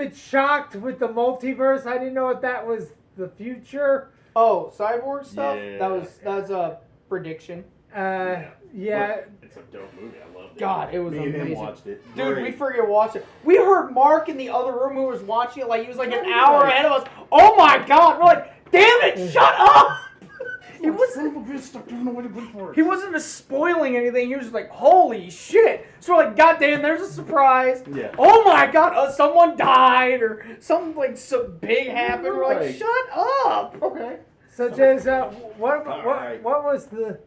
bit shocked with the multiverse. I didn't know if that was the future. Oh, cyborg stuff? Yeah. That's a prediction. Yeah. It's a dope movie. I loved it. God, it was Me and amazing. him watched it. Dude, Great. we freaking watched it. We heard Mark in the other room who was watching it like he was like an Oh, hour right. ahead of us. Oh my God! We're like, damn it! Shut up! He Son wasn't. of a bitch, stop giving away the good parts. He wasn't just spoiling anything. He was just like, holy shit! So we're like, God damn, there's a surprise. Yeah. Oh my God! Someone died or something like so big happened. We're like, Right. shut up. Okay. Such as what right. was the?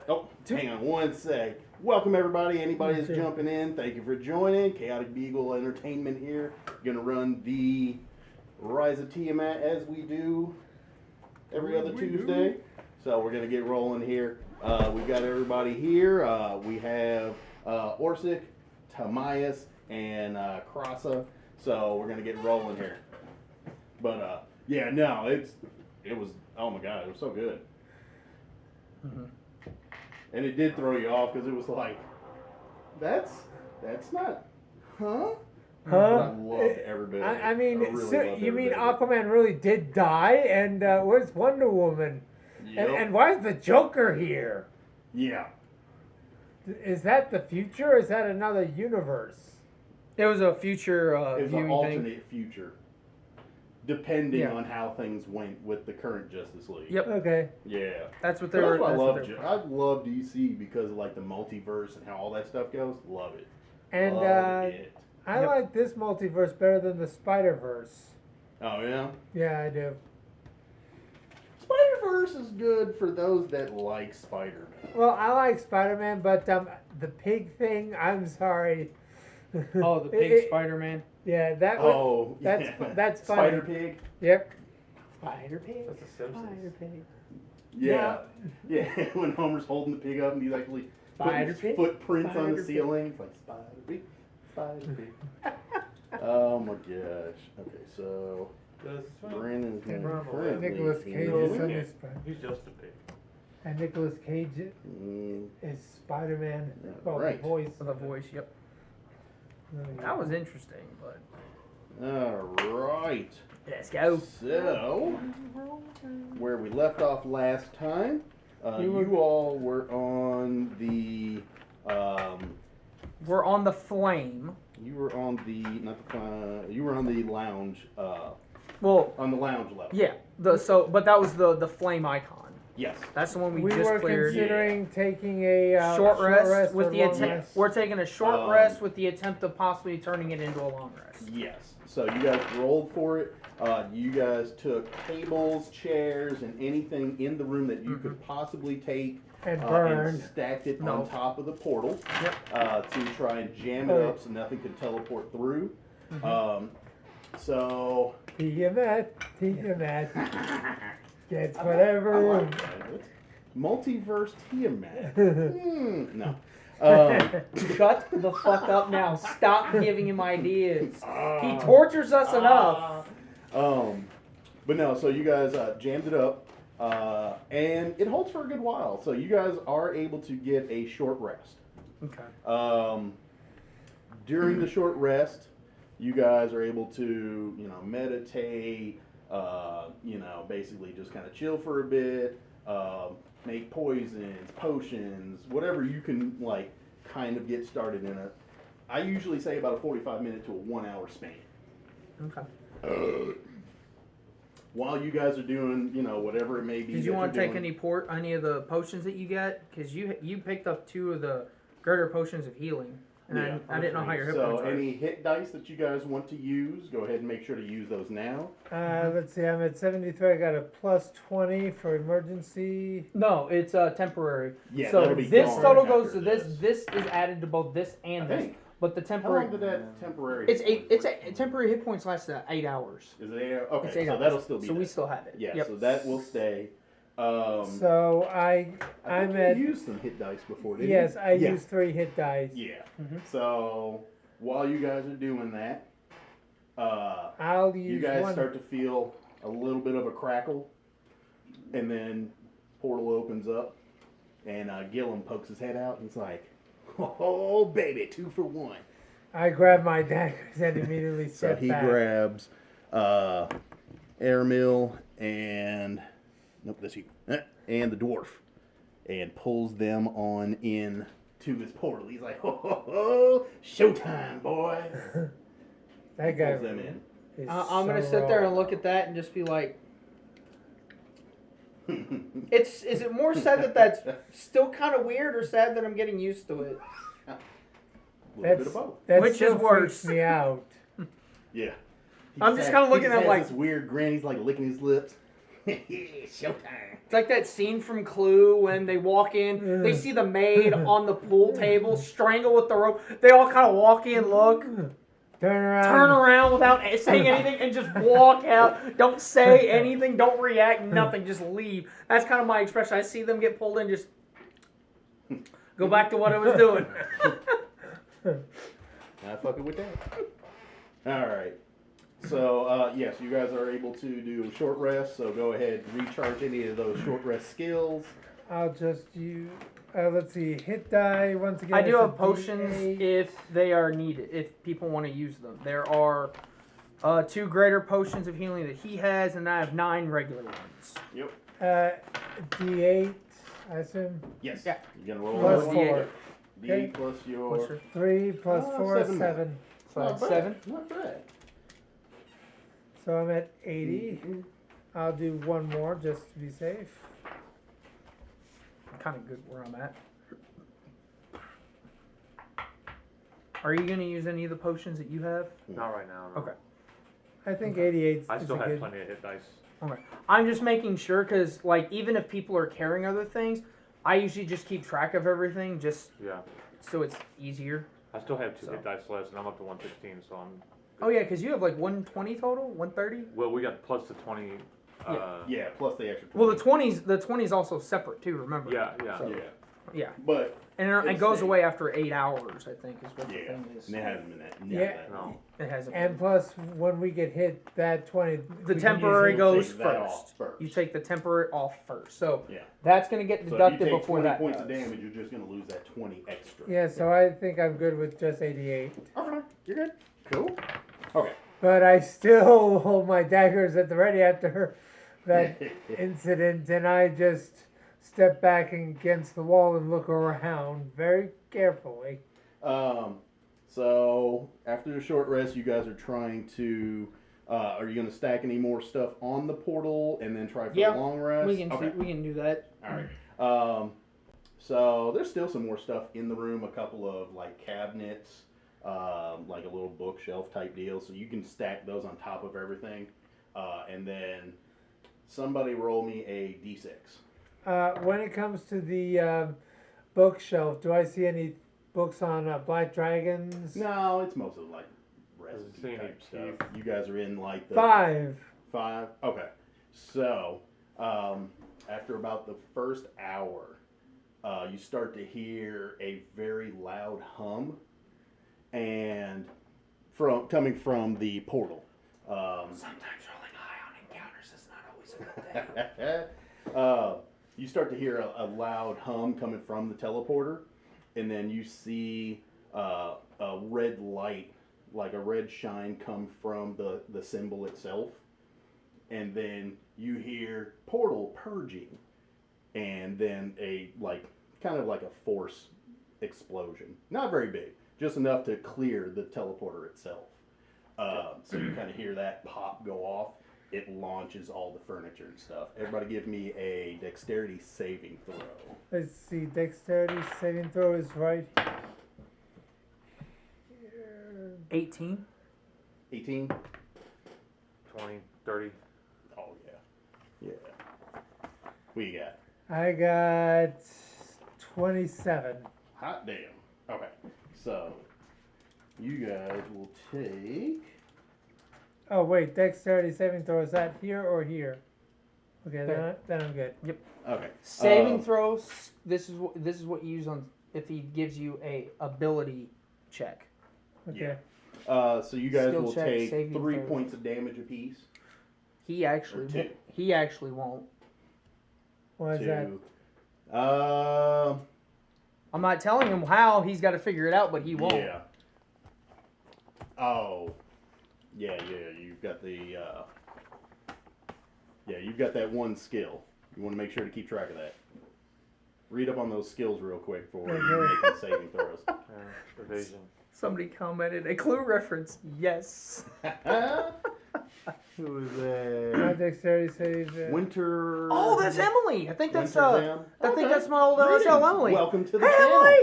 Oh, hang on one sec. Welcome everybody. Anybody that's jumping in, thank you for joining. Chaotic Beagle Entertainment here. Gonna run the Rise of Tiamat as we do every other Tuesday. So we're gonna get rolling here. We got everybody here. We have Orsic, Tamias, and Krasa. So we're gonna get rolling here. But yeah, no, it was oh my God, it was so good. Mm-hmm. And it did throw you off because it was like, that's not, huh? Huh? I loved every bit of it. I mean, really so loved you every mean bit of it. Aquaman really did die? And where's Wonder Woman? Yep. And why is the Joker here? Yeah. Is that the future? Or is that another universe? It was a future It was an viewing alternate thing. future, depending Yeah. on how things went with the current Justice League. Yep, Okay. Yeah. that's what So they were. that's why I that's what love. they were- I love DC because of like the multiverse and how all that stuff goes. Love it. And Love it. I Yep. like this multiverse better than the Spider-Verse. Oh yeah. Yeah, I do. Spider-Verse is good for those that like Spider-Man. Well, I like Spider-Man, but the pig thing, I'm sorry. Oh, the pig Spider-Man. Yeah, that Oh, that's yeah. that's funny. Spider Pig. Yep. Spider pig. That's the Simpsons. Spider pig. Yeah. Yeah. When Homer's holding the pig up and he's actually putting Spider his pig? footprints on the Spider pig. ceiling. It's like Spider Pig. Spider Pig. Oh my gosh. Okay, so Brandon's currently Nicolas Cage here. is on this part. He's just a pig. And Nicolas Cage Mm, is Spider-Man. Yeah, Well, right. the voice. The voice. Yep. That was interesting, but all right. let's go. So, where we left off last time, you all were on the. We're on the flame. You were on the you were on the lounge. Well, On the lounge level. yeah. But that was the flame icon. Yes. That's the one we We just were cleared. considering taking a Short rest with or the long attempt. rest. We're taking a short rest with the attempt of possibly turning it into a long rest. Yes. So you guys rolled for it. You guys took tables, chairs, and anything in the room that you could possibly take And and burned. stacked it No. on top of the portal to try and jam it Oh. up so nothing could teleport through. So Tiamat. Gets I whatever. like that. Multiverse Tiamat. No. Shut the fuck up now. Stop giving him ideas. He tortures us enough. But no, so you guys jammed it up, and it holds for a good while. So you guys are able to get a short rest. Okay. During the short rest, you guys are able to, meditate, basically just kind of chill for a bit, make poisons, potions, whatever you can, kind of get started in it. I usually say about a 45-minute to a 1-hour span. Okay. While you guys are doing, whatever it may be. Did you want to take doing. any of the potions that you get? Because you picked up 2 of the greater potions of healing, and Yeah, I didn't know how your hit so points were. any hit dice that you guys want to use, go ahead and make sure to use those now. Let's see. I'm at 73. I got a plus 20 for emergency. No, it's temporary. Yeah, so that'll be this gone total after goes to this. this. This is added to both this and I this. think. But the How temporary. long did that temporary? It's hit eight. point It's temporary hit points last 8 hours. Is it 8 hours? Okay, It's 8 so hours. that'll still be. So we there. still have it. Yeah, Yep. so that will stay. So I I'm think at. you used some hit dice before, didn't Yes, you? I used 3 hit dice. Yeah. Mhm. So while you guys are doing that, I'll use you guys one. start to feel a little bit of a crackle, and then portal opens up, and Gillum pokes his head out, and it's like, "Oh baby, 2 for 1." I grab my daggers and immediately So step he back. grabs Airmill and and the dwarf and pulls them on in to his portal. He's like, ho ho ho, showtime, boys. That guy Pulls them in. is I'm gonna so sit there raw. and look at that and just be like, is it more sad that that's still kind of weird, or sad that I'm getting used to it? A little bit of both. That Which still is worse? freaks me out. Yeah. I'm just kinda looking at him like- this weird grin. He's like licking his lips. Showtime. It's like that scene from Clue when they walk in, they see the maid on the pool table, strangle with the rope. They all kind of walk in, look, turn around without saying anything, and just walk out. Don't say anything, don't react, nothing, just leave. That's kind of my expression. I see them get pulled in, just go back to what I was doing. Not fucking with that. All right. So, yes, you guys are able to do a short rest, so go ahead and recharge any of those short rest skills. I'll just use, let's see, hit die once again. I do it's a have potions D8. if they are needed, if people want to use them. There are 2 greater potions of healing that he has, and I have 9 regular ones. Yep. D8, I assume. Yes. Yeah. You're going to roll Plus another D8. 4. D Okay. plus your... What's your 3 plus 4, 7. 7. so Not that's bad. 7? Not bad. So I'm at 80. I'll do one more just to be safe. I'm kind of good where I'm at. Are you going to use any of the potions that you have? Not right now. No. Okay. I think 88 I is still a have good. plenty of hit dice. Okay. I'm just making sure because, like, even if people are carrying other things, I usually just keep track of everything just Yeah. so it's easier. I still have 2 So. hit dice less, and I'm up to 116. So I'm. Oh, yeah, because you have, like, 120 total? 130? Well, we got plus the 20. Yeah, plus the extra 20. Well, the 20's also separate, too, remember? Yeah, yeah. So- Yeah. Yeah. But, And it It's goes safe. away after 8 hours, I think, is what the yeah, thing is. and it hasn't been that. not Yeah. that No. long. It hasn't And plus, when we get hit, that 20. The we can temporary usually- goes Take that off first. first. You take the temporary off first. So Yeah. that's going to get So if you deducted take before 20 that points does. of damage, you're just going to lose that 20 extra. Yeah, so I think I'm good with just 88. Okay, you're good. Cool. Okay. But I still hold my daggers at the ready after that incident, and I just step back against the wall and look around very carefully. So after the short rest, you guys are trying to. Are you going to stack any more stuff on the portal and then try for Yeah, a long rest? We can Okay. we can do that. All right. So there's still some more stuff in the room. A couple of like cabinets, like a little bookshelf type deal. So you can stack those on top of everything, and then somebody roll me a d6. When it comes to the bookshelf, do I see any books on black dragons? No, it's mostly like Doesn't recipe see any type stuff. teeth. You guys are in like the 5. 5? Okay. So, after about the first hour, you start to hear a very loud hum, and coming from the portal. Sometimes rolling high on encounters is not always a good thing. You start to hear a loud hum coming from the teleporter, and then you see a red light, like a red shine, come from the symbol itself. And then you hear portal purging, and then a kind of like a force explosion. Not very big, just enough to clear the teleporter itself. So you kind of hear that pop go off. It launches all the furniture and stuff. Everybody give me a dexterity saving throw. Let's see, dexterity saving throw is right here. 18. 18? 20, 30. Oh, yeah. Yeah. What you got? I got 27. Hot damn. Okay. So, you guys will take... Oh wait, dexterity saving throw, is that here or here? Okay, There. then I'm good. Okay. Saving throws. This is what you use on if he gives you a ability check. Okay. So you guys Skill will check, take saving 3 throws. points of damage apiece. He actually Or 2. he actually won't. Why is that? I'm not telling him how. He's got to figure it out, but he won't. Yeah. Oh. Yeah, you've got the, you've got that one skill. You want to make sure to keep track of that. Read up on those skills real quick before you make the saving throws. Evasion. Somebody commented a clue reference. Yes. Who is My that? dexterity save. Winter. Oh, that's Emily. I think that's Winter Zam? I think that's my old LSL Greetings. Emily. Welcome to the Hey, channel. Emily.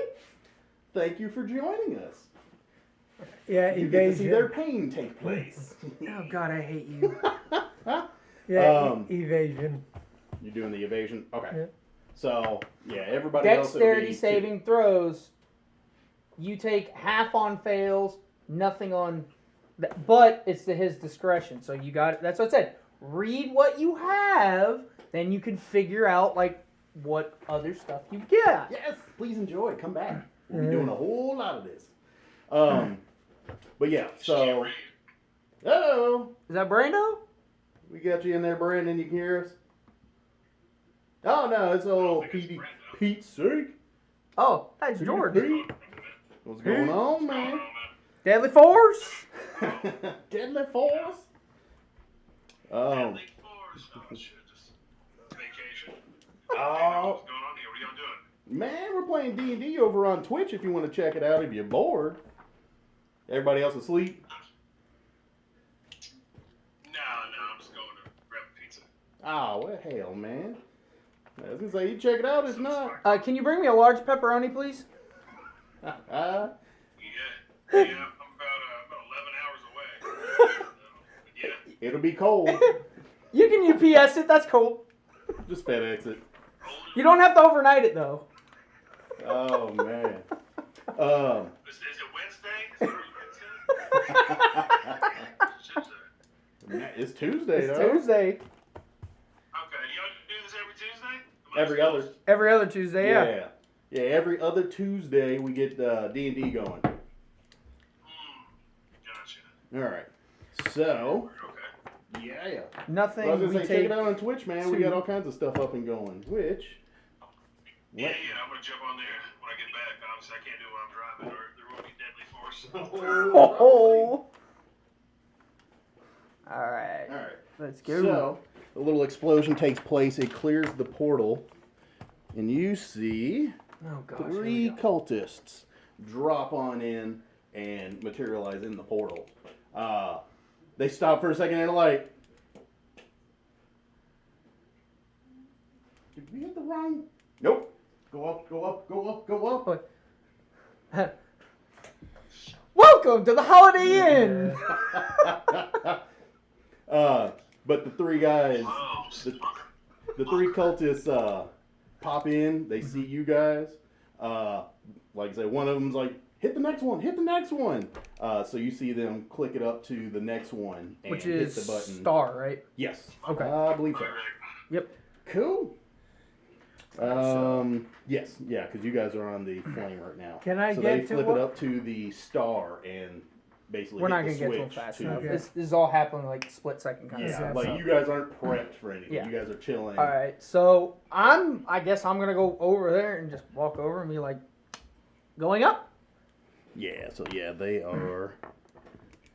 Thank you for joining us. Yeah, You get to see their evasion. pain take place. Oh God, I hate you. Yeah, evasion. You're doing the evasion? Okay. Yeah. So, yeah, everybody else. it'll Dexterity be saving throws. You take half on fails, nothing on, but it's to his discretion. So you got it. That's what I said. Read what you have, then you can figure out like what other stuff you get. Yes, please enjoy. Come back. We'll be doing a whole lot of this. But yeah, so. Hello. Is that Brando? We got you in there, Brandon. You can hear us? Oh, no, it's old Pete's sake. Oh, that's George. Pete. What's going on, man? Deadly Force. Deadly Force. Deadly Force. Oh, shit, just vacation. Oh, What's going on here? What are y'all doing? man, we're playing D&D over on Twitch if you want to check it out if you're bored. Everybody else asleep? No, I'm just going to grab a pizza. Oh, well, hell, man. I was going to say, you check it out, if not. Can you bring me a large pepperoni, please? Yeah, I'm about 11 hours away. Yeah. It'll be cold. You can UPS it. That's cool. Just FedEx it. You don't have to overnight it though. Oh, man. Is it Wednesday? Is it Wednesday? It's Tuesday, It's though. Tuesday. Okay, y'all do this every Tuesday? Every other. Every other Tuesday, yeah. Yeah, every other Tuesday we get D&D going. Gotcha. All right. So, Okay. yeah. Nothing. I was going we to say, check take. it out on Twitch, man. We got all kinds of stuff up and going. Which... Yeah, I'm going to jump on there when I get back. Obviously, I can't do it while I'm driving, or there will be Deadly Force. Oh. All right. All right. Let's go. So, a little explosion takes place. It clears the portal. And you see Oh gosh. 3 cultists drop on in and materialize in the portal. They stop for a second and are like, did we hit the wrong? Nope. Go up, go up, go up, go up. Welcome to the Holiday Inn. But the 3 guys, Oh, the 3 cultists pop in. They see you guys. Like I said, one of them's like, hit the next one, hit the next one. So you see them click it up to the next one and Which hit is the button. star, right? Yes. Okay. I believe so. Yep. Cool. Yes, yeah, because you guys are on the flame right now. Can I so get they to flip what- it up to the star and basically We're not hit gonna the get to it switch fast to- enough. Okay. This is all happening like split second kind of Yeah, stuff. like so. you guys aren't prepped for anything. Yeah. You guys are chilling. All right, so I guess I'm gonna go over there and just walk over and be like, going up. Yeah, so yeah, they are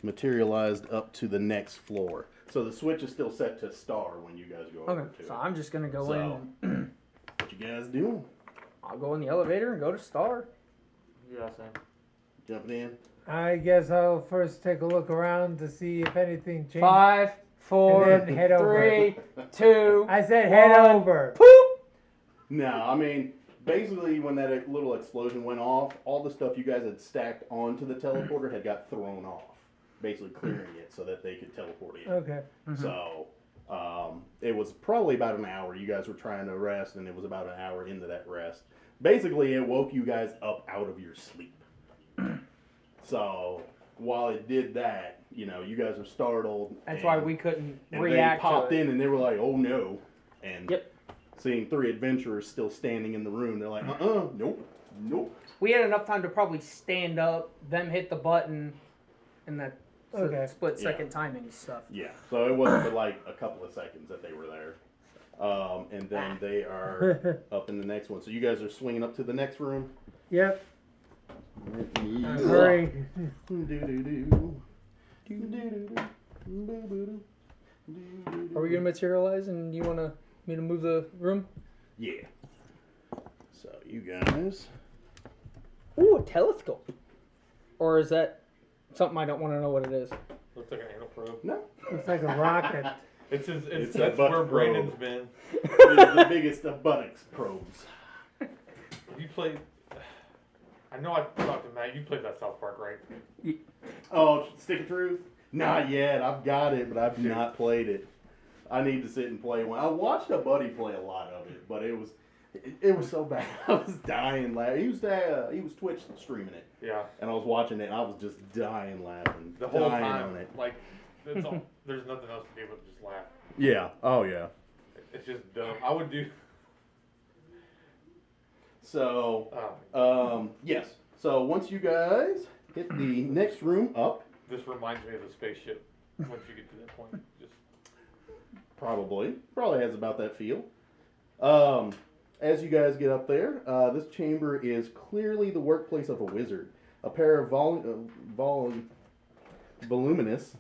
materialized up to the next floor. So the switch is still set to star when you guys go over Okay, to so it. I'm just gonna go So- in. What you guys doing? I'll go in the elevator and go to star. Yeah, same. Jumping in? I guess I'll first take a look around to see if anything changed. 5, 4, And then head over. 3, 2. I said head One. over. Poop. No, I mean, basically when that little explosion went off, all the stuff you guys had stacked onto the teleporter had got thrown off. Basically clearing it so that they could teleport in. Okay. So, it was probably about an hour. You guys were trying to rest, and it was about an hour into that rest. Basically, it woke you guys up out of your sleep. So, while it did that, you know, you guys were startled. That's and- why we couldn't and react they popped to it. in, and they were like, "Oh no!" And Yep. seeing 3 adventurers still standing in the room, they're like, nope, nope. We had enough time to probably stand up, them hit the button, and that Okay. split Yeah. second timing stuff. Yeah, so it wasn't but like a couple of seconds that they were there. And then they are up in the next one. So you guys are swinging up to the next room. Yep. Let me- Hurry. Do-do-do. Are we gonna materialize and you want me to move the room? Yeah. So you guys. Ooh, a telescope. Or is that something I don't want to know what it is? Looks like an anal probe. No. Looks like a rocket. It's a that's butt where probe. Brandon's been. It's the biggest of buttocks probes. You played. I know I talked to Matt. You played that South Park, right? Oh, Stick of Truth? Not yet. I've got it, but I've not played it. I need to sit and play one. I watched a buddy play a lot of it, but it was so bad. I was dying laughing. He was Twitch streaming it, Yeah. and I was watching it, and I was just dying laughing. The whole dying time, on it. like, it's all, there's nothing else to do but just laugh. Yeah. Oh yeah. It's just dumb. I would do. So, Oh, yes. So once you guys hit the next room up, this reminds me of the spaceship. Once you get to that point, just probably has about that feel. As you guys get up there, this chamber is clearly the workplace of a wizard. A pair of voluminous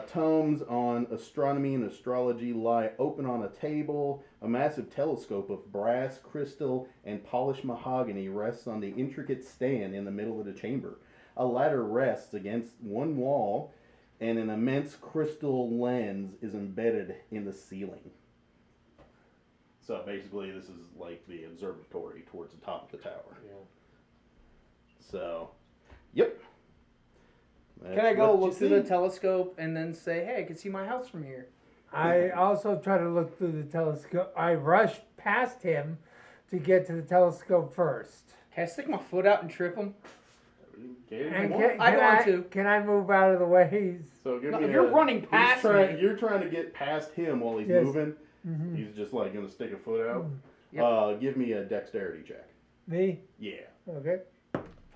tomes on astronomy and astrology lie open on a table. A massive telescope of brass, crystal, and polished mahogany rests on the intricate stand in the middle of the chamber. A ladder rests against one wall, and an immense crystal lens is embedded in the ceiling. So basically, this is like the observatory towards the top of the tower. yeah. So, yep. Can I That's go what you look through see. the telescope and then say, hey, I can see my house from here? I also try to look through the telescope. I rush past him to get to the telescope first. Can I stick my foot out and trip him? Okay, And come on. I don't want to. Can I move out of the way? So give No, me if you're running he's past trying, me. You're trying to get past him while he's Yes. moving. Mm-hmm. He's just like gonna stick a foot out. Yep. Give me a dexterity check. Me? Yeah. Okay.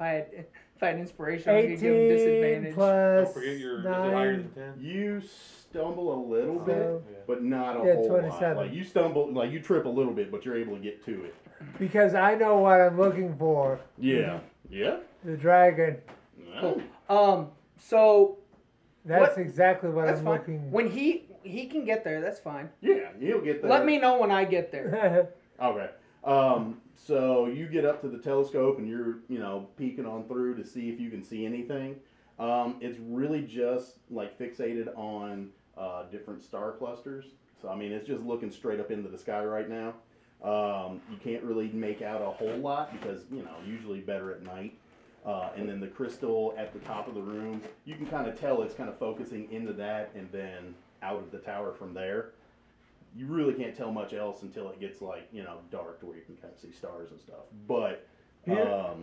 If I had inspiration, I was going to give him 18 disadvantage. plus Don't forget your. Is it higher 9. than 10? You stumble a little bit, So, Yeah. but not a Yeah, whole 27. lot. Like you stumble, like you trip a little bit, but you're able to get to it. because I know what I'm looking for. Yeah. Yeah. The dragon. No. So That's What? exactly what that's I'm fine. looking When he can get there, that's fine. Yeah, you'll get there. Let me know when I get there. Okay. So you get up to the telescope and you're, peeking on through to see if you can see anything. It's really just like fixated on different star clusters. So I mean, it's just looking straight up into the sky right now. You can't really make out a whole lot because usually better at night. And then the crystal at the top of the room, you can kind of tell it's kind of focusing into that and then out of the tower from there. You really can't tell much else until it gets like, dark to where you can kind of see stars and stuff. But Yeah.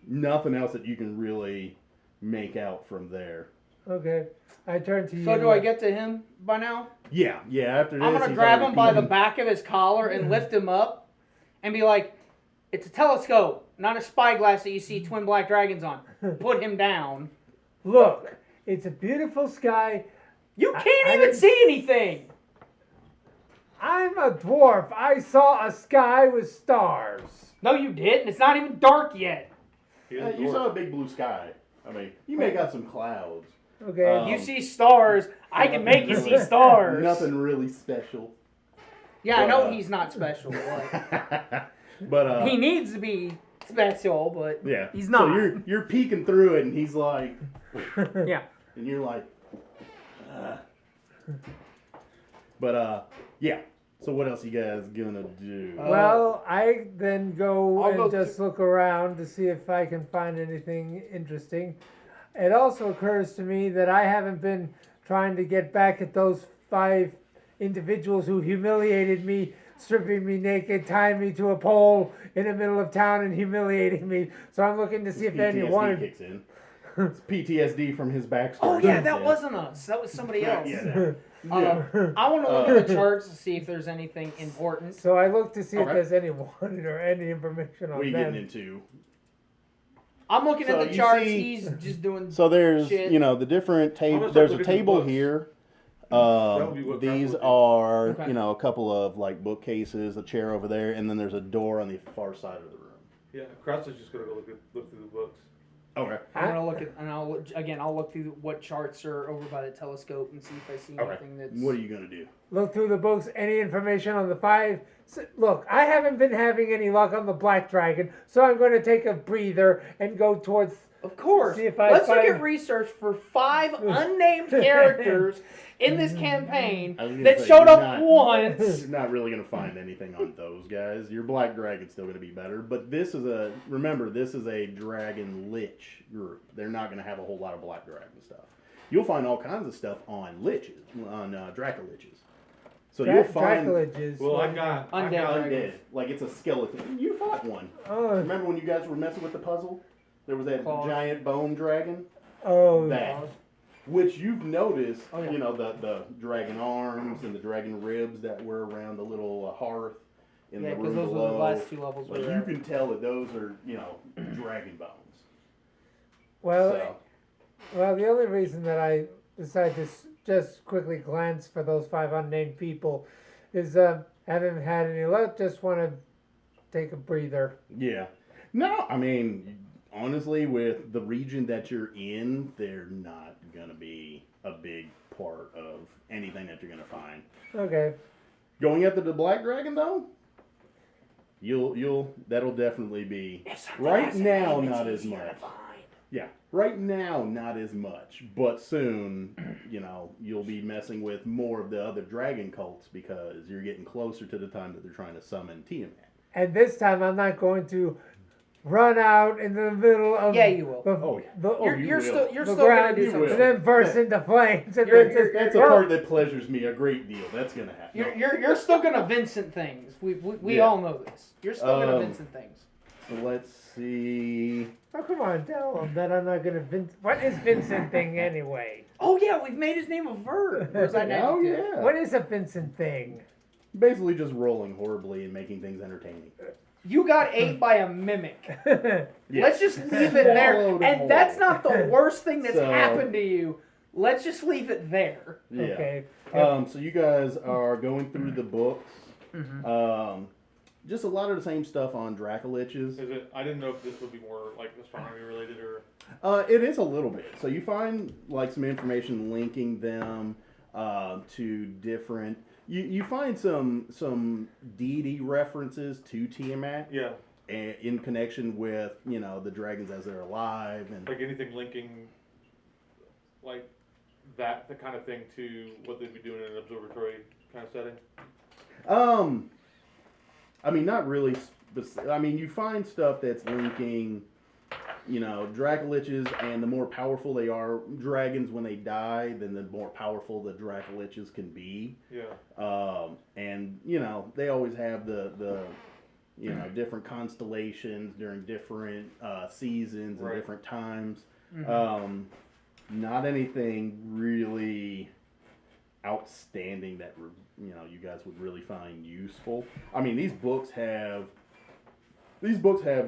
nothing else that you can really make out from there. Okay. I turn to you. So do I get to him by now? Yeah, after this, I'm gonna he's grab already him by the peeking. back of his collar and lift him up, and be like, "It's a telescope, not a spyglass that you see twin black dragons on." Put him down. Look, it's a beautiful sky. You can't I even didn't- see anything. I'm a dwarf. I saw a sky with stars. No, you didn't. It's not even dark yet. He is a You dwarf. saw a big blue sky. I mean, you make out some clouds. Okay. You see stars. I can make you see stars. Nothing really special. Yeah, I know But, he's not special. But But he needs to be special, but yeah, he's not. So you're peeking through it, and he's like, Yeah. and you're like, But yeah. So what else you guys gonna do? Well, I then go I'll and go just look around to see if I can find anything interesting. It also occurs to me that I haven't been trying to get back at those 5 individuals who humiliated me, stripping me naked, tying me to a pole in the middle of town and humiliating me. So I'm looking to see if PTSD anyone... kicks in. It's PTSD from his backstory. Oh yeah, that wasn't us. That was somebody else. Yeah. I want to look at the charts to see if there's anything important. So I look to see if Okay. there's anyone or any information on What are you them. getting into? I'm looking So at the you charts. see- He's just doing. So there's, Shit. the different I'm tables. gonna There's start a looking at the table books. here. would be what These Craft would do. are, Okay. a couple of like bookcases, a chair over there, and then there's a door on the far side of the room. Yeah, Kraus is just gonna go look through the books. Okay. I'm gonna look at, and I'll look through what charts are over by the telescope and see if I see anything that's. What are you gonna do? Look through the books. Any information on the 5? Look, I haven't been having any luck on the Black Dragon, so I'm going to take a breather and go towards. Of course. See if I Let's find... look at research for 5 unnamed characters in this campaign that showed up once. You're not really going to find anything on those guys. Your Black Dragon's still going to be better, but this is a Dragon Lich group. They're not going to have a whole lot of Black Dragon stuff. You'll find all kinds of stuff on Liches, on Dracoliches. So you'll find. Dracoliches. Well, I got Undead. Like it's a skeleton. You fought one. Oh. Remember when you guys were messing with the puzzle? There was that giant bone dragon. Oh. That. Which you've noticed, Oh, yeah. you know, the dragon arms and the dragon ribs that were around the little hearth in the room those below. were the last 2 levels. Like you can tell that those are, you know, dragon bones. Well, the only reason that I decided to just quickly glance for those 5 unnamed people is haven't had any luck. Just want to take a breather. Yeah. No, I mean, honestly, with the region that you're in, they're not gonna be a big part of anything that you're gonna find. Okay. Going after the Black Dragon though, that'll definitely be right now not as much. Yeah, right now not as much, but soon, you know, you'll be messing with more of the other dragon cults because you're getting closer to the time that they're trying to summon Tiamat. And this time I'm not going to run out in the middle of. Yeah, you will. You're still gonna do something. And then burst into flames. And That's a part that pleasures me a great deal. That's gonna happen. You're still gonna Vincent things. We all know this. You're still gonna Vincent things. So let's see. Oh, come on, tell him that I'm not gonna What is Vincent thing anyway? Oh yeah, we've made his name a verb. Or is that an Oh adjective? yeah. What is a Vincent thing? Basically just rolling horribly and making things entertaining. You got ate by a mimic. Yeah. Let's just leave it there. Swallowed And whole. that's not the worst thing that's So- happened to you. Let's just leave it there. Yeah. Okay. So you guys are going through the books. Mm-hmm. Just a lot of the same stuff on Dracoliches. Is it? I didn't know if this would be more like astronomy related or. It is a little bit. So you find like some information linking them to different. You find some deity references to Tiamat. Yeah. In connection with, you know, the dragons as they're alive and Like anything linking, like that the kind of thing to what they'd be doing in an observatory kind of setting. I mean, not really. I mean, you find stuff that's linking, you know, Dracoliches, and the more powerful they are, dragons when they die, then the more powerful the Dracoliches can be. Yeah. And you know, they always have the you know, different constellations during different seasons and Right. different times. Mm-hmm. Not anything really outstanding that you know you guys would really find useful. I mean, these books have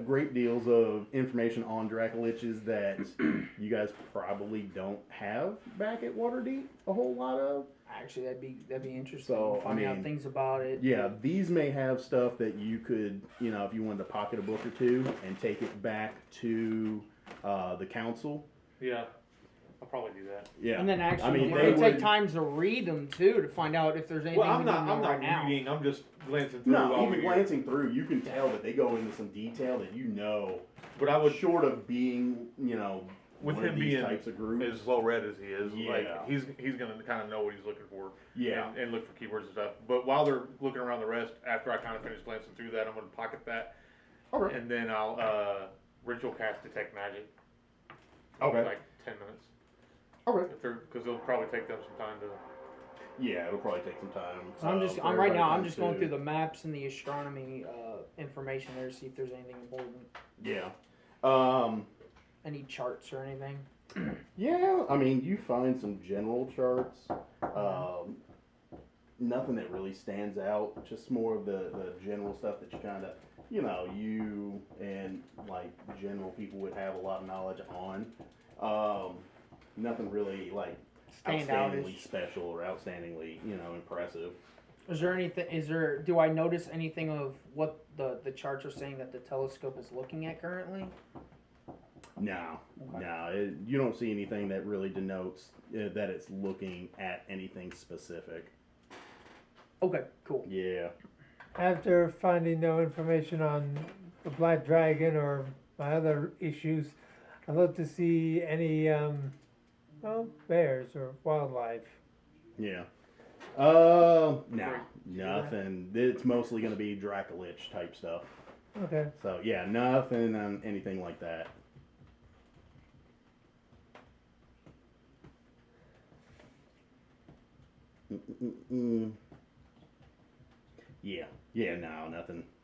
great deals of information on Dracoliches that you guys probably don't have back at Waterdeep a whole lot of. Actually, that'd be interesting. So, Finding out things about it. Yeah, these may have stuff that you could, you know, if you wanted to pocket a book or two and take it back to the council. Yeah. I'll probably do that. Yeah. And then actually, I mean, if they we take would- time to read them too, to find out if there's anything Well, I'm we not don't know right now. reading. I'm just glancing through. No, while even we're here. glancing through, you can tell that they go into some detail that you know. But I would, Short of being, you know, with one of him these being types of groups. as well read as he is, Yeah. like he's gonna kind of know what he's looking for. Yeah. And look for keywords and stuff. But while they're looking around the rest, after I kind of finish glancing through that, I'm gonna pocket that, Okay. and then I'll ritual cast detect magic. Okay. Like 10 minutes. Okay. Because it'll probably take them some time to. Yeah, it'll probably take some time. So I'm for right now. I'm everybody just to- going through the maps and the astronomy information there to see if there's anything important, Yeah. any charts or anything. Yeah, I mean, you find some general charts. Nothing that really stands out. Just more of the general stuff that you kind of, you know, you and like general people would have a lot of knowledge on. Nothing really like Stand outstandingly outish. special or outstandingly, you know, impressive. Is there anything? Do I notice anything of what the charts are saying that the telescope is looking at currently? No, Okay. no, you don't see anything that really denotes that it's looking at anything specific. Okay, cool. Yeah. After finding no information on the Black Dragon or my other issues, I'd love to see any bears or wildlife. Yeah. No, nothing. It's mostly going to be Dracolich type stuff. Okay. So yeah, nothing on anything like that. Yeah, no,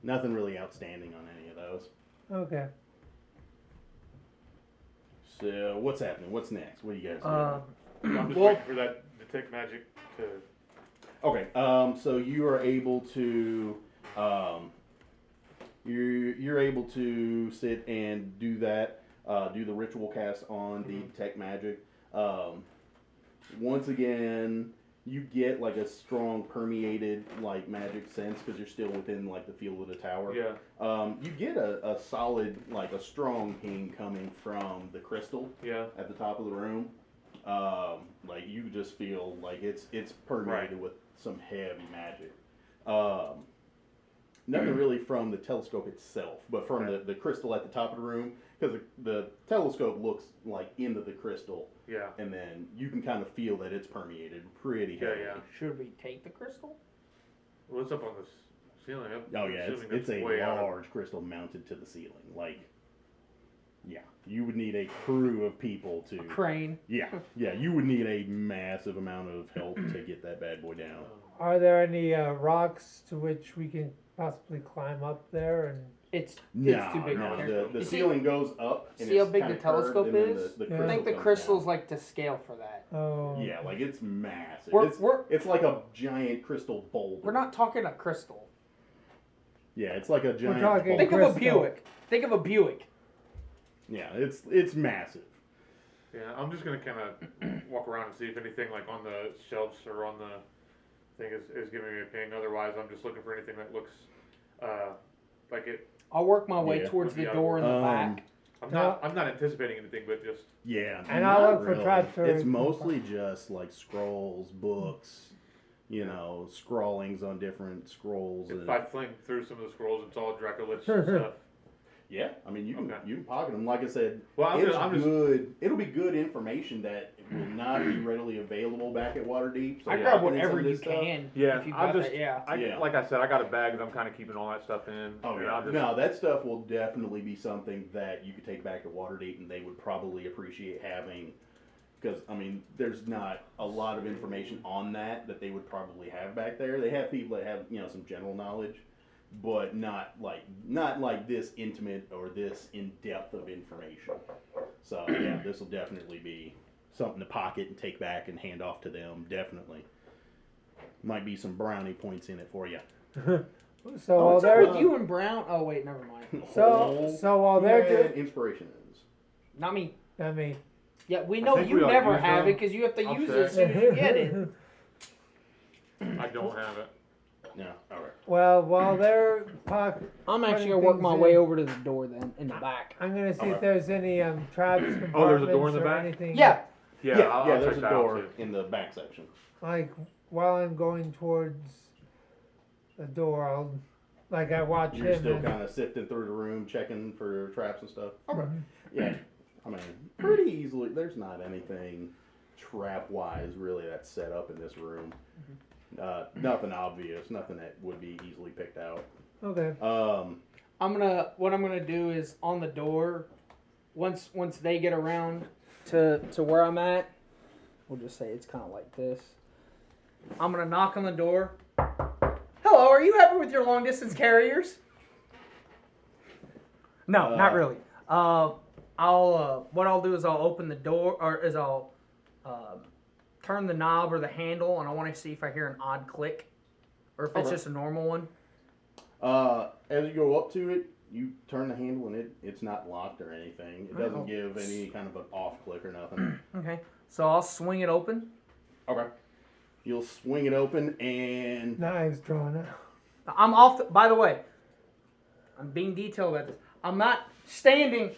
nothing really outstanding on any of those. Okay. So what's happening? What's next? What do you guys doing? I'm just Well- waiting for that detect magic to. Okay, so you are able to, you're able to sit and do that, do the ritual cast on the detect magic. Once again, you get like a strong permeated like magic sense because you're still within like the field of the tower. Yeah. You get a solid like a strong ping coming from the crystal Yeah. at the top of the room. Like you just feel like it's permeated Right. with some heavy magic. Nothing really from the telescope itself, but from Okay. the crystal at the top of the room, because the telescope looks like into the crystal, Yeah. and then you can kind of feel that it's permeated pretty Yeah. heavily. Yeah. Should we take the crystal? What's up on this ceiling? Oh yeah, Assuming it's that's a way out of- large crystal mounted to the ceiling. Like, yeah, you would need a crew of people to. Crane. Yeah, you would need a massive amount of help to get that bad boy down. Are there any rocks to which we can possibly climb up there? And It's No, too big. no, to the carry. You ceiling goes up. And see how it's big kinda the telescope curved, and then is? the Yeah. I crystal think the comes crystal's down. like to scale for that. oh, Yeah, like it's massive. We're It's like a giant crystal boulder. we're not talking a crystal. Yeah, it's like a giant. talking- Think boulder. of a Crystal. Buick. Think of a Buick. Yeah, it's massive. Yeah, I'm just gonna kind of walk around and see if anything like on the shelves or on the thing is giving me a ping. Otherwise, I'm just looking for anything that looks like it. I'll work my way Yeah. towards the Yeah. door in the Um, back. I'm not anticipating anything, but just Yeah, And not I'll look for really. traps or- It's mostly just like scrolls, books, you know, scrawlings on different scrolls. if And, I fling through some of the scrolls, it's all Dracolich stuff. yeah, I mean you can Okay. you can pocket them. Like I said, Well, I'm it's just good. It'll be good information that will not be readily available back at Waterdeep. So I yeah, grab pocketing some whatever of you this stuff- can. Yeah, if you I'm got just- that, yeah. Yeah. Like I said, I got a bag that I'm kind of keeping all that stuff in. Oh and yeah, I'll just, no, that stuff will definitely be something that you could take back to Waterdeep, and they would probably appreciate having. Because I mean, there's not a lot of information on that they would probably have back there. They have people that have some general knowledge, but not like this intimate or this in depth of information. So yeah, this will definitely be something to pocket and take back and hand off to them. Definitely, might be some brownie points in it for you. so What's while up they're with you and Brown? Oh wait, never mind. so while they're doing, inspiration is. Not me. I mean, Yeah, we I know think you we all never used have them. it because you have to I'll use it as check. soon as you get it. I don't have it. Yeah, all right. well, while they're I'm actually Putting gonna work my things way in. over to the door then in the back. I'm gonna see Okay. if there's any traps, compartments, Oh, there's a door in the or back? anything. Yeah, Yeah, I'll yeah. check There's a that out, door too. in the back section. Like while I'm going towards the door, I watch You're him. still and- kind of sifting through the room, checking for traps and stuff. Mhm. Yeah, I mean, pretty easily. There's not anything trap-wise really that's set up in this room. Nothing obvious, nothing that would be easily picked out. Okay. what I'm gonna do is on the door, once they get around to where I'm at, we'll just say it's kind of like this. I'm gonna knock on the door. Hello, are you happy with your long distance carriers? No, not really. What I'll do is I'll open the door, I'll turn the knob or the handle, and I want to see if I hear an odd click, or if it's Okay. just a normal one. As you go up to it, you turn the handle and it's not locked or anything. It doesn't Oh. give any kind of an off click or nothing. Okay, so I'll swing it open. Okay. You'll swing it open and Knives drawn out. I'm off. By the way, I'm being detailed about this. I'm not standing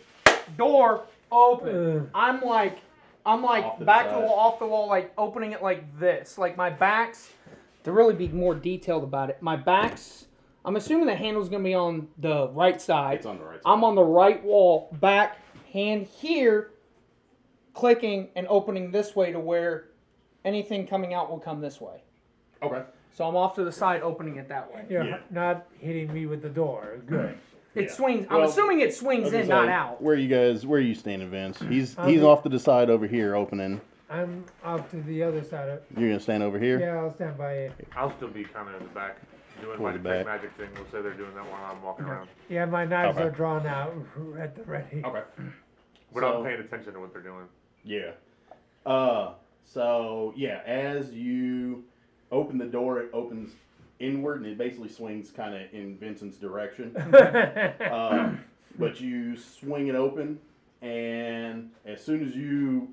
door open. I'm like Off to the back to the side. wall, off the wall, like opening it like this. Like my back's, to really be more detailed about it, my back's, I'm assuming the handle's going to be on the right side. It's on the right side. I'm on the right wall, back, hand here, clicking and opening this way to where anything coming out will come this way. Okay. So I'm off to the side, opening it that way. You're Yeah. not hitting me with the door. Good. It Yeah. swings. I'm Well, assuming it swings in, not out. Where are you standing, Vince? He's be- off to the side over here opening. I'm out to the other side of. You're gonna stand over here? Yeah, I'll stand by you. I'll still be kind of in the back doing Toward my the back. magic thing. We'll say they're doing that while I'm walking around. Yeah, my knives Okay. are drawn out at the ready. Okay. But So- I'm paying attention to what they're doing. Yeah. So yeah, as you open the door, it opens inward and it basically swings kind of in Vincent's direction. But you swing it open, and as soon as you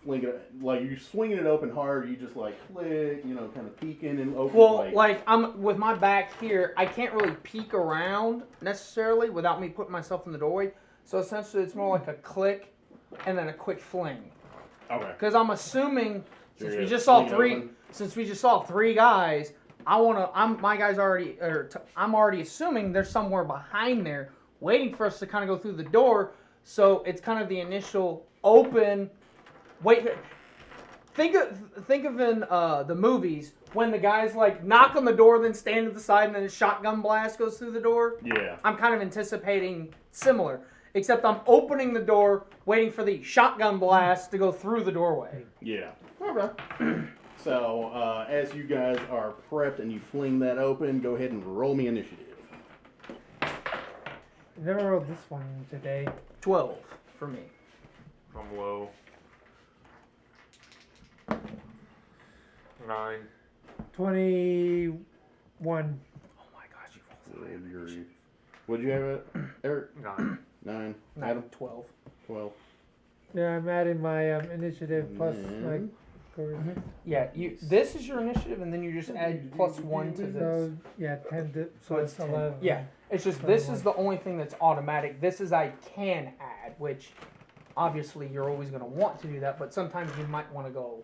fling it, like you swinging it open hard, you just like click, kind of peeking and open. Well, like I'm with my back here, I can't really peek around necessarily without me putting myself in the doorway. So essentially, it's more like a click and then a quick fling. okay. Because I'm assuming Sure, since yeah, we just saw fling it three, open. since we just saw three guys, my guys already, I'm already assuming they're somewhere behind there, waiting for us to kind of go through the door. So it's kind of the initial open. Wait, think of in the movies when the guys like knock on the door, then stand to the side, and then a shotgun blast goes through the door. Yeah. I'm kind of anticipating similar, except I'm opening the door, waiting for the shotgun blast to go through the doorway. Yeah. Okay. So as you guys are prepped and you fling that open, go ahead and roll me initiative. Never rolled this one today. 12 for me. I'm low. 9. 21. Oh my gosh, you rolled What'd you have it, Eric? 9. 9. Nine, Adam? 12. 12. Yeah, I'm adding my initiative plus my Mhm. charisma. Yeah, this is your initiative, and then you just add +1 to this. So yeah, 10 to So it's plus 10. 11. Yeah, it's just this is the only thing that's automatic. This is I can add, which obviously you're always going to want to do that, but sometimes you might want to go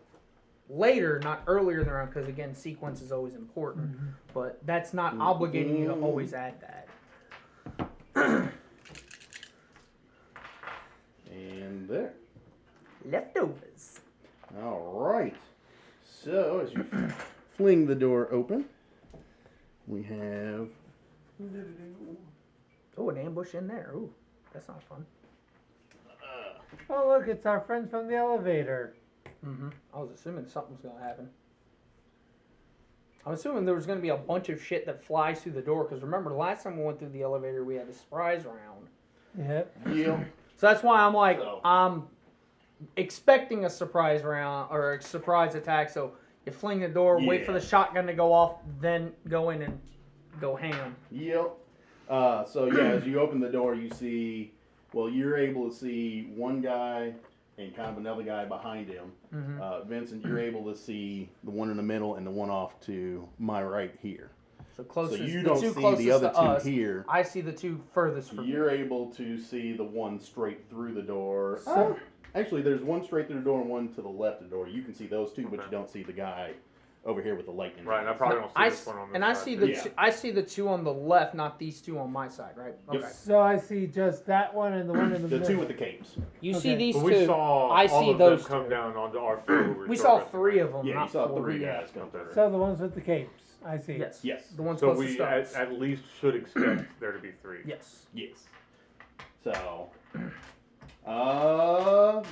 later, not earlier in the round, because again, sequence is always important. But that's not obligating you to always add that. And there. Leftovers. All right. So as you fling the door open, we have. Oh, an ambush in there. Ooh, that's not fun. Oh look, it's our friends from the elevator. I was assuming something was going to happen. I'm assuming there was going to be a bunch of shit that flies through the door, because remember, last time we went through the elevator, we had a surprise round. Yep. Yeah. So that's why I'm like, So- I'm expecting a surprise round, or a surprise attack, so you fling the door, wait for Yeah. the shotgun to go off, then go in and go ham. Yep. So yeah, as you open the door, you see. Well, you're able to see one guy and kind of another guy behind him. Vincent, you're able to see the one in the middle and the one off to my right here. So closest, So you the don't two see closest the other to two us, here. I see the two furthest from me. You're able to see the one straight through the door. So- Actually, there's one straight through the door and one to the left of the door. You can see those two, but you don't see the guy over here with the lightning. Right, and I probably don't see this one on this And I side. see the Yeah. I see the two on the left, not these two on my side, right? Yep. Okay. So I see just that one and the one in the The middle. two with the capes. You Okay. see these But two. we saw I all see of those them come two. down onto our floor. We saw 3 of them, Yeah, you not saw 4. 3 Yeah. guys come through. So the ones with the capes. I see. Yes. Yes. The ones So closest we to us. at least should expect there to be 3. Yes. Yes. So,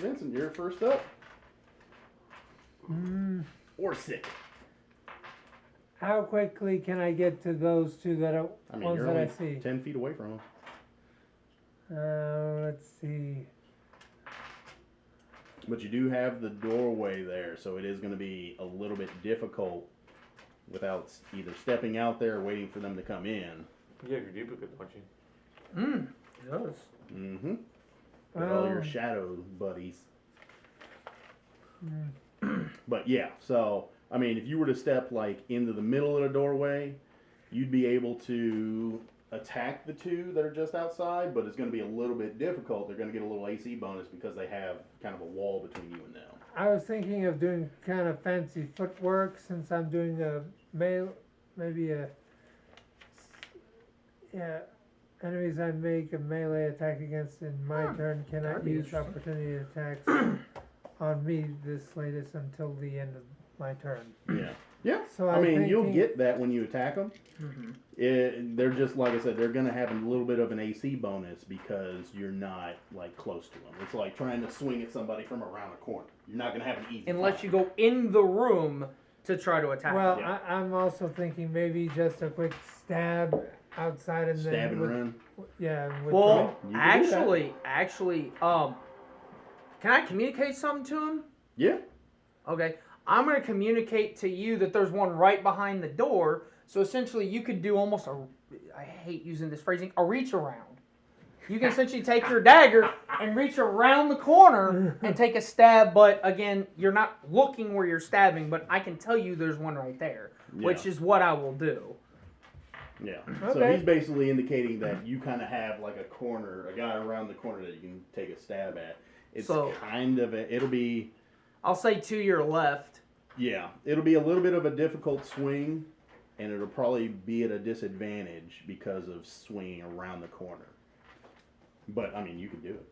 Vincent, you're first up. Or sick. How quickly can I get to those two that are I mean, ones you're that I only see? 10 feet away from him. Let's see. But you do have the doorway there, so it is going to be a little bit difficult without either stepping out there or waiting for them to come in. You have your duplicate, don't you? It does. Mm-hmm. With all your Oh. shadow buddies. But yeah, so, I mean, if you were to step, like, into the middle of the doorway, you'd be able to attack the two that are just outside, but it's going to be a little bit difficult. They're going to get a little AC bonus because they have kind of a wall between you and them. I was thinking of doing kind of fancy footwork since I'm doing enemies I make a melee attack against in my turn cannot That'd be use interesting. opportunity attacks on me this latest until the end of my turn. Yeah. Yeah. So I mean, you'll thinking- get that when you attack them. They're just, like I said, they're going to have a little bit of an AC bonus because you're not, like, close to them. It's like trying to swing at somebody from around a corner. You're not going to have an easy Unless time. you go in the room to try to attack. Well, Yeah. I'm also thinking maybe just a quick stab outside and Stab then and run. Yeah. Well, You can do that. actually, can I communicate something to him? Yeah. Okay, I'm going to communicate to you that there's one right behind the door. So essentially, you could do almost I hate using this phrasing, a reach around. You can essentially take your dagger and reach around the corner and take a stab, but again, you're not looking where you're stabbing, but I can tell you there's one right there, which is what I will do. Yeah. So Okay. he's basically indicating that you kind of have like a corner, a guy around the corner that you can take a stab at. It's So- kind of it'll be, I'll say to your left. yeah, it'll be a little bit of a difficult swing, and it'll probably be at a disadvantage because of swinging around the corner. But, I mean, you can do it.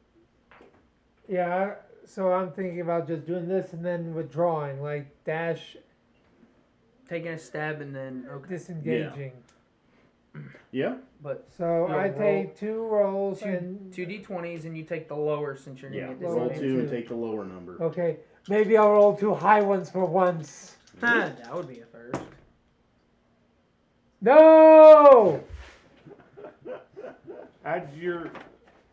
Yeah. So I'm thinking about just doing this and then withdrawing, like dash, Taking a stab and then, okay. disengaging. Yeah? But So You'll I roll take 2 rolls and 2 D20s and you take the lower since you're Yeah. going to get Roll disadvantage. 2 and take the lower number. okay, maybe I'll roll 2 high ones for once. That would be a first. No. Add your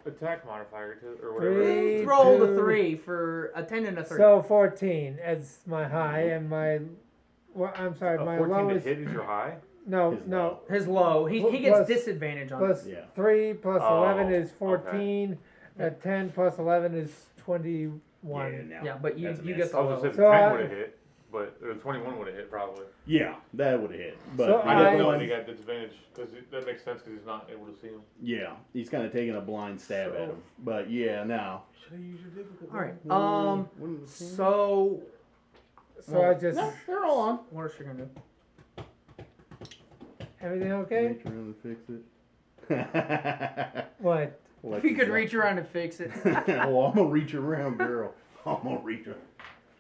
attack modifier to or whatever. Three. Roll the two. 3 for a 10 and a 3. So 14 as my high and my. Well, I'm sorry, A my 14 to lowest. hit is your high. No, His no. low. His low. He Plus- gets disadvantage on it. Plus Yeah. 3 plus Oh, 11 is okay. 14. 10 plus 11 is 21. now, Yeah, but you that's a get miss. the I was low. gonna say the So 10 I- would have hit, but the 21 would have hit probably. Yeah, that would have hit. But So you I got didn't the know one- he got disadvantage because that makes sense because he's not able to see him. yeah, he's kind of taking a blind stab at him. But yeah, now. Should I use your difficulty? All right. So. So So I just. No, they're all on. what else you gonna do? Everything okay? Reach around and fix it. What? If you could reach around and fix it. Oh, I'm gonna reach around, girl. I'm gonna reach around.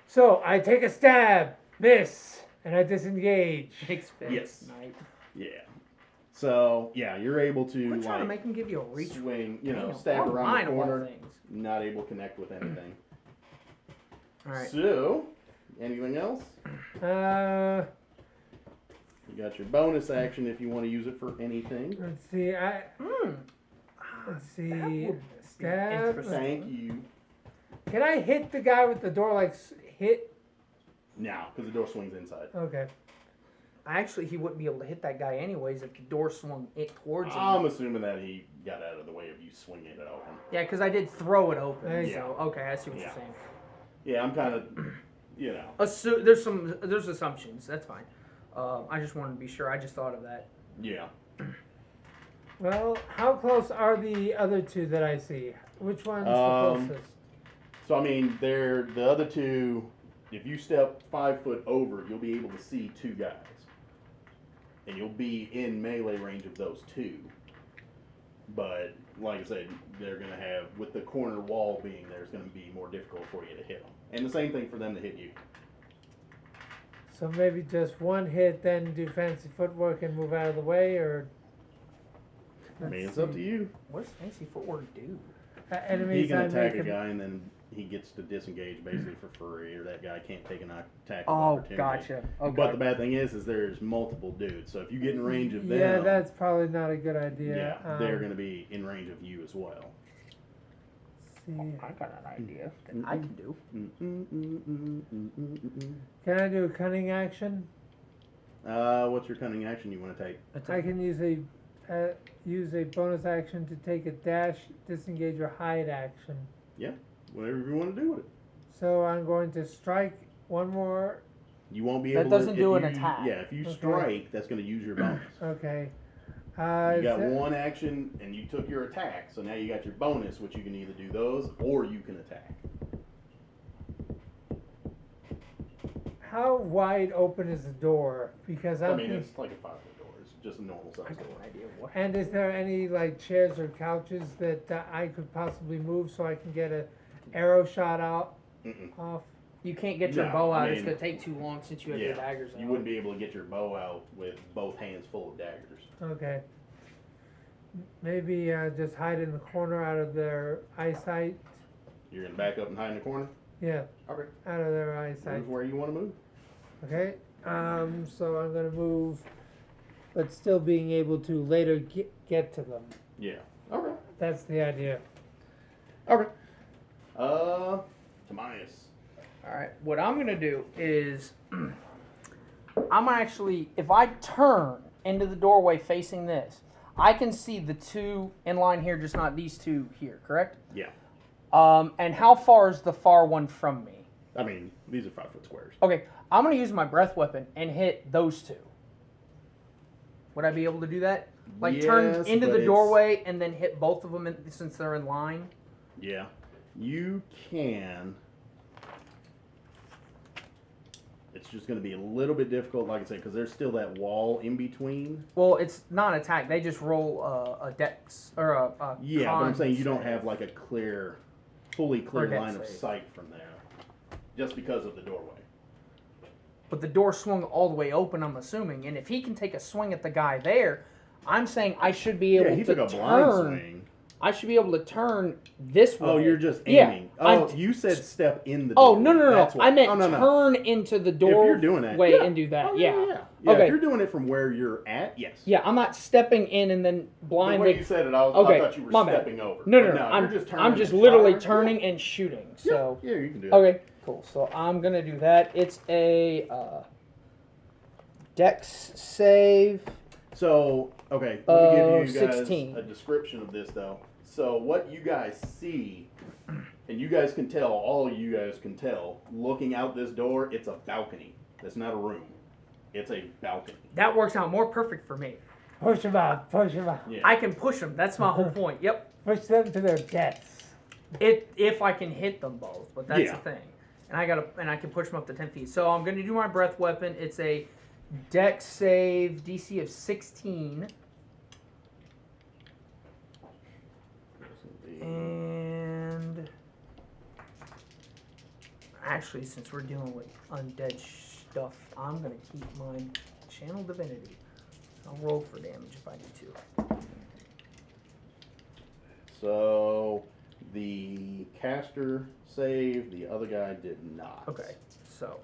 So I take a stab, miss, and I disengage. Fix fix. Yes. Night. Yeah. So yeah, you're able to Quit trying to like make him give you a reach. swing, Damn, stab or around mine the of all corner. things. Not able to connect with anything. All right. So, anything else? Uh, You got your bonus action if you want to use it for anything. let's see. Let's see. Stab. interesting. Thank you. Can I hit the guy with the door? Like hit? Now, because the door swings inside. Okay. Actually, he wouldn't be able to hit that guy anyways if the door swung it towards him. I'm assuming that he got out of the way of you swinging it open. Yeah, because I did throw it open. Nice. So okay, I see what Yeah. you're saying. Yeah, I'm kind of, There's assumptions. That's fine. I just wanted to be sure. I just thought of that. yeah. Well, how close are the other 2 that I see? Which one's the closest? So, I mean, the other 2, if you step 5 foot over, you'll be able to see 2 guys. And you'll be in melee range of those 2. But, like I said, they're going to have, with the corner wall being there, it's going to be more difficult for you to hit them. And the same thing for them to hit you. So maybe just one hit, then do fancy footwork and move out of the way, or. I mean, it's Let's up to see. you. What does fancy footwork do? He Enemies can I attack make a guy and then he gets to disengage basically for free, or that guy can't take an attack of Oh, opportunity. gotcha. Okay. But the bad thing is there's multiple dudes. So if you get in range of them, Yeah, that's probably not a good idea. yeah, they're going to be in range of you as well. See. I got an idea that I can do. Can I do a cunning action? What's your cunning action you want to take? I can use a bonus action to take a dash, disengage, or hide action. Whatever you want to do with it. So I'm going to strike one more. You won't be That able doesn't to. do if an you- attack. Yeah, if you Okay. strike, that's going to use your bonus. Okay. You got is that- one action, and you took your attack, so now you got your bonus, which you can either do those, or you can attack. How wide open is the door? Because I I'm mean, thinking- it's like a 5-foot door. It's just a normal I size got door. an idea what. And is there any like chairs or couches that I could possibly move so I can get a arrow shot out Mm-mm. off? You can't get your No, bow I out. It's mean, gonna take too long since you have your daggers out. You wouldn't be able to get your bow out with both hands full of daggers. Okay. Maybe just hide in the corner out of their eyesight. You're gonna back up and hide in the corner. Yeah, Okay. out of their eyesight. Move where you want to move. Okay. So I'm gonna move, but still being able to later get to them. Yeah. Okay. That's the idea. Okay. Timaeus. All right. What I'm gonna do is, I'm actually, if I turn into the doorway facing this, I can see the two in line here, just not these two here. Correct? Yeah. And how far is the far one from me? I mean, these are 5-foot squares. Okay, I'm gonna use my breath weapon and hit those two. Would I be able to do that? Like turn Yes, into but the it's- doorway and then hit both of them since they're in line? Yeah. You can. It's just going to be a little bit difficult, like I said, because there's still that wall in between. Well, it's not attack. They just roll a dex or a Yeah, but I'm con saying you don't save. have like a fully clear dex line of save. sight from there, just because of the doorway. But the door swung all the way open, I'm assuming. And if he can take a swing at the guy there, I'm saying I should be able Yeah, he to took a blind turn. swing. I should be able to turn this way. Oh, you're just Yeah, aiming. Oh, I'm- you said step in the Oh, door. no. That's what. I meant oh, no. turn into the If door you're doing that, way yeah. and do that. Oh, yeah. Yeah, Okay. if you're doing it from where you're at, yes. Yeah, I'm not stepping in and then The blindly. way you said it, I Okay, thought you were my bad. stepping over. No, But I'm you're just turning I'm just and literally firing. turning and shooting. So Yeah, you can do that. okay, cool. So I'm gonna do that. It's a Dex save. So, okay, let me give you guys 16. a description of this, though. So, what you guys see, and you guys can tell, all of you guys can tell, looking out this door, it's a balcony. That's not a room. It's a balcony. That works out more perfect for me. Push them out. Push them out. Yeah. I can push them. That's my whole point. Yep. Push them to their deaths. If I can hit them both, but that's Yeah. the thing. And I can push them up to 10 feet. So I'm gonna do my breath weapon. It's a Dex save, DC of 16. And actually, since we're dealing with undead stuff, I'm gonna keep my channel divinity. I'll roll for damage if I need to. So, the caster saved, the other guy did not. Okay, so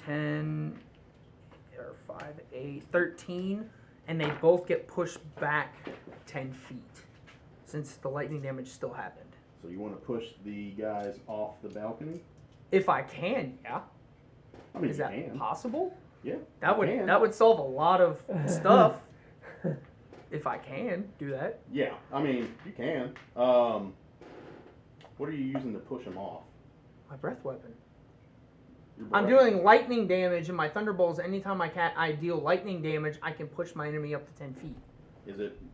10 or 5, 8, 13, and they both get pushed back 10 feet since the lightning damage still happened. So, you want to push the guys off the balcony? If I can, yeah. I mean, Is you that can. possible? Yeah. That you can. would solve a lot of stuff. If I can do that. Yeah, I mean, you can. What are you using to push them off? My breath weapon. Your I'm breath? doing lightning damage, and my thunderbolts. Anytime I deal lightning damage, I can push my enemy up to 10 feet.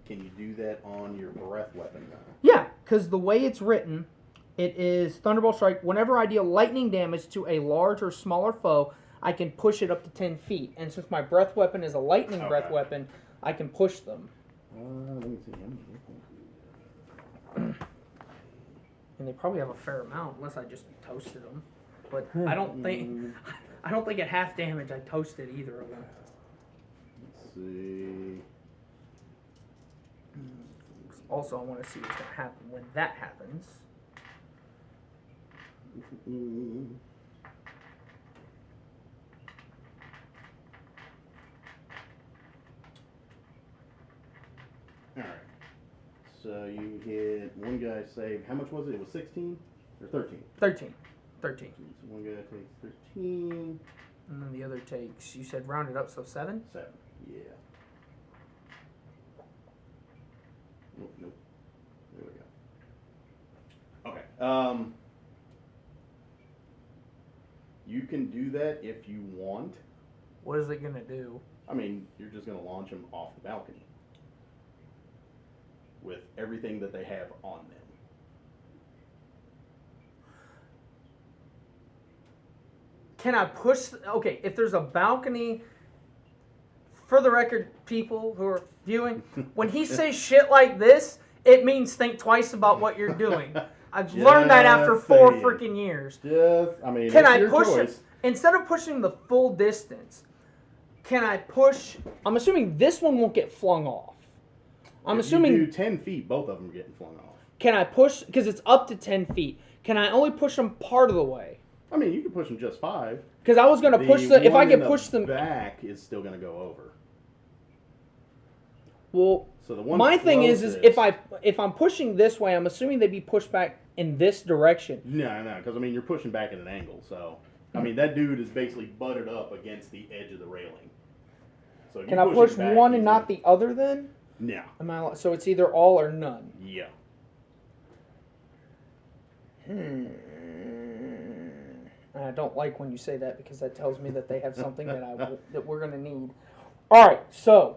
Can you do that on your breath weapon now? Yeah, because the way it's written, it is Thunderbolt Strike. Whenever I deal lightning damage to a large or smaller foe, I can push it up to 10 feet. And since my breath weapon is a lightning breath Okay. weapon, I can push them. Let me see. And they probably have a fair amount, unless I just toasted them. But I don't think at half damage I toasted either of them. Let's see. Also, I want to see what's going to happen when that happens. All right. So you hit one guy saved. How much was it? It was 16 or 13. 13. So one guy takes 13. And then the other takes, you said rounded up, so 7? 7. Yeah. Nope. There we go. Okay. You can do that if you want. What is it gonna do? I mean, you're just going to launch them off the balcony with everything that they have on them. Can I push? Okay, if there's a balcony, for the record, people who are viewing, when he says shit like this, it means think twice about what you're doing. I've learned that after 4 freaking years. I mean, Can it's I your push choice. it? Instead of pushing the full distance, can I push? I'm assuming this one won't get flung off. I'm If assuming. you do 10 feet, both of them are getting flung off. Can I push? Because it's up to 10 feet. Can I only push them part of the way? I mean, you can push them just 5. Because I was going to push them. If I could push them. back is still going to go over. Well, So the one my thing is closest- if I'm pushing this way, I'm assuming they'd be pushed back in this direction. No, because I mean you're pushing back at an angle, so I mean that dude is basically butted up against the edge of the railing. So if Can you I push it back, one he's and not the other then? No. So it's either all or none. Yeah. I don't like when you say that because that tells me that they have something that we're gonna need. All right, so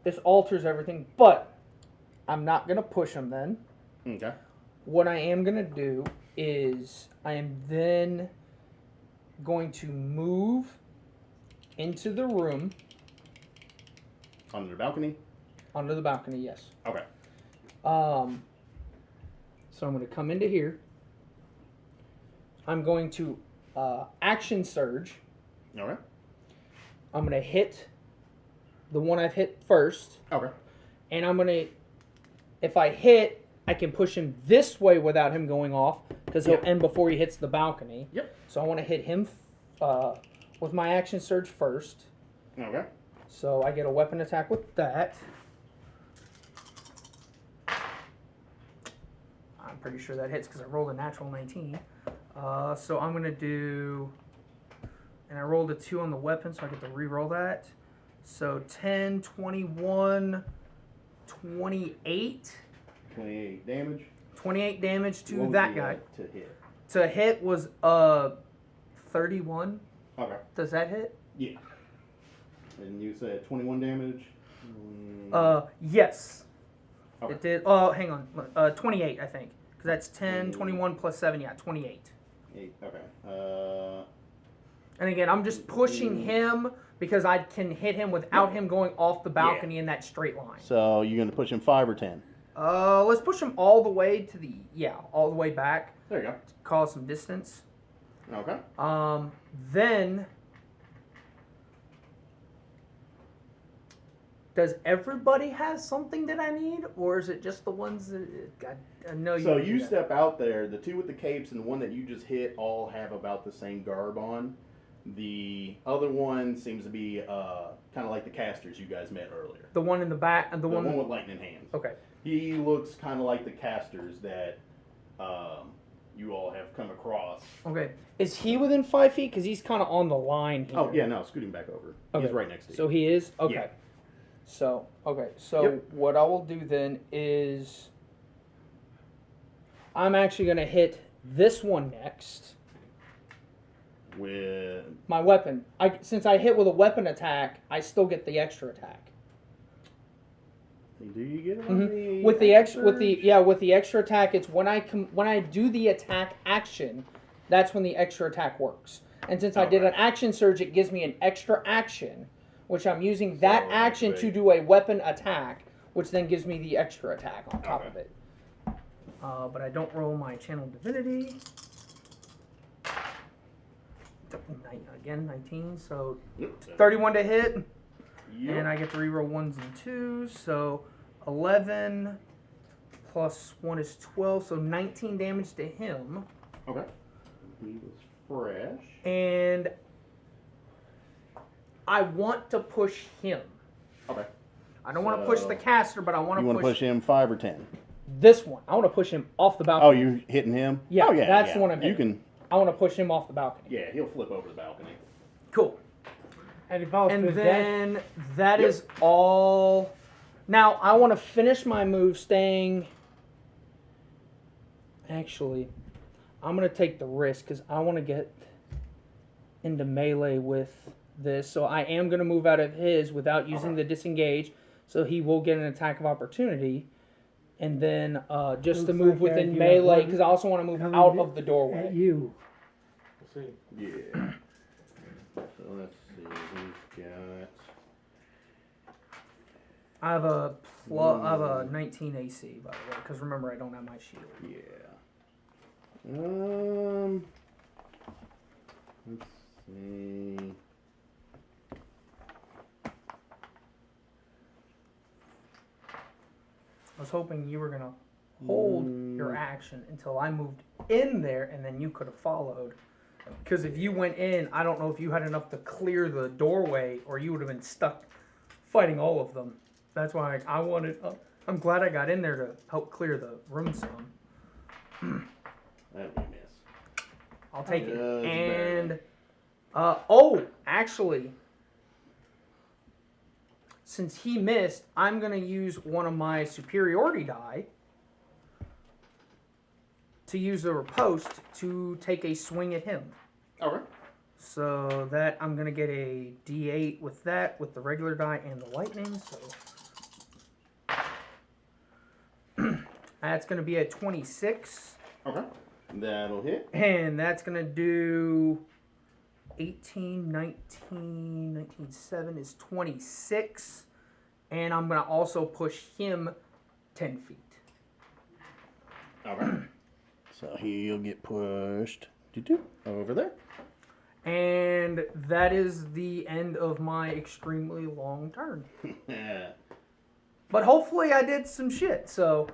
this alters everything, but I'm not gonna push them then. Okay. What I am gonna do is I am then going to move into the room Under the balcony. under the balcony. Yes. Okay. So I'm going to come into here. I'm going to action surge. Okay. I'm going to hit the one I've hit first. Okay. And I'm going to, if I hit, I can push him this way without him going off because he'll end before he hits the balcony. Yep. So I want to hit him with my action surge first. Okay. So I get a weapon attack with that. I'm pretty sure that hits because I rolled a natural 19. So I'm going to do... And I rolled a 2 on the weapon, so I get to re-roll that. So 10, 21, 28. 28 damage. 28 damage to What was that the, guy. To hit. To hit was 31. Okay. Does that hit? Yeah. And you said 21 damage. Yes. Okay. It did. Hang on. 28, I think. Because that's 10, 21 plus 7. Yeah, 28. 8. Okay. And again, I'm just pushing him because I can hit him without him going off the balcony in that straight line. So you're gonna push him 5 or 10. Let's push him all the way to the all the way back. There you go. Cause some distance. Okay. Then does everybody have something that I need, or is it just the ones that I know you? So can do you that. step out there. The 2 with the capes and the one that you just hit all have about the same garb on. The other one seems to be kind of like the casters you guys met earlier. The one in the back, and the one one with lightning hands. Okay. He looks kind of like the casters that you all have come across. Okay. Is he within 5 feet? Because he's kind of on the line here. Oh yeah, no, scooting back over. Okay. He's right next to you. So he is? Okay. Yeah. So Yep. what I will do then is I'm actually going to hit this one next. With My weapon. Since I hit with a weapon attack, I still get the extra attack. do you get it on the With the extra attack, it's when I do the attack action, that's when the extra attack works. And since I did an action surge, it gives me an extra action, which I'm using that action to do a weapon attack, which then gives me the extra attack on top of it. But I don't roll my channel divinity. Again, 19, so 31 to hit. Yep. And I get to reroll 1s and 2s, so 11 plus 1 is 12, so 19 damage to him. Okay. He was fresh. And I want to push him. Okay. I don't want to push the caster, but I want You to want to push him 5 or 10? this one. I want to push him off the balcony. Oh, you hitting him? Yeah, oh, yeah that's the one I'm You hitting. can. I want to push him off the balcony. Yeah, he'll flip over the balcony. Cool. And he falls to And his death. then that Yep. is all. Now I want to finish my move staying. Actually, I'm going to take the risk because I want to get into melee with this, so I am going to move out of his without using the disengage, so he will get an attack of opportunity. And then just to Looks move like within you melee, have because I also want to move coming out of the at doorway. you. We'll see. Yeah. So let's see. Who's got? I have a 19 AC, by the way, because remember, I don't have my shield. Yeah. Let's see. I was hoping you were going to hold your action until I moved in there, and then you could have followed. Because if you went in, I don't know if you had enough to clear the doorway, or you would have been stuck fighting all of them. That's why I wanted... I'm glad I got in there to help clear the room some. That'd be a miss. I'll take it. Just And... actually... Since he missed, I'm going to use one of my superiority die to use a riposte to take a swing at him. Okay. So that I'm going to get a D8 with that, with the regular die and the lightning. So that's going to be a 26. Okay. That'll hit. And that's going to do 18, 19, 19, 7 is 26. And I'm going to also push him 10 feet. Okay. So he'll get pushed over there. And that is the end of my extremely long turn. Yeah. But hopefully I did some shit, so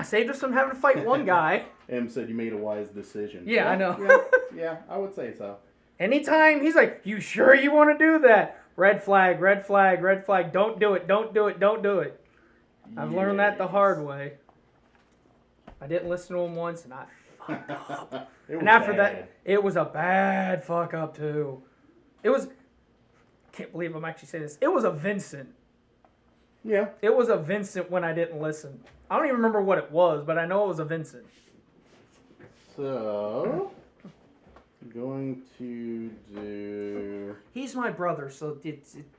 saved us from having to fight one guy. M said you made a wise decision. Yeah, I know. Yeah, I would say so. Anytime he's like, you sure you want to do that? Red flag, red flag, red flag. Don't do it, don't do it, don't do it. I've learned that the hard way. I didn't listen to him once, and I fucked up. And after that, it was a bad fuck up, too. It was... Can't believe I'm actually saying this. It was a Vincent. Yeah. It was a Vincent when I didn't listen. I don't even remember what it was, but I know it was a Vincent. So... going to do... He's my brother, so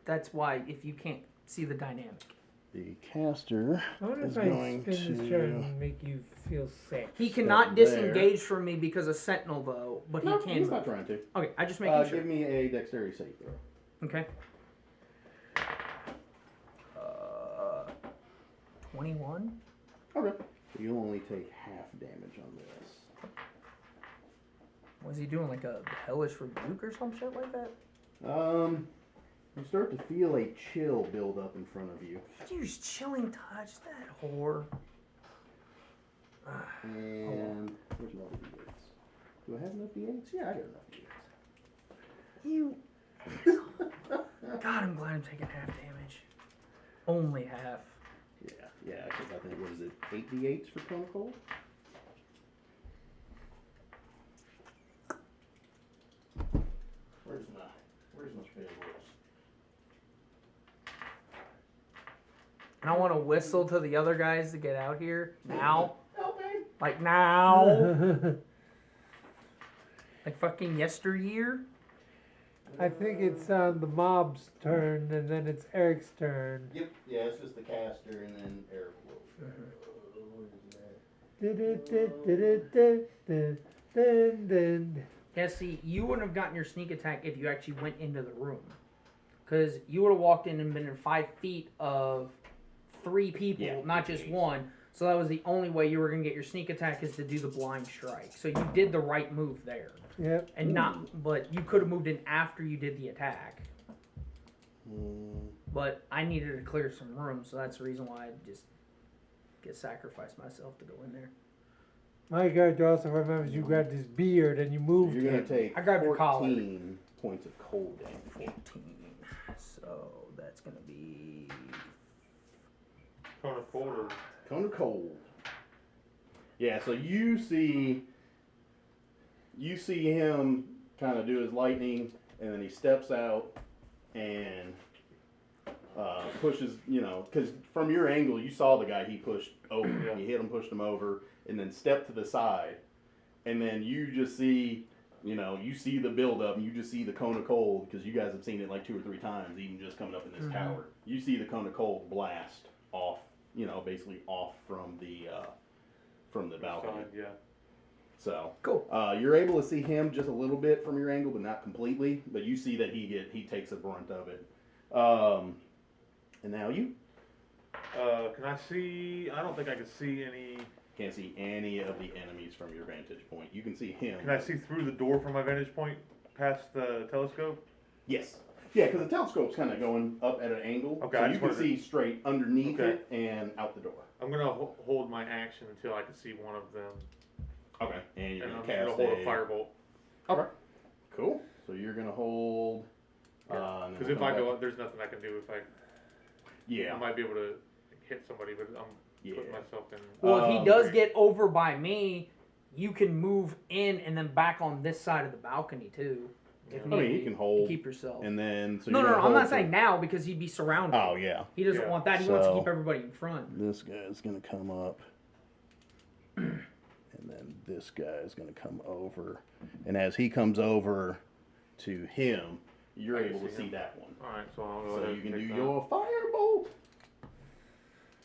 that's why if you can't see the dynamic. The caster I wonder is if I going spin this to... turn and make you feel safe. He cannot there. disengage from me because of Sentinel, though, but No, he can he's move. not trying to. Okay, I just making sure. Give me a dexterity save throw. Okay. 21? Okay. So you'll only take half damage on this. Was he doing like a hellish rebuke or some shit like that? You start to feel a chill build up in front of you. Use chilling touch, that whore. And where's my other D8s? Do I have enough D8s? Yeah, I got enough D8s. You. God, I'm glad I'm taking half damage. Only half. Yeah, because I think, what is it, 8 D8s for Cone of Cold? Where's my spell rules? And I want to whistle to the other guys to get out here now. Okay. Like now. Like fucking yesteryear. I think it's the mob's turn, and then it's Eric's turn. Yep. Yeah, it's just the caster and then Eric will. Yeah, see, you wouldn't have gotten your sneak attack if you actually went into the room. Because you would have walked in and been in 5 feet of 3 people, not just one. So that was the only way you were going to get your sneak attack is to do the blind strike. So you did the right move there. Yep. And but you could have moved in after you did the attack. But I needed to clear some room, so that's the reason why I just sacrificed myself to go in there. My character also remembers you grabbed his beard and you moved You're going him. to take I grabbed your collar. 14 points of cold damage. 14. So that's going to be... Cone of Cold or... Cone of Cold. Yeah, so you see him kind of do his lightning, and then he steps out and pushes, because from your angle, you saw the guy he pushed over. He hit him, pushed him over, and then stepped to the side. And then you just see You know, you see the buildup, and you just see the cone of cold, because you guys have seen it like 2 or 3 times, even just coming up in this tower. You see the cone of cold blast off, you know, basically off from the balcony. Side, yeah. So Cool. You're able to see him just a little bit from your angle, but not completely. But you see that he takes the brunt of it. And now you Can I see? I don't think I can see any. can't see any of the enemies from your vantage point. You can see him. Can I see through the door from my vantage point, past the telescope? Yes. Yeah, because the telescope's kind of going up at an angle, Okay, so I you just can wanted see straight underneath Okay. it and out the door. I'm gonna hold my action until I can see one of them, Okay. And you're and I'm gonna just cast gonna hold a firebolt. Okay. Cool. So you're gonna hold. and then Because we'll if I come go back- up, there's nothing I can do. If I Yeah. might be able to hit somebody, but I'm Yeah. putting myself in. Well, if he does okay. get over by me, you can move in and then back on this side of the balcony too. If I mean, need you be, can to hold, keep yourself. and then so No, you're no, gonna I'm not hold saying for- now because he'd be surrounded. Oh yeah. He doesn't Yeah. want that. He wants to So- keep everybody in front. This guy's gonna come up, and then this guy's gonna come over, and as he comes over to him, you're I can able to see see him. that one. All right, so I'll go So ahead you and can do take your firebolt.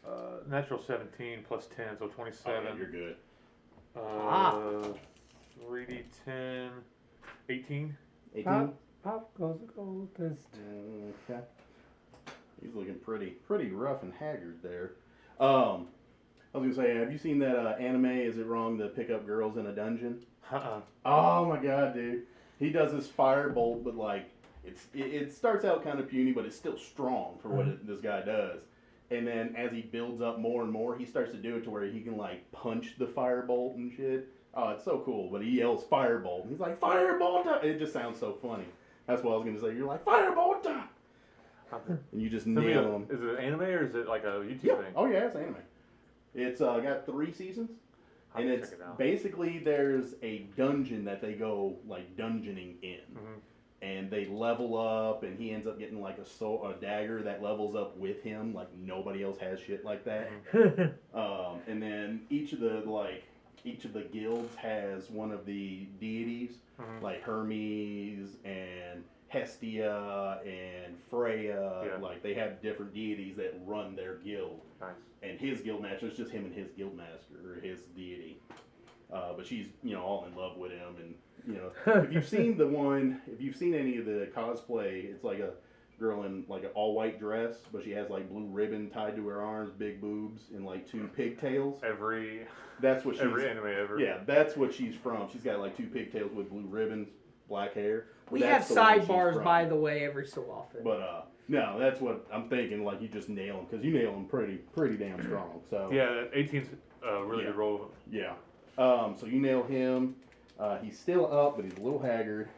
that. Natural 17 plus 10, so 27. Oh, yeah, you're good. 3d10, 18. 18. Pop goes the goldest. Okay. He's looking pretty rough and haggard there. I was gonna say, have you seen that anime? Is it wrong to pick up girls in a dungeon? Oh my god, dude! He does this firebolt, but like it starts out kind of puny, but it's still strong for what this guy does. And then as he builds up more and more, he starts to do it to where he can like punch the firebolt and shit. Oh, it's so cool. But he yells firebolt, and he's like firebolt. It just sounds so funny. That's what I was gonna say. You're like firebolt, and you just nail him. Is it an anime or is it like a YouTube Yeah. thing? Oh yeah, it's anime. It's got 3 seasons, I'll and check it's it out. basically there's a dungeon that they go like dungeoning in, and they level up, and he ends up getting like a dagger that levels up with him. Like nobody else has shit like that. And then each of the guilds has one of the deities, like Hermes and Hestia and Freya. Yeah. Like they have different deities that run their guild. Nice. And his guild master, it's just him and his guild master, or his deity. But she's, all in love with him. And, if you've seen any of the cosplay, it's like a girl in like an all white dress, but she has like blue ribbon tied to her arms, big boobs, and like 2 pigtails. That's what she's, Every anime ever. yeah, that's what she's from. She's got like 2 pigtails with blue ribbons, black hair. We have That's the one she's sidebars, from. by the way, every so often. But no, that's what I'm thinking. Like you just nail them because you nail them pretty damn strong. So Yeah, 18's a really Yeah. good roll. yeah. So you nail him. He's still up, but he's a little haggard.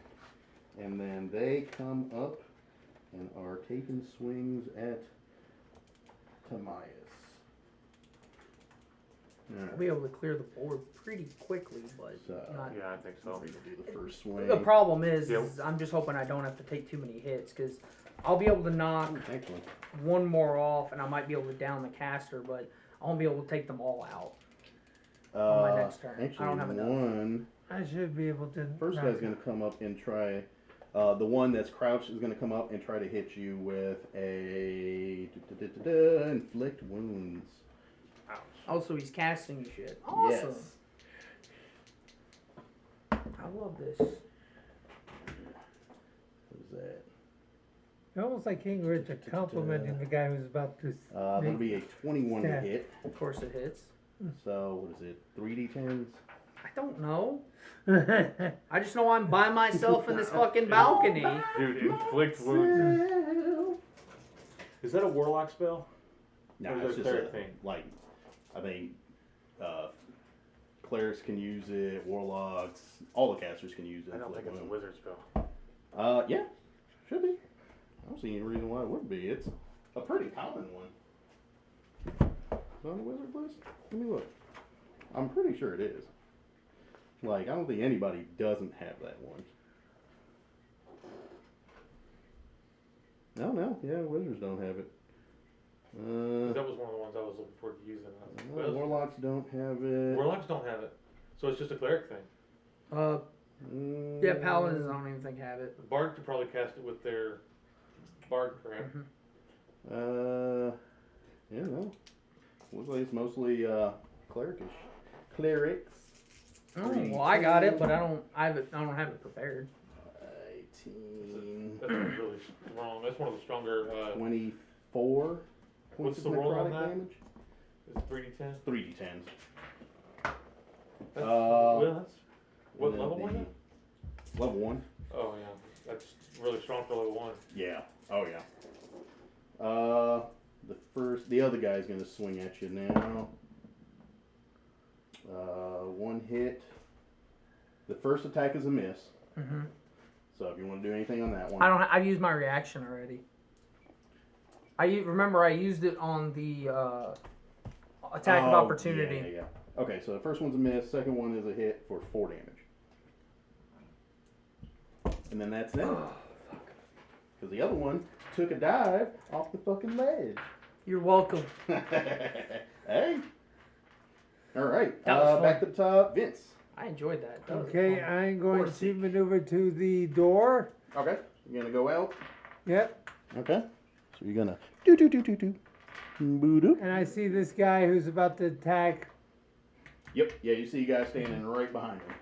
And then they come up and are taking swings at Tiamat. We'll be able to clear the board pretty quickly, but So not. Yeah, I think I'm so. going to do the first swing. The problem is, Yep. is I'm just hoping I don't have to take too many hits because I'll be able to knock Ooh, thankfully. one more off, and I might be able to down the caster, but I won't be able to take them all out. on my next turn. Actually, I don't have enough. one. I should be able to. First knock guy's it. going to come up and try. The one that's crouched is going to come up and try to hit you with a inflict wounds. Also, he's casting shit. Awesome. Yes. I love this. Who's that? It's almost like King Richard complimenting the guy who's about to. That'll be a 21 to Yeah. hit. Of course, it hits. So what is it? 3d10s. I don't know. I just know I'm by myself in this fucking balcony. Dude, inflict wounds. Is that a warlock spell? No, Or is it's it a just cleric thing? like I think clerics can use it. Warlocks, all the casters can use it. I don't think it's a wounds. wizard spell. Yeah, should be. I don't see any reason why it wouldn't be. It's a pretty common one. Is it on the wizard list? Let me look. I'm pretty sure it is. Like, I don't think anybody doesn't have that one. No, yeah, wizards don't have it. 'Cause that was one of the ones I was looking forward to using. Warlocks don't have it. Warlocks don't have it. So it's just a cleric thing. Yeah, paladins I don't even think have it. The bard could probably cast it with their bard crap. Yeah, no. Looks like it's mostly clerics. Oh, well, I got it, but I don't have it prepared. 18. That's really strong. That's one of the stronger. 24. What's points the of roll on necrotic that? damage. It's 3d10. 3d10s. Well, that's what And then level was the- it? Level 1. Oh yeah, that's really strong for level 1. Yeah. Oh yeah. The other guy's gonna swing at you now. One hit. The first attack is a miss. Mm-hmm. So if you want to do anything on that one, I've used my reaction already. Remember I used it on the attack of opportunity. Yeah. Okay, so the first one's a miss. Second one is a hit for 4 damage. And then that's it. Because the other one took a dive off the fucking ledge. You're welcome. Hey. All right. That was fun. Back to the top, Vince. I enjoyed that. That was Okay, fun. I'm going Or to seek. maneuver to the door. Okay. You're gonna go out. Yep. Okay. So you're gonna do. Boo-doo. And I see this guy who's about to attack. Yep. Yeah, you see you guys standing right behind him.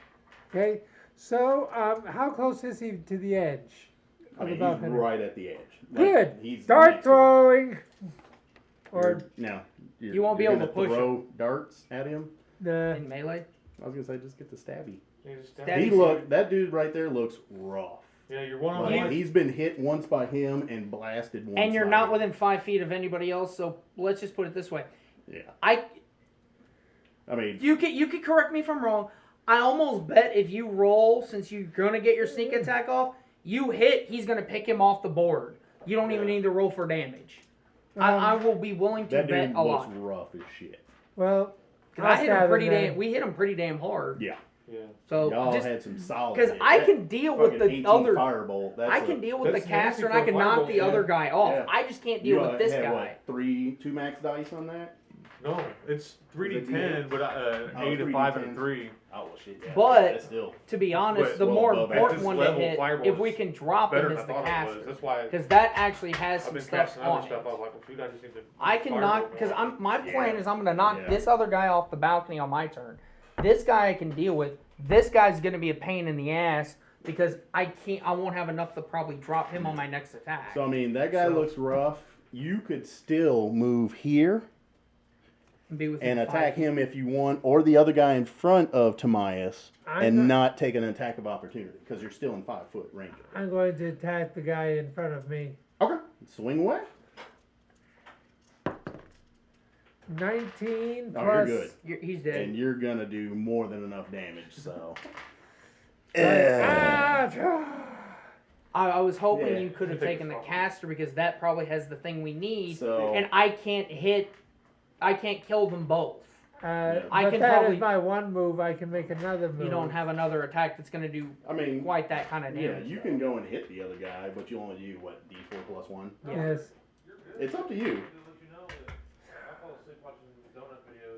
Okay. So, how close is he to the edge I of mean, the he's balcony? right at the edge. Good. He's Dart next to it. throwing. Or No. You won't be you're able to gonna push throw darts at him. in melee. I was gonna say just get the stabby. You just Stab- That dude right there looks rough. Yeah, you're one on Like, one. he's been hit once by him and blasted once. And you're by not him. within 5 feet of anybody else, so let's just put it this way. Yeah. I mean, You can correct me if I'm wrong. I almost bet if you roll, since you're gonna get your sneak attack off, you hit, he's gonna pick him off the board. You don't even need to roll for damage. I will be willing to that bet dude a looks lot. rough as shit. well, 'Cause I'll I hit him stab pretty then. damn. We hit him pretty damn hard. Yeah. Yeah. So Y'all just had some solid. because hits. I That can deal with fucking the 18 other. Firebolt. That's I can deal with the that's caster and nasty I for can a knock firebolt, the yeah. other guy off. Yeah. I just can't deal with this had, guy. What, 2 max dice on that? No, it's 3d10, but Oh, 8, a 5, and a 3d10s. 3. Oh shit. Yeah. But- that's still. To be honest, But- the well more above important average. one to Level hit, fireball if we is can drop Better him, than is I the thought it was. caster. That's why Because that actually has I've some been stuff casting other on it. stuff. I was like, well, shoot, I just need to. I can knock because my plan Yeah. is I'm gonna knock Yeah. this other guy off the balcony on my turn. This guy I can deal with. This guy's gonna be a pain in the ass because I won't have enough to probably drop him on my next attack. So I mean, that guy So- looks rough. You could still move here Be within and 5 attack feet. him if you want, or the other guy in front of Tiamat, and not take an attack of opportunity because you're still in 5-foot range. I'm going to attack the guy in front of me. Okay, swing away. 19 Oh, plus. you're good. He's dead. And you're gonna do more than enough damage. So. I was hoping Yeah. you could have Take taken the this off. caster because that probably has the thing we need, So- and I can't kill them both. I I can that probably- is my one move. I can make another move. You don't have another attack that's gonna do I mean, quite that kind of yeah, damage. you can go and hit the other guy, but you only do what, D4 plus 1. Yes. It's up to you.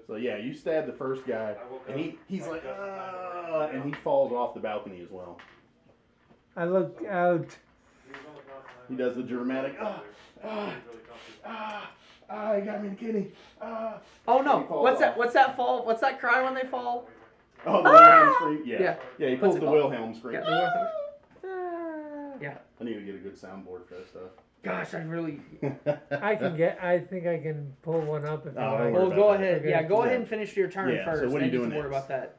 So yeah, you stab the first guy, and he's like, and he falls off the balcony as well. I look out. He does the dramatic, he got me in the kidney. Oh no! He falls What's that? off. What's that fall? What's that cry when they fall? Oh, the Wilhelm scream? Yeah. Yeah, he What's pulls it the called? Wilhelm scream. Yeah, the yeah. I need to get a good soundboard for that stuff. Gosh, I really. I think I can pull one up if you Oh, don't like. worry Well, about go that. ahead. Okay. Yeah, go Yeah. ahead and finish your turn Yeah, so first. what are then you you doing can worry next? about that.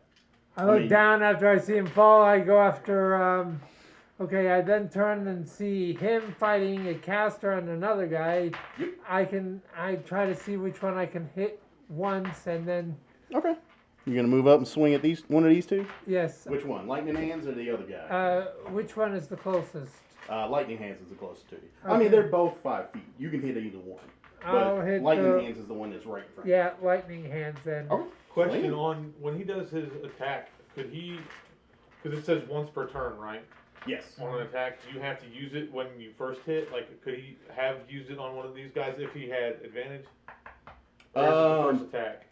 I look mean- down after I see him fall. I go after. Okay, I then turn and see him fighting a caster and another guy. Yep. I try to see which one I can hit once, and then Okay. You're gonna move up and swing at one of these two? yes. Which one? Lightning Hands or the other guy? Which one is the closest? Lightning Hands is the closest to you. I Okay. mean, they're both 5 feet. You can hit either one. I'll But hit Lightning the- Hands is the one that's right in front. Yeah, lightning hands then. Okay. Question Swing. on when he does his attack, could he? Because it says once per turn, right? Yes. On an attack, do you have to use it when you first hit? Like, could he have used it on one of these guys if he had advantage? Or is it the first attack?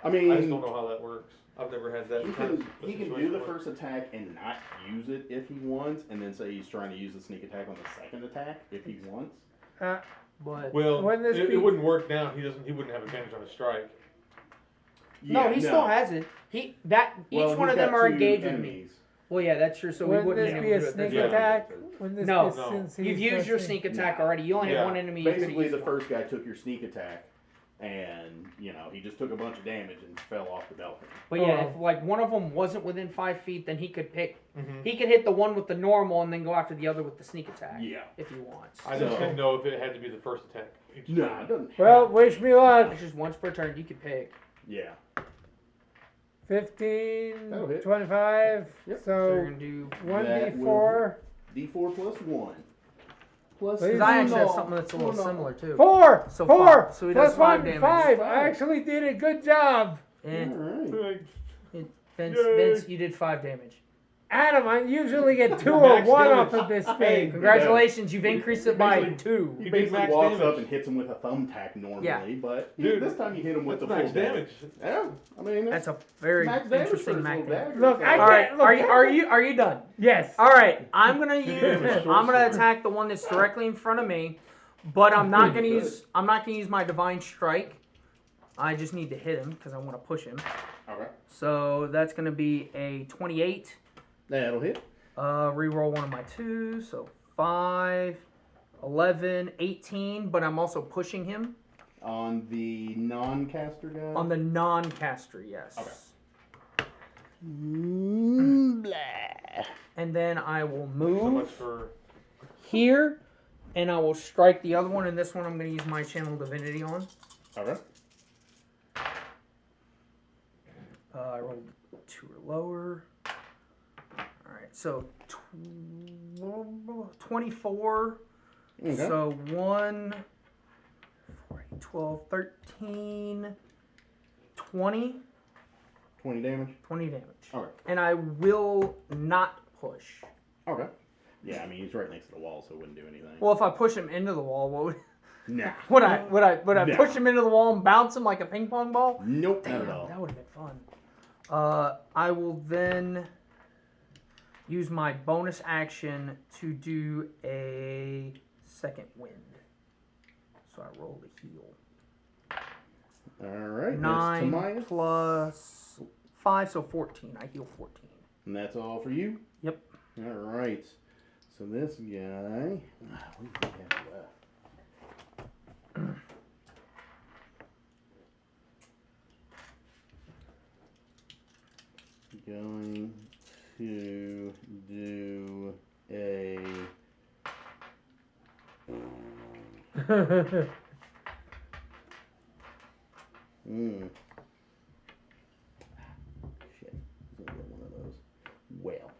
I I just don't mean, know how that works. I've never had that. He kind can of he can do situation the where- first attack and not use it if he wants, and then say he's trying to use the sneak attack on the second attack if he wants. But Well, When this it be- wouldn't work now. He wouldn't have advantage on a strike. no, he still has it. Each one of them are engaged with me. enemies. Well, yeah, that's true. So we Wouldn't wouldn't this be be able to a do it. sneak attack? Wouldn't this No. be No. since You've he's used your pressing- sneak attack Nah. already. You only Yeah. have one enemy. You could've Basically, used the one. first guy took your sneak attack, and he just took a bunch of damage and fell off the balcony. But yeah, Oh. if like one of them wasn't within 5 feet, then he could pick. Mm-hmm. He could hit the one with the normal and then go after the other with the sneak attack. Yeah. If he wants. I just So- didn't know if it had to be the first attack. Each No, time. it doesn't. Well, have- wish me luck. It's just once per turn. You could pick. yeah. 15, That'll hit. 25. Yep. So you're So gonna do. 1d4. D4 plus 1. Plus Please. Because I actually have no, something that's a little no. similar too. 4. So 4. five. So he does Plus 5 1, damage. 5. I actually did a good job. And Alright. Vince, Yay. Vince, you did 5 damage. Adam, I usually get 2 or Max 1 damage. off of this Hey, thing. Congratulations, you've increased it by Basically- 2. He He did basically max walks damage. up and hits him with a thumbtack normally, Yeah. but Dude, this time you hit him with That's the full max damage. damage. Yeah, I mean That's a very max damage for interesting his max little damage. dagger, Look, so- I All right, can't- look, are you done? Yes. All right, I'm gonna Short sword. attack the one that's directly in front of me, but I'm not gonna Good. use my divine strike. I just need to hit him because I want to push him. Okay. So that's gonna be a 28. That'll hit. Reroll one of my 2s, so 5, 11, 18. But I'm also pushing him On the non-caster guy? on the non-caster. Yes. Okay. And then I will So much move for here, and I will strike the other one. And this one I'm going to use my channel divinity on. Okay. I rolled 2 or lower. Alright, so 24. Okay. So 1, 4, 8, 12, 13, 20. 20 damage? 20 damage. Okay. And I will not push. Okay. Yeah, I mean, he's right next to the wall, so it wouldn't do anything. Well, if I push him into the wall, what Nah. would I No. push him into the wall and bounce him like a ping pong ball? Nope, not Damn, at all. that would have been fun. I will then use my bonus action to do a second wind. So I roll the heal. Alright, 9 that's Tiamat. plus 5, so 14. I heal 14. And that's all for you? Yep. Alright. So this guy. What do we have left? Going to do a. Shit. He's gonna get one of those. Well.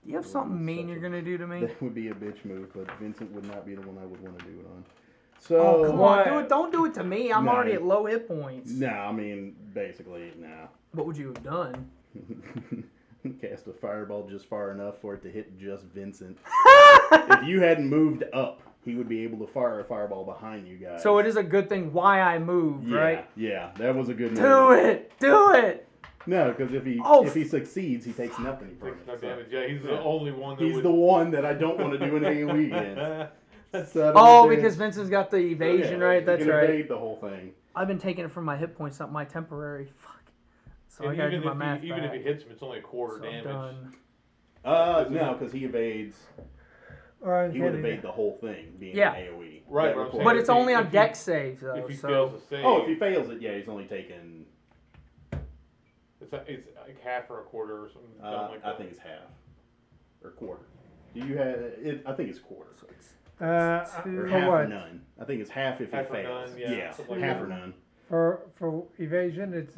Do you have something mean you're going to do to me? That would be a bitch move, but Vincent would not be the one I would want to do it on. Oh, So, come on. Don't do it to me. I'm No. already at low hit points. no, I mean, basically, no. What would you have done? Cast a fireball just far enough for it to hit just Vincent. If you hadn't moved up, he would be able to fire a fireball behind you guys. So it is a good thing why I moved, yeah, right? Yeah, that was a good move. Do it! Do it! No, because if Oh, he succeeds, he takes nothing from takes no it. So damage. Yeah, he's yeah. the only one that he's would. the one that I don't want to do an AoE against. Son of Oh, a bitch. because Vincent's got the evasion, Yeah, right? you That's can right. evade the whole thing. I've been taking it from my hit points, not my temporary. Fuck. So I And gotta even do my if math he, even if back. he hits him, it's only a quarter So I'm damage. done. No, because he evades. Or He would uncanny. evade the whole thing, being Yeah. an AoE. Right, That but I'm requires- saying But it's if he- only on if deck he- saves, though. If he so fails to save, Oh, if he fails it, yeah, he's only taking. it's like half or a quarter or something. dumb like I that. think it's half or quarter. Do you have it? I think it's quarter. For Two- Or half or what? none. I think it's half if Half he or fails. none, yeah, something like half that. or none. For evasion, it's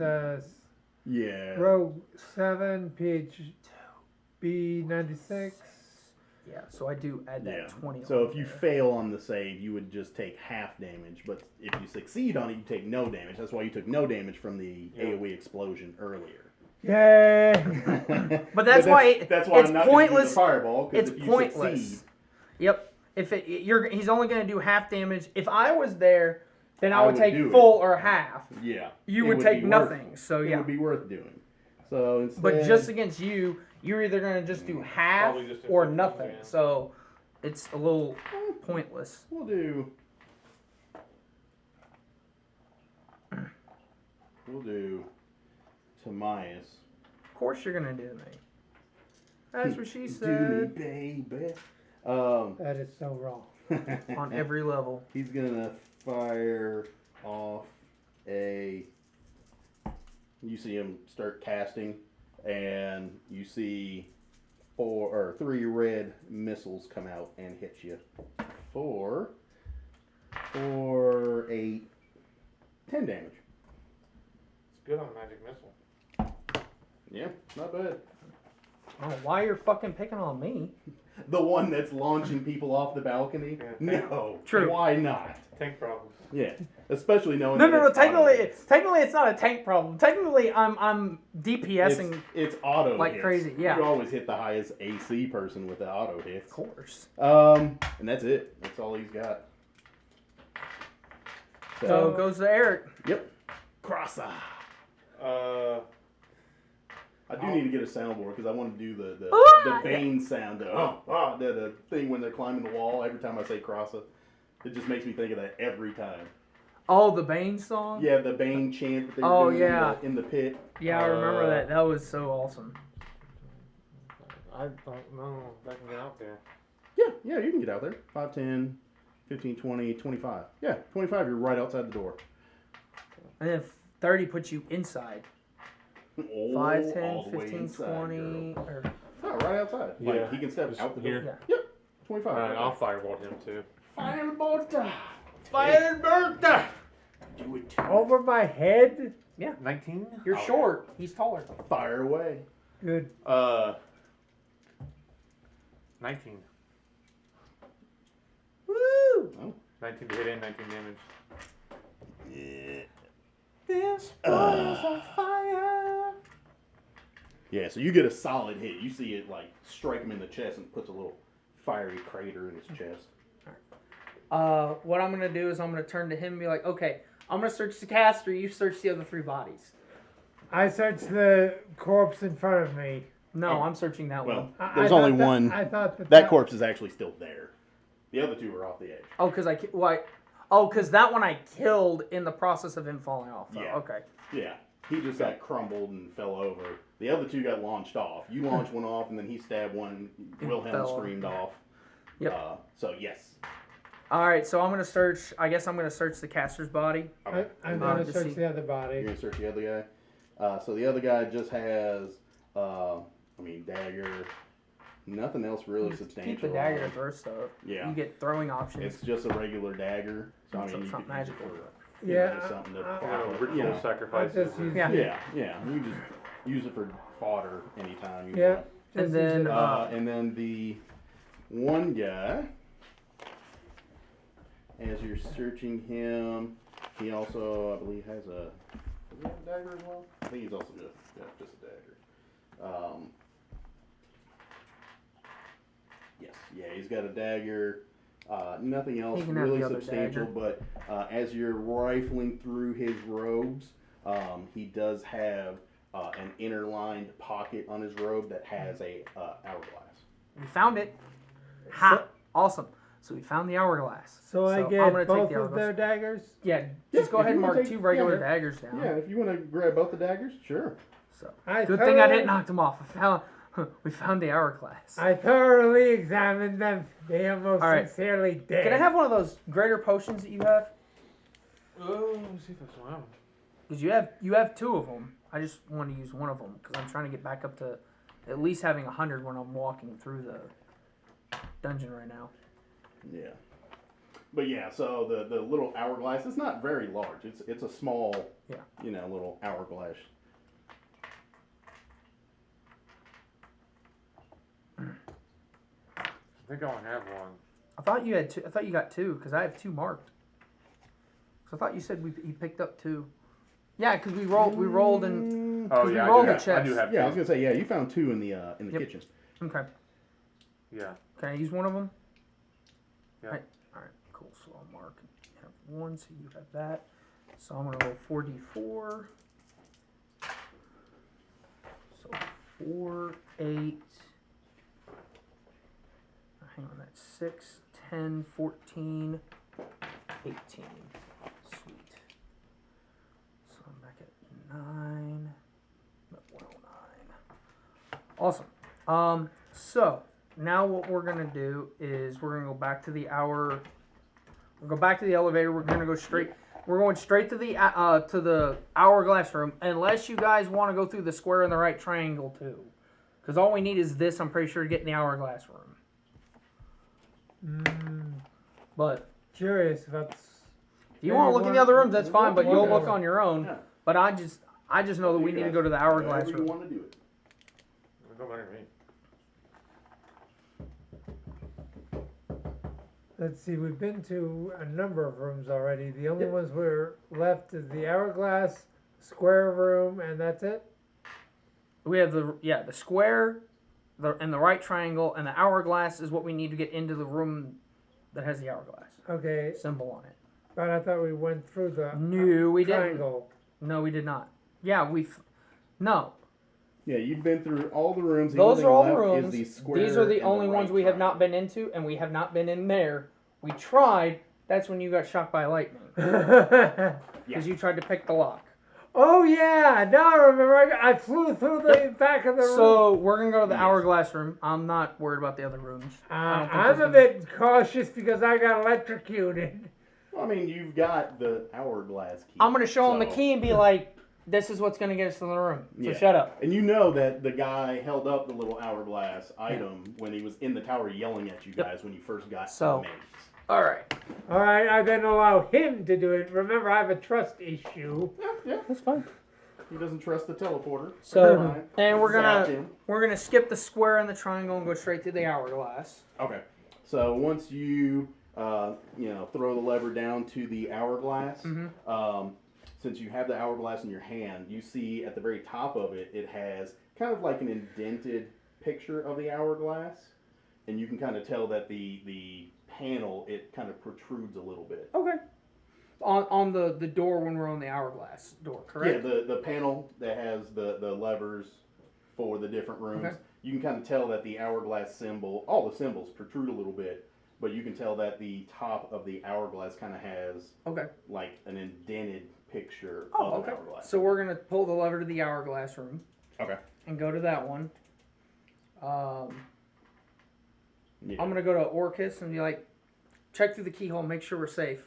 Yeah. row 7, PHB 96, Yeah, so I do add that Yeah. 20. So on if you there. fail on the save, you would just take half damage. But if you succeed on it, you take no damage. That's why you took no damage from the AoE explosion earlier. Yay! But that's why that's why it's I'm not pointless. gonna do the fireball. 'Cause It's if you pointless. succeed, Yep. He's only going to do half damage. If I was there, then I would would take do full it. or half. yeah, You it would take be nothing. Worth, So it yeah. would be worth doing. So instead, But just against you, you're either going to just do half Probably just or inflict nothing. damage. So it's a little pointless. we'll do Tiamat. Of course you're going to do me. That's what she Do said. me, baby. That is so wrong. On every level. He's gonna fire off a. You see him start casting, and you see 3 red missiles come out and hit you. 4, 8, 10 damage. It's good on a magic missile. Yeah, not bad. I don't know why you're fucking picking on me. The one that's launching people off the balcony? Yeah. No. True. Why not? Tank problems. Yeah, especially knowing. No, that no, no. it's auto hits. Technically, it's not a tank problem. Technically, I'm DPSing. It's auto like hits. crazy, yeah. You always hit the highest AC person with the auto hits. Of course. And that's it. That's all he's got. So goes to Eric. Yep. Crosser. I do need to get a soundboard because I want to do the Bane sound. The thing when they're climbing the wall. Every time I say crosser, it just makes me think of that every time. Oh, the Bane song? Yeah, the Bane chant that they were doing in the pit. Yeah, I remember that. That was so awesome. I don't know if I can get out there. Yeah, you can get out there. 5, 10, 15, 20, 25. Yeah, 25, you're right outside the door. And then 30 puts you inside. Oh, 5, 10, all the way 15, inside, 20. girl. Or, Oh, right outside. Yeah. Like, he can step Just out the here? door. Yeah. Yep, 25. Alright, I'll firebolt him too. Firebolt. Do it. Over my head? yeah. 19? You're short. He's taller. Fire away. Good. 19. Woo! Oh. 19 to hit and 19 damage. Yeah. This boy's on fire. Yeah, so you get a solid hit. You see it like strike him in the chest and puts a little fiery crater in his chest. What I'm going to do is I'm going to turn to him and be like, okay, I'm going to search the caster. You search the other 3 bodies. I searched the corpse in front of me. No, I'm searching that Well, one. there's I only thought that- one. I thought That corpse is actually still there. The other 2 are off the edge. Oh, because because that one I killed in the process of him falling off. Oh, Yeah. Okay. Yeah, he just got crumbled and fell over. The other 2 got launched off. You launched one off, and then he stabbed one. Wilhelm fell. screamed off. Yep. So yes. All right, so I'm going to search. I guess I'm going to search the caster's body. Okay. I'm Uh, going to to search see. the other You're body. gonna search the other guy. So the other guy just has, dagger. Nothing else really substantial. Keep the dagger to throw stuff. Yeah. You get throwing options. It's just a regular dagger. So I So mean, it's you not could use it magical. for, Yeah, just something to I- power, Ritual you know. sacrifices. I just use- Yeah. Yeah. You just use it for fodder anytime you Yeah. want. And Just then, use it. And then the one guy, as you're searching him, he also, I believe, has a. Does he have a dagger as well? I think he's also just a dagger. Yes, yeah, he's got a dagger. Nothing else He can have really the other substantial, dagger. but as you're rifling through his robes, he does have an inner-lined pocket on his robe that has a hourglass. we found it. Ha! Awesome. So we found the hourglass. So I I'm get gonna take both the of hourglass. their daggers? Yeah, just go if ahead and you wanna mark take- 2 regular yeah. daggers down. Yeah, if you want to grab both the daggers, sure. So I good thing I thoroughly- didn't knock them off. We found the hourglass. I thoroughly examined them. They almost All right. sincerely dead. Can I have one of those greater potions that you have? Oh, let me see if that's one of them. Because you have 2 of them. I just want to use one of them because I'm trying to get back up to at least having 100 when I'm walking through the dungeon right now. Yeah. But yeah, so the little hourglass, it's not very large. It's a small, Yeah. Little hourglass. think I only have one. I thought you had two. I thought you got two because I have two marked. So I thought you said he picked up two. Yeah, because we rolled and Oh we yeah, rolled I the do have chest. two. Yeah, I was gonna say, yeah, you found two in the Yep. kitchen. Okay. Yeah. Can I use one of them? Yeah. All right. Cool. So I'll mark. You have one, so you have that. So I'm gonna roll 4d4. So 4, 8. Hang on, that's 6, 10, 14, 18. Sweet. So I'm back at 9. 109. Awesome. So now what we're gonna do is we're gonna go back to the hour. We'll go back to the elevator. We're gonna go straight. We're going straight to the hourglass room, unless you guys want to go through the square and the right triangle too, because all we need is this. I'm pretty sure to get in the hourglass room. But Curious about. if you want to look in the other rooms, that's fine. But you'll look whatever. on your own. Yeah. But I just know that we need to go to the hourglass However you room. want to do it. Don't matter to me. Let's see, we've been to a number of rooms already. The only ones we're left is the hourglass, square room, and that's it. We have the square, and the right triangle, and the hourglass is what we need to get into the room that has the hourglass Okay, symbol on it. but I thought we went through the No, we didn't. triangle. No, we did not. Yeah, no. Yeah, you've been through all the rooms. The Those only are all the thing left rooms. is the square These are the and only ones right we have not triangle. been into, and we have not been in there. We tried. That's when you got shocked by lightning because you tried to pick the lock. Oh yeah, now I remember. I flew through the back of the room. So we're gonna go to the Yes. hourglass room. I'm not worried about the other rooms. I don't think I'm there's a gonna- bit cautious because I got electrocuted. Well, I mean, you've got the hourglass key. I'm gonna show him the so- key and be like, "This is what's gonna get us to the room." So Yeah. shut up. And you know that the guy held up the little hourglass item when he was in the tower yelling at you guys when you first got So- to the maze. All right. All right, I then allow him to do it. Remember, I have a trust issue. Yeah, That's fine. he doesn't trust the teleporter. So, Fine. and we're Zapped gonna him. skip the square and the triangle and go straight to the hourglass. Okay. So once you throw the lever down to the hourglass, since you have the hourglass in your hand, you see at the very top of it, it has kind of like an indented picture of the hourglass, and you can kind of tell that the panel, it kind of protrudes a little bit. Okay. On the door when we're on the hourglass door, correct? Yeah, the panel that has the levers for the different rooms, Okay. you can kind of tell that the hourglass symbol, all the symbols protrude a little bit, but you can tell that the top of the hourglass kind of has Okay. like an indented picture Oh, of okay. an hourglass. So we're gonna pull the lever to the hourglass room Okay. and go to that one. Yeah. I'm gonna go to Orcus and be like, check through the keyhole, make sure we're safe.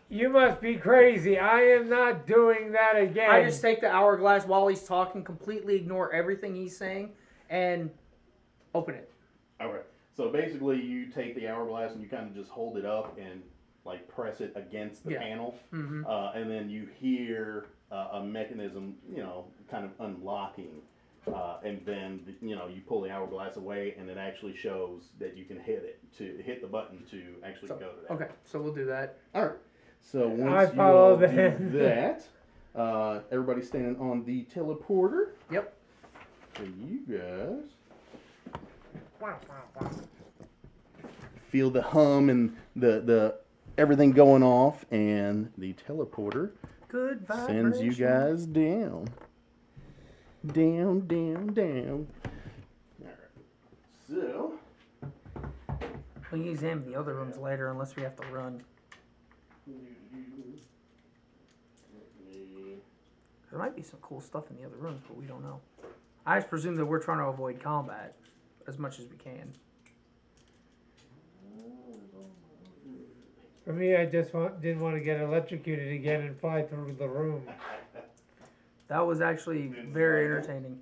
You must be crazy. I am not doing that again. I just take the hourglass while he's talking, completely ignore everything he's saying, and open it. Okay. So basically, you take the hourglass and you kind of just hold it up and like press it against the Yeah. panel, Mm-hmm. and then you hear a mechanism, kind of unlocking, and then you pull the hourglass away, and it actually shows that you can hit the button to actually go to that. Okay, so we'll do that. All right. So I once you follow all do that. that, everybody's standing on the teleporter. Yep. So you guys feel the hum and the everything going off, and the teleporter Good sends you guys down. Down, down, down. Alright. So, We can examine the other rooms later unless we have to run. There might be some cool stuff in the other rooms, but we don't know. I just presume that we're trying to avoid combat as much as we can. For me, I just didn't want to get electrocuted again and fly through the room. That was actually very entertaining.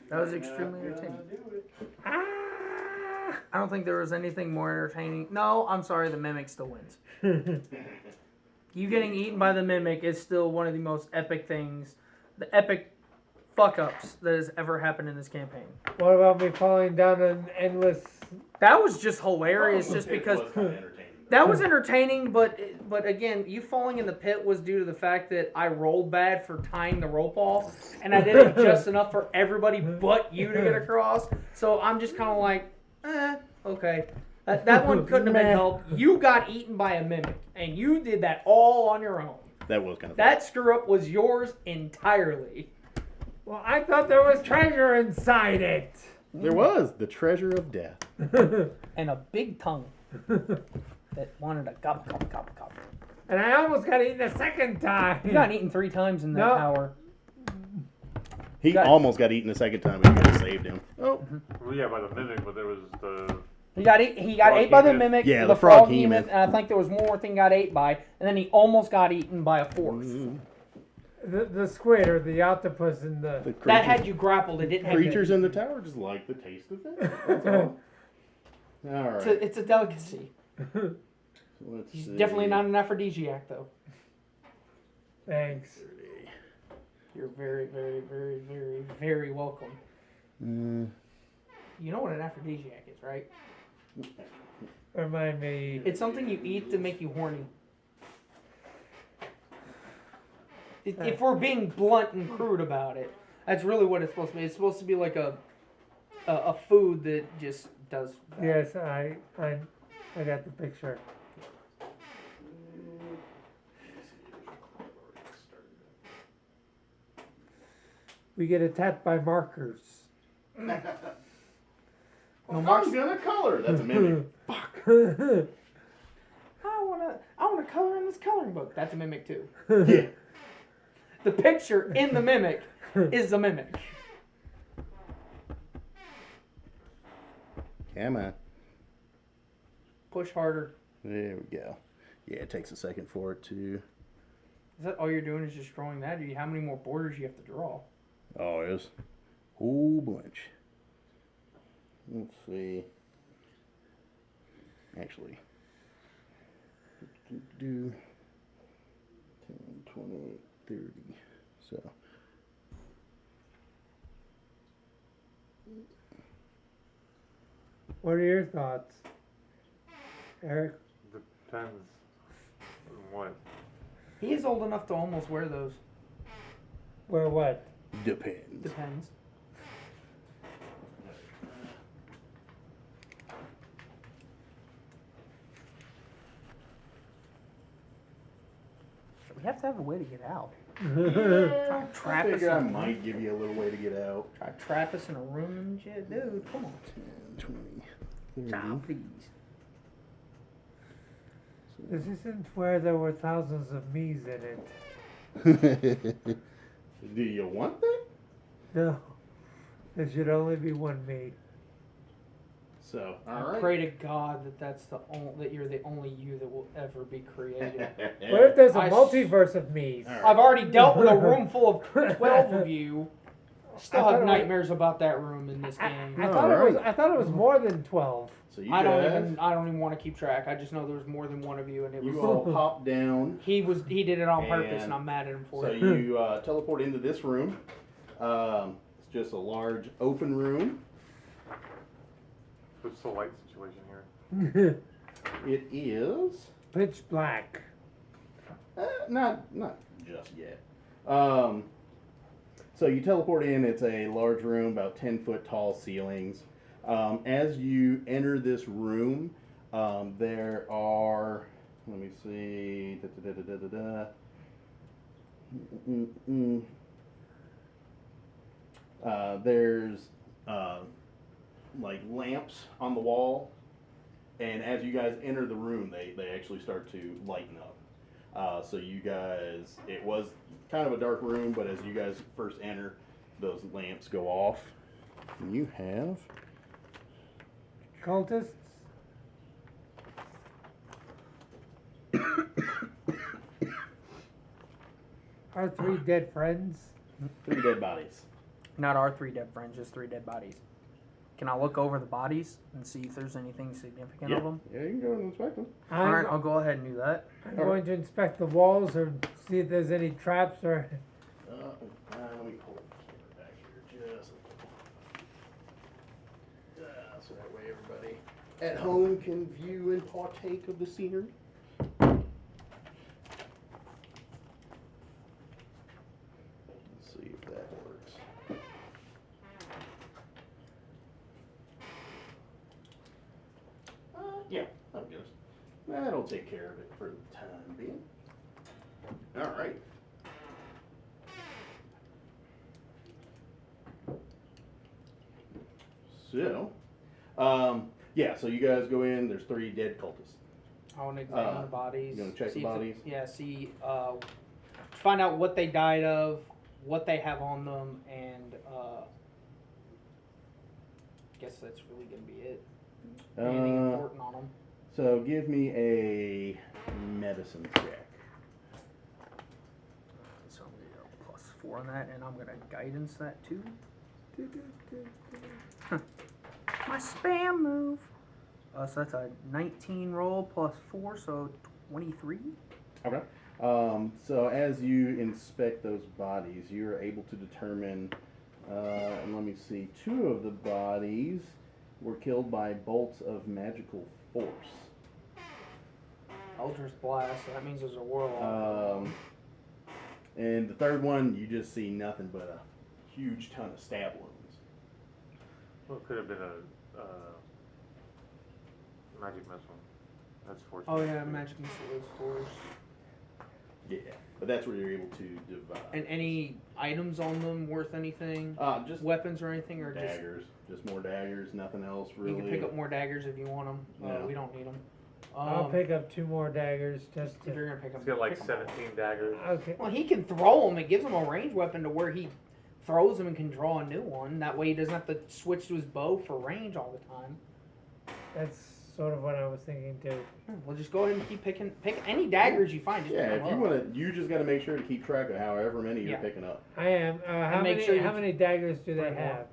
That was extremely entertaining. Ah! I don't think there was anything more entertaining. No, I'm sorry, the Mimic still wins. You getting eaten by the Mimic is still one of the most epic things. The epic fuck-ups that has ever happened in this campaign. What about me falling down an endless? That was just hilarious, just It because was kinda entertaining. that was entertaining. But again, you falling in the pit was due to the fact that I rolled bad for tying the rope off, and I did it just enough for everybody but you to get across. So I'm just kind of like, okay. That one couldn't have been helped. You got eaten by a mimic, and you did that all on your own. That was kind of That screw up was yours entirely. Well, I thought there was treasure inside it. There was the treasure of death. And a big tongue that wanted to gobble, gobble, gobble, gobble. And I almost got eaten a second time. You got eaten 3 times in that No. tower. He almost got eaten a second time, but you guys saved him. Oh, Well, yeah, by the mimic, but there was the. He got ate Frog by the Hemoth. mimic, Yeah, the the frog Hemoth, Hemoth. and I think there was more thing got ate by, and then he almost got eaten by a 4th. The squid or the octopus and the. the That had you grappled. It didn't have creatures in the tower just like the taste of it. That's all. All right. It's a delicacy. Let's He's see. definitely not an aphrodisiac, though. Thanks. You're very, very, very, very, very welcome. You know what an aphrodisiac is, right? Remind me. It's something you eat to make you horny. If we're being blunt and crude about it, that's really what it's supposed to be. It's supposed to be like a food that just does that. Yes, I got the picture. We get attacked by markers. I'm gonna color. That's a mimic. I wanna color in this coloring book. That's a mimic too. Yeah. The picture in the mimic is the mimic. Come on. Push harder. There we go. Yeah, it takes a second for it to. Is that all you're doing is just drawing that? How many more borders you have to draw? Oh, it's a whole bunch. Let's see. Actually, do 10, 20, 30. So. What are your thoughts, Eric? Depends on what. He is old enough to almost wear those. Wear what? Depends. Depends. We have to have a way to get out. Yeah, I Trap us figure I in. might give you a little way to get out. Try to trap us in a room and shit. Dude, come on. 10, 20, 30. Child, please. This isn't where there were thousands of me's in it. Do you want that? No, there should only be one me. So, I all right. pray to God that you're the only you that will ever be created. What if there's a I s- multiverse of me's? All right. I've already dealt with a room full of 12 of you. Still I thought have it was- nightmares about that room in this I game. thought it was. I thought it was more than 12. So you I don't guys, even want to keep track. I just know there was more than one of you, and it you was all pop down. he did it on purpose, and And I'm mad at him for So it. you teleport into this room. It's just a large open room. What's the light situation here? It is Pitch black. not just yet. So you teleport in. It's a large room, about 10-foot tall ceilings. As you enter this room, there are. Let me see. There's like lamps on the wall, and as you guys enter the room, they actually start to lighten up. So you guys, it was kind of a dark room, but as you guys first enter, those lamps go off. And you have Cultists. Our 3 dead friends. 3 dead bodies. Not our 3 dead friends, just 3 dead bodies. Can I look over the bodies and see if there's anything significant of them? Yeah, you can go and inspect them. All right, I'll go ahead and do that. I'm going to inspect the walls or see if there's any traps or. Let me pull the camera back so that way everybody at home can view and partake of the scenery. Let's see if that works. Yeah, I guess that'll take care of it for the time being. All right. So, yeah, so you guys go in, there's 3 dead cultists. I want to examine the bodies. You want to check the see if bodies? find out what they died of, what they have on them, and guess that's really going to be it. Anything important on them. So give me a medicine check. So I'm going to go +4 on that, and I'm going to guidance that too. My spam move. So that's a 19 roll +4, so 23. Okay. So as you inspect those bodies, you're able to determine, and let me see, 2 of the bodies were killed by bolts of magical force. Eldritch Blast, so that means there's a warlock. And the 3rd one, you just see nothing but a huge ton of stab wounds. Well, it could have been a magic missile. That's fortunate. Oh yeah, magic missile is force. Yeah, but that's where you're able to divide. And any items on them worth anything? Just Weapons or anything, or daggers. Just more daggers, nothing else really. You can pick up more daggers if you want them. Yeah. We don't need them. I'll pick up 2 more daggers just If to. you're gonna pick them, He's got like 17 daggers. Okay. Well, he can throw them. It gives him a ranged weapon to where he throws them and can draw a new one. That way he doesn't have to switch to his bow for range all the time. That's sort of what I was thinking too. We'll just go ahead and keep picking. Pick any daggers you find. Just Yeah, pick if them you up. want to, you just got to make sure to keep track of however many you're Yeah. picking up. I am. How make many? sure you How many daggers do they bring more. have?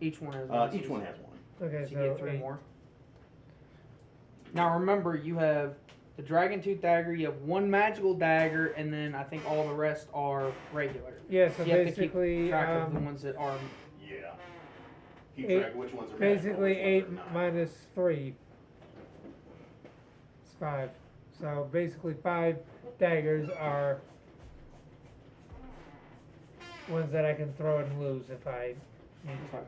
Each one has one. Each one has one. Okay, So so you get 3 8. more. Now remember, you have the Dragon Tooth dagger, you have 1 magical dagger, and then I think all the rest are regular. Yeah, so you have basically, to keep track of the ones that are. Yeah. Keep 8 track of which ones are basically magical, 8 which ones are not. minus 3. It's 5. So basically 5 daggers are ones that I can throw and lose if I need to.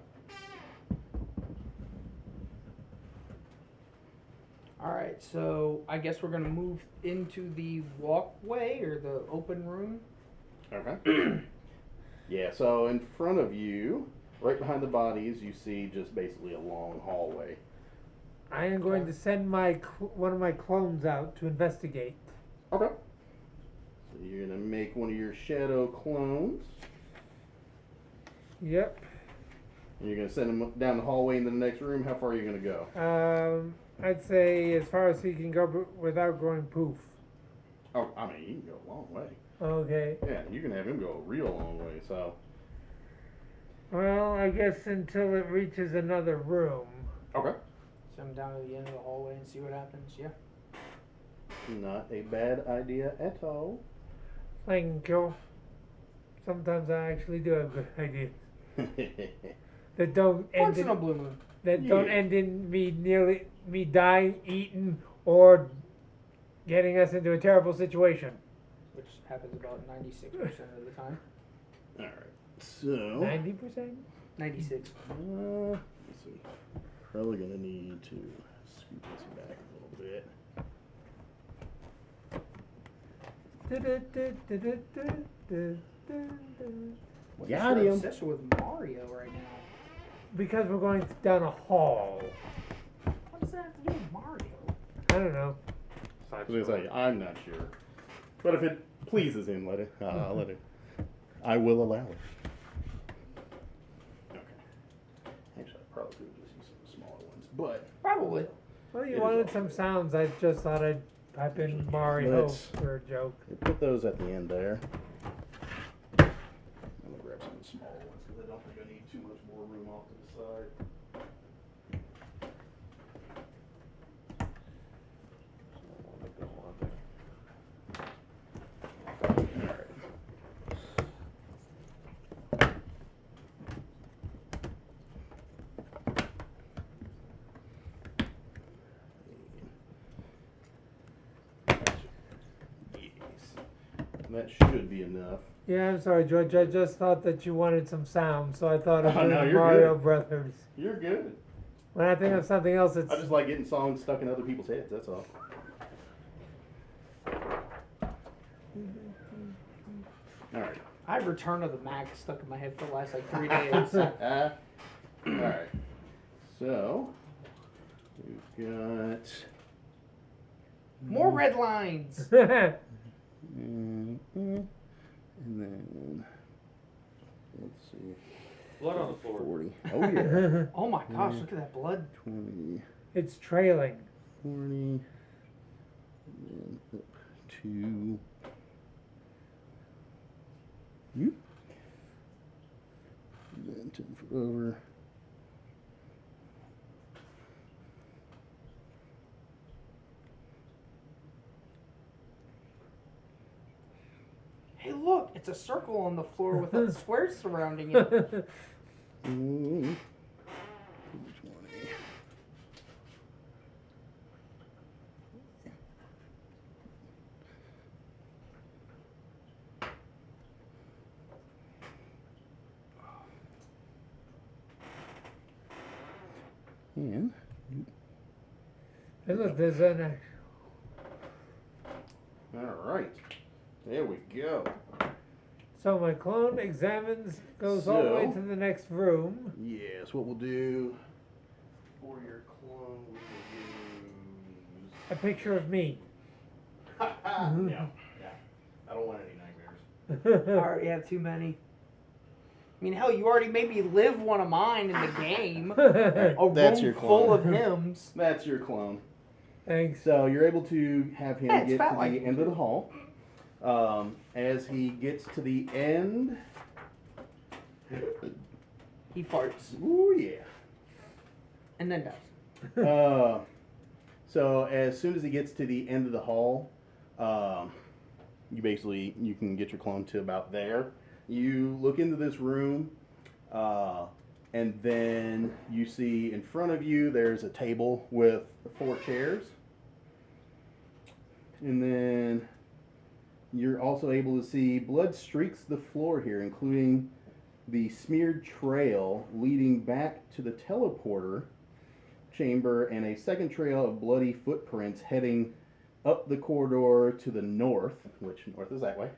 Alright, so I guess we're gonna move into the walkway or the open room. Okay. Yeah, so in front of you, right behind the bodies, you see just basically a long hallway. I am going to send my one of my clones out to investigate. Okay. So you're going to make one of your shadow clones. Yep. And you're going to send him down the hallway into the next room. How far are you going to go? I'd say as far as he can go without going poof. Oh, I mean, you can go a long way. Okay. Yeah, you can have him go a real long way, so. Well, I guess until it reaches another room. Okay. Send them down to the end of the hallway and see what happens. Yeah. Not a bad idea at all. Thank you. Sometimes I actually do have good ideas that don't end Once in a in, blue moon. that don't Yeah. end in me dying, eaten, or getting us into a terrible situation. Which happens about 96% of the time. Alright, so. 90%. 96. Let's see. Probably gonna need to scoot this back a little bit. What Got is your him. obsession with Mario right now? Because we're going down a hall. What does that have to do with Mario? I don't know. I was gonna say, I'm not sure. But if it pleases him, let it. I'll let it. I will allow it. Okay. Actually, I probably could have just used some smaller ones, but Probably. Well, It you is wanted all some right. sounds. I just thought I'd type in Mario Let's- for a joke. put those at the end there. I'm gonna grab some of the smaller ones because I don't think I need too much more room off to the side. Alright. That should be enough. Yeah, I'm sorry, George. I just thought that you wanted some sound, so I thought of Oh, no, you're Mario good. Brothers. You're good. When I think of something else, it's I just like getting songs stuck in other people's heads, that's all. Alright. I have Return of the Mac stuck in my head for the last like 3 days. Alright. So, we've got... More red lines. And then... Let's see. Blood on the floor. 40. Oh, yeah. Oh my gosh, look at that blood. 20, it's trailing. 40, and then up to... And then 10 foot over. Hey, look, it's a circle on the floor with a square surrounding it. 20. And And look, there's an. all right, there we go. So my clone examines, goes all the way So- to the next room. Yes, what we'll do for your clone, we will use. A picture of me. Yeah. I don't want any nightmares. I already have too many. I mean, hell, you already made me live one of mine in the game. A That's room your full clone. of hymns. That's your clone. Thanks. So you're able to have him Yeah, it's get fat to like the me end of too. the hall. As he gets to the end, He farts. ooh yeah. And then does. So as soon as he gets to the end of the hall, you can get your clone to about there. You look into this room, and then you see in front of you there's a table with 4 chairs. And then you're also able to see blood streaks the floor here, including the smeared trail leading back to the teleporter chamber and a second trail of bloody footprints heading up the corridor to the north, which north is that way.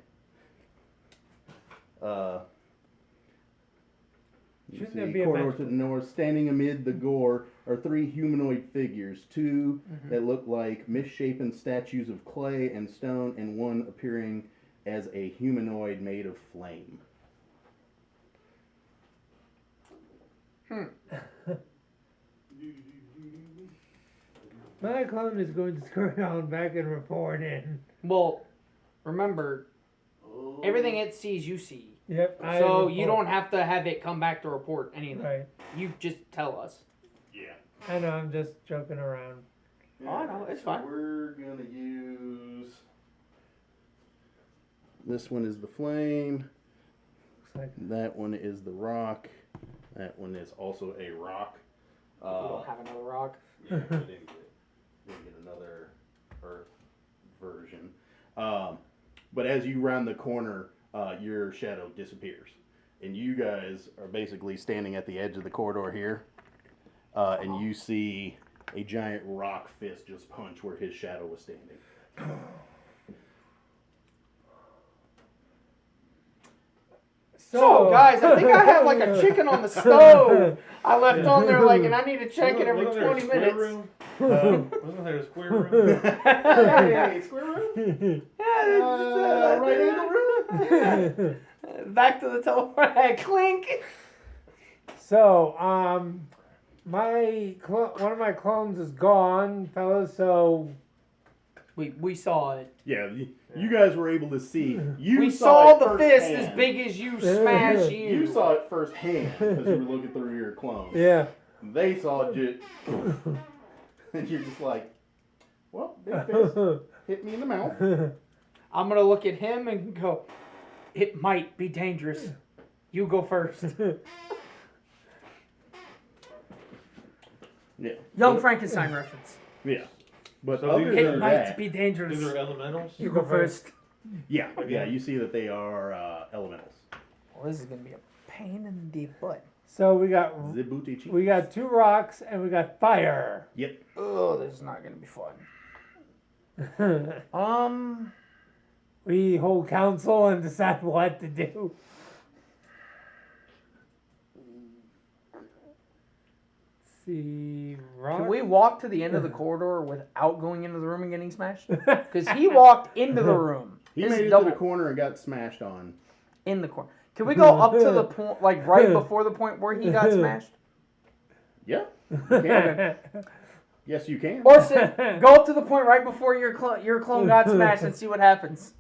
You Shouldn't see there be a corridor match- to the north, standing amid the gore, are 3 humanoid figures, 2 that look like misshapen statues of clay and stone, and 1 appearing as a humanoid made of flame. My clone is going to scurry on back and report in. Well, remember, everything it sees, you see. Yep. So you don't have to have it come back to report anything. Right. You just tell us. Yeah. I know. I'm just joking around. Oh, I know, it's so fine. We're gonna use. This one is the flame. Looks like That one is the rock. That one is also a rock. We don't have another rock. Yeah, we didn't get another earth version. But as you round the corner, your shadow disappears. And you guys are basically standing at the edge of the corridor here. And you see a giant rock fist just punch where his shadow was standing. So, guys, I think I have like a chicken on the stove. I left on there like, and I need to check it every 20 minutes. Wasn't there a square room? Hey, square room? Yeah, Right angle room? back to the telephone. Clink. So, one of my clones is gone, fellas. So We saw it. Yeah, you guys were able to see. We saw it the fist firsthand. as big as you smash you. You saw it firsthand because you were looking through your clone. yeah. They saw it just, and you're just like, well, big fist hit me in the mouth. I'm gonna look at him and go, it might be dangerous. You go first. Yeah. Young Frankenstein reference. Yeah. But So other these It than might that, be dangerous. These are elementals? You go first. Yeah, yeah. You see that they are elementals. Well, this is gonna be a pain in the butt. So we got Zibuti cheeks. 2 rocks and we got fire. Yep. Oh, this is not gonna be fun. We hold council and decide what to do. Let's see, rock. Can we walk to the end of the corridor without going into the room and getting smashed? Because he walked into the room. He His made it double to the corner and got smashed on. in the corner. Can we go up to the point, like right before the point where he got smashed? Yeah. You can. Yes, you can. Or go up to the point right before your clone got smashed and see what happens.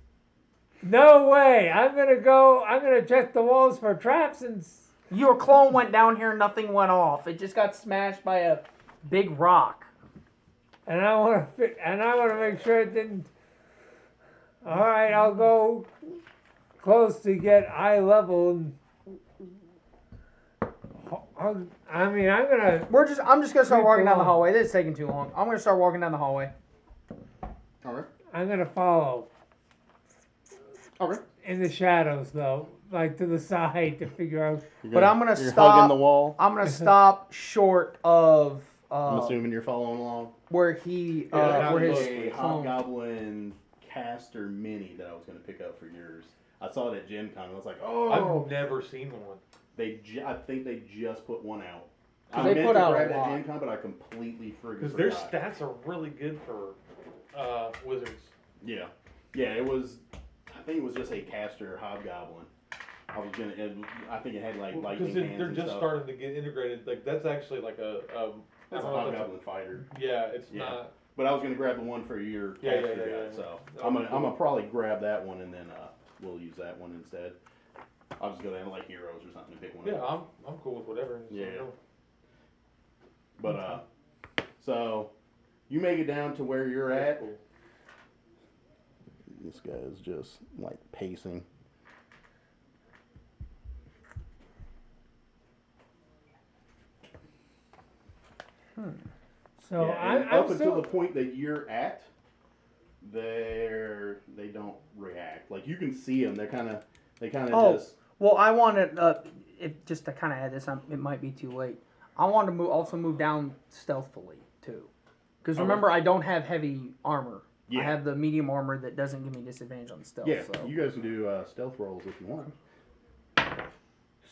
No way! I'm gonna check the walls for traps and. Your clone went down here and nothing went off. It just got smashed by a big rock. And I want to make sure it didn't. All right, I'll go close to get eye level. And I'm gonna. I'm just gonna start walking down the hallway. This is taking too long. I'm gonna start walking down the hallway. All right. I'm gonna follow. Okay. In the shadows, though, like to the side to figure out. But I'm gonna You're stop. hugging the wall. I'm gonna stop short of. I'm assuming you're following along. Where he, Yeah, where his a clone. Hobgoblin caster mini that I was going to pick up for yours. I saw it at Gen Con. I was like, oh. I've never seen one. I think they just put one out. 'Cause I they meant put to out a grab that lot. Gen Con, but I completely forgot. Because their stats are really good for wizards. Yeah. Yeah, it was. I think it was just a caster Hobgoblin. I was gonna. I think it had like lightning Because hands they're and just stuff. starting to get integrated. Like that's actually like a. That's a Hobgoblin fighter. Yeah, it's Yeah. not. But I was gonna grab the one for your Yeah, caster yeah, guy, yeah. so That I'm would be gonna cool. probably grab that one and then we'll use that one instead. I'll just go down to like Heroes or something and pick one Yeah, up. I'm cool with whatever. Just let me Yeah. know. But so you make it down to where you're at. That's cool. This guy is just like pacing. So Yeah, and I'm up still. until the point that you're at, they don't react. Like you can see them. They kind of Oh. just. Well, I wanted, just to kind of add this, it might be too late. I wanted to also move down stealthily, too. Because remember, I don't have heavy armor. Yeah. I have the medium armor that doesn't give me disadvantage on stealth. Yeah, So. you guys can do stealth rolls if you want.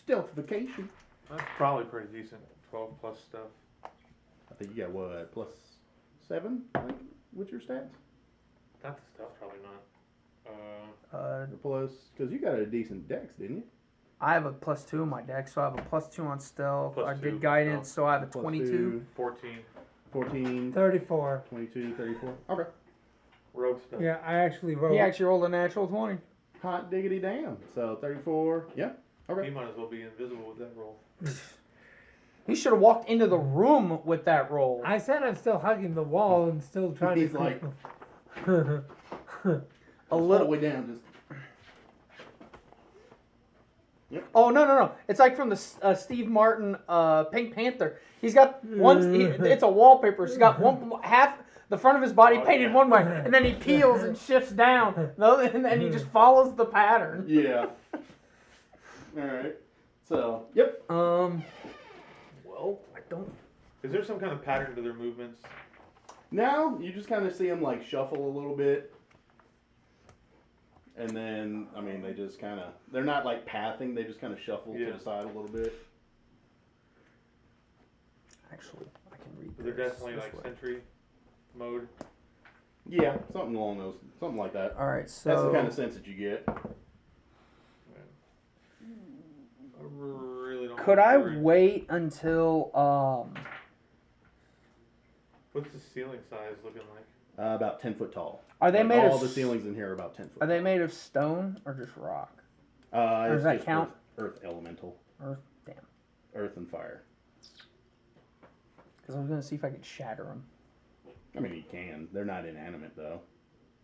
Stealthification. That's probably pretty decent. 12 plus stuff. I think you got what, +7 like, with your stats? Not the stuff, probably not. Or plus, because you got a decent dex, didn't you? I have a +2 in my deck, so I have a +2 on stealth. Plus I 2 did guidance, stealth. so I have a Plus 22. 2, 14. 14, 34. 22, 34. Okay. Rogue stuff. Yeah, I actually wrote. He actually rolled a natural 20. Hot diggity damn. So 34. Yeah. He Okay. might as well be invisible with that roll. He should have walked into the room with that roll. I said I'm still hugging the wall and still trying He's to. like- A All the little. way down. Just. Oh no! It's like from the Steve Martin Pink Panther. He's got one. It's a wallpaper. He's got half the front of his body Oh, painted yeah. one way, and then he peels and shifts down. And then he just follows the pattern. Yeah. All right. So. Yep. Well, I don't. Is there some kind of pattern to their movements? Now you just kind of see them like shuffle a little bit. And then, I mean, they just kind of, they're not like pathing, they just kind of shuffle to Yeah. the side a little bit. Actually, I can read. They're this definitely this like way. sentry mode. Yeah, something something like that. All right, so That's the kind of sense that you get. I really don't. could I wait until What's the ceiling size looking like? About 10 foot tall. Are they Like, made all of the ceilings in here are about 10 foot Are they tall. made of stone or just rock? Does that count? Earth elemental. Or damn, Earth and fire. because I was gonna see if I could shatter them. I mean, you can. They're not inanimate, though.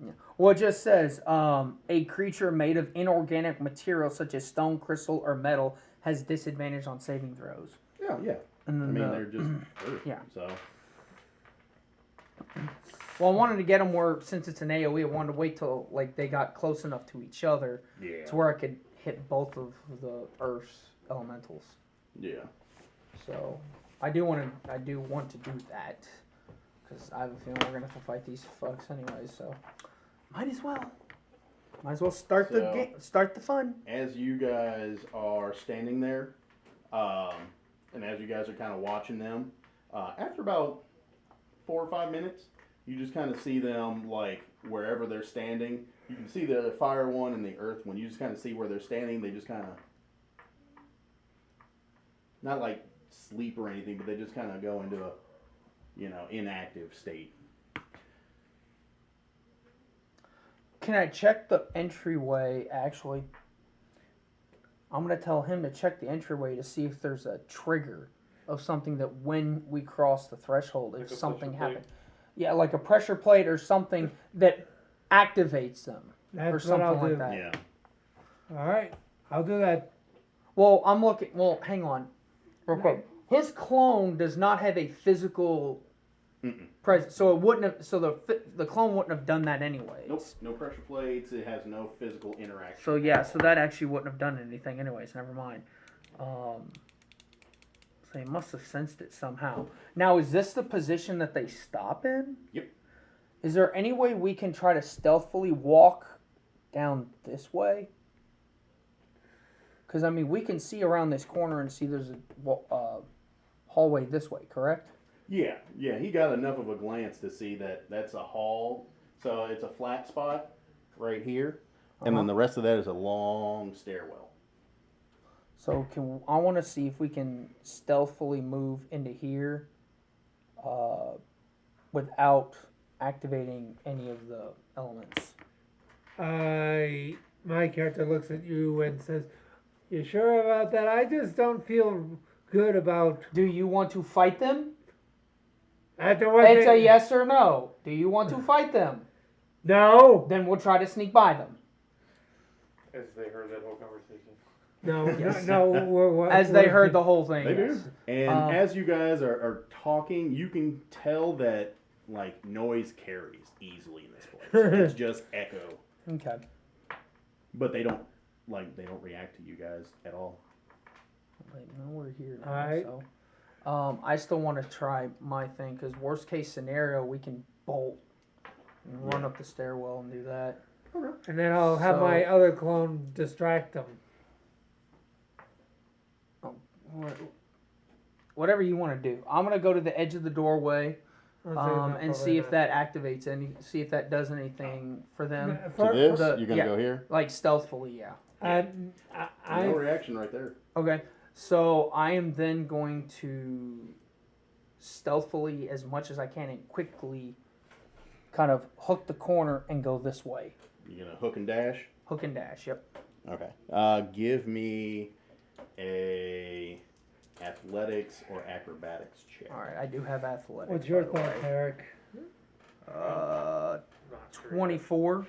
Yeah. Well, it just says a creature made of inorganic material such as stone, crystal, or metal has disadvantage on saving throws. Yeah, yeah. And I then mean, they're just Earth. yeah. So, Well, I wanted to get them where, since it's an AOE, I wanted to wait till like they got close enough to each other to where I could hit both of the Earth's elementals. Yeah. So I do want to do that because I have a feeling we're gonna have to fight these fucks anyway. So might as well start the game, start the fun. As you guys are standing there, and as you guys are kind of watching them, after about 4 or 5 minutes, you just kind of see them like wherever they're standing. You can see the fire one and the earth one. You just kind of see where they're standing. They just kind of, not like sleep or anything, but they just kind of go into a, inactive state. Can I check the entryway? Actually, I'm gonna tell him to check the entryway to see if there's a trigger of something that when we cross the threshold, if Like a something pressure plate? happens. Yeah, like a pressure plate or something that activates them. That's or what something I'll like do. that. Yeah. All right, I'll do that. Well, I'm looking. Well, hang on, real quick. His clone does not have a physical presence, so it wouldn't have. So the clone wouldn't have done that anyways. Nope. No pressure plates. It has no physical interaction. So yeah, so that actually wouldn't have done anything anyways. Never mind. So they must have sensed it somehow. Now, is this the position that they stop in? Yep. Is there any way we can try to stealthily walk down this way? Because, I mean, we can see around this corner and see there's a hallway this way, correct? Yeah. He got enough of a glance to see that that's a hall. So it's a flat spot right here, and then the rest of that is a long stairwell. So I want to see if we can stealthily move into here without activating any of the elements. My character looks at you and says, "You sure about that? I just don't feel good about." Do you want to fight them? After what It's a yes or no. Do you want to fight them? No. Then we'll try to sneak by them. As they heard that whole conversation. No. Yes. No. As they heard the whole thing. They Yes. do. And as you guys are talking, you can tell that like noise carries easily in this place. It's just echo. Okay. But they don't react to you guys at all. Wait, no, we're here now. Alright. So, I still want to try my thing because worst case scenario, we can bolt and run up the stairwell and do that. And then I'll have my other clone distract them. Whatever you want to do. I'm gonna go to the edge of the doorway and see if that activates see if that does anything for them. To this, the- you're gonna yeah. go here. Like stealthily, yeah. No reaction right there. Okay, so I am then going to stealthily, as much as I can and quickly, kind of hook the corner and go this way. You're gonna hook and dash. Hook and dash. Yep. Okay. Give me a athletics or acrobatics check. All right, I do have athletics. What's your by the thought, way. Eric? 24.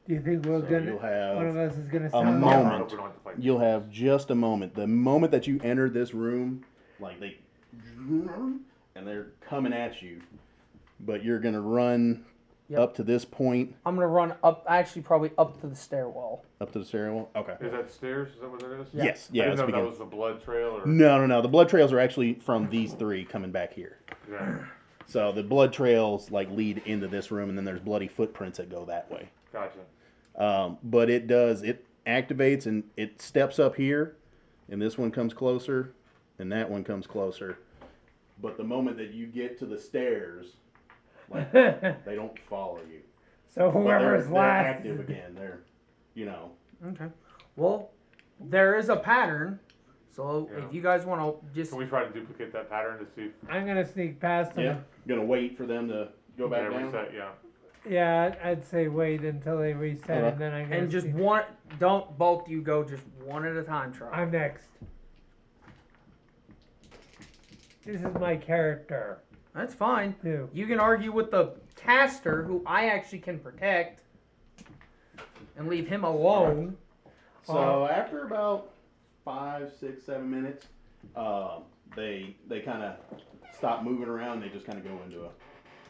Do you think we're So gonna? you'll have One of us is gonna a sound moment. We don't have to fight. You'll have just a moment. The moment that you enter this room, like and they're coming at you, but you're gonna run up to this point. I'm gonna run up. Actually, probably up to the stairwell. Up to the stairwell. Okay. Is that stairs? Is that what that is? Yeah. Yes. I Yeah. didn't It's know if that begin. was the blood trail or. No. The blood trails are actually from these three coming back here. Yeah. So the blood trails like lead into this room, and then there's bloody footprints that go that way. Gotcha. But it activates and it steps up here, and this one comes closer, and that one comes closer. But the moment that you get to the stairs, like they don't follow you. So But whoever's they're last. active again. They're, Okay. Well, there is a pattern. So Yeah. if you guys want to just Can we try to duplicate that pattern to see if I'm gonna sneak past them. yeah. Gonna wait for them to go back yeah, down. reset? Yeah. Yeah, I'd say wait until they reset, Okay. and then I'm gonna. and just sneak- one. Don't both you go just one at a time. Try. I'm next. This is my character That's fine. too. You can argue with the caster, who I actually can protect, and leave him alone. So after about 5, 6, 7 minutes, they kind of stop moving around. They just kind of go into a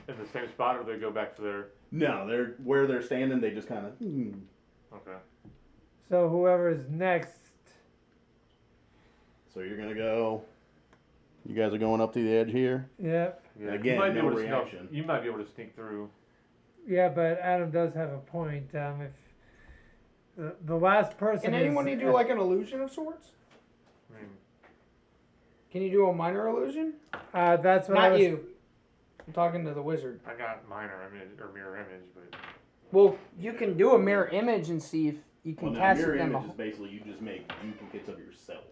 in the same spot, or they go back to their? No, they're where they're standing. They just kind of. Okay. So whoever's next. So you're gonna go. You guys are going up to the edge here. Yep. Yeah. Again, you might be no able to reaction. You might be able to sneak through. Yeah, but Adam does have a point. If the last person. Can anyone do like an illusion of sorts? I mean, Can you do a minor illusion? That's what I Not was. you. I'm talking to the wizard. I got minor image or mirror image, but Well, you can do a mirror image and see if you can Well, no, cast mirror it down the image is hall. basically you just make duplicates of yourself.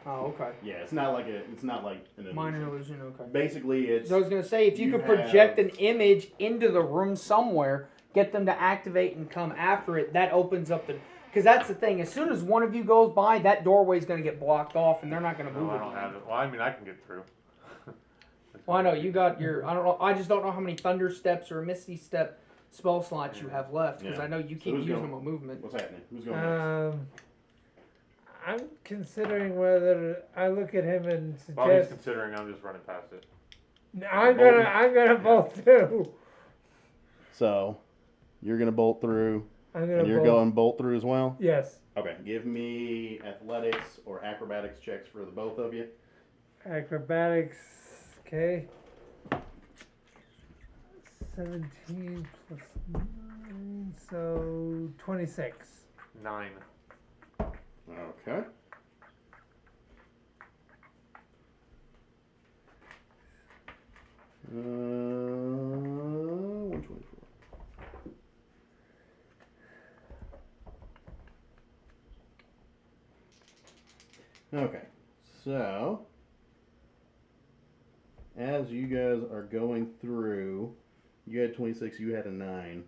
Oh, okay. Yeah, it's not like an illusion. Minor illusion, okay. Basically, it's So I was gonna say, if you you could project have- an image into the room somewhere, get them to activate and come after it, that opens up the. Because that's the thing. As soon as one of you goes by, that doorway's gonna get blocked off, and they're not gonna move. no, I don't have it. Well, I mean, I can get through. Well, I know you got your. I don't know. I just don't know how many thunder steps or misty step spell slots you have left, because Yeah. I know you So keep who's using going? them on movement. What's happening? Who's going next? I'm considering whether I look at him and While he's suggest. considering, I'm just running past it. I'm gonna bolt through. So, you're gonna bolt through, I'm gonna and you're bolt. going bolt through as well. Yes. Okay, give me athletics or acrobatics checks for the both of you. Acrobatics. Okay. 17 plus 9, so 26. 9. Okay. Uh, 124. Okay, so as you guys are going through, you had 26, you had a 9.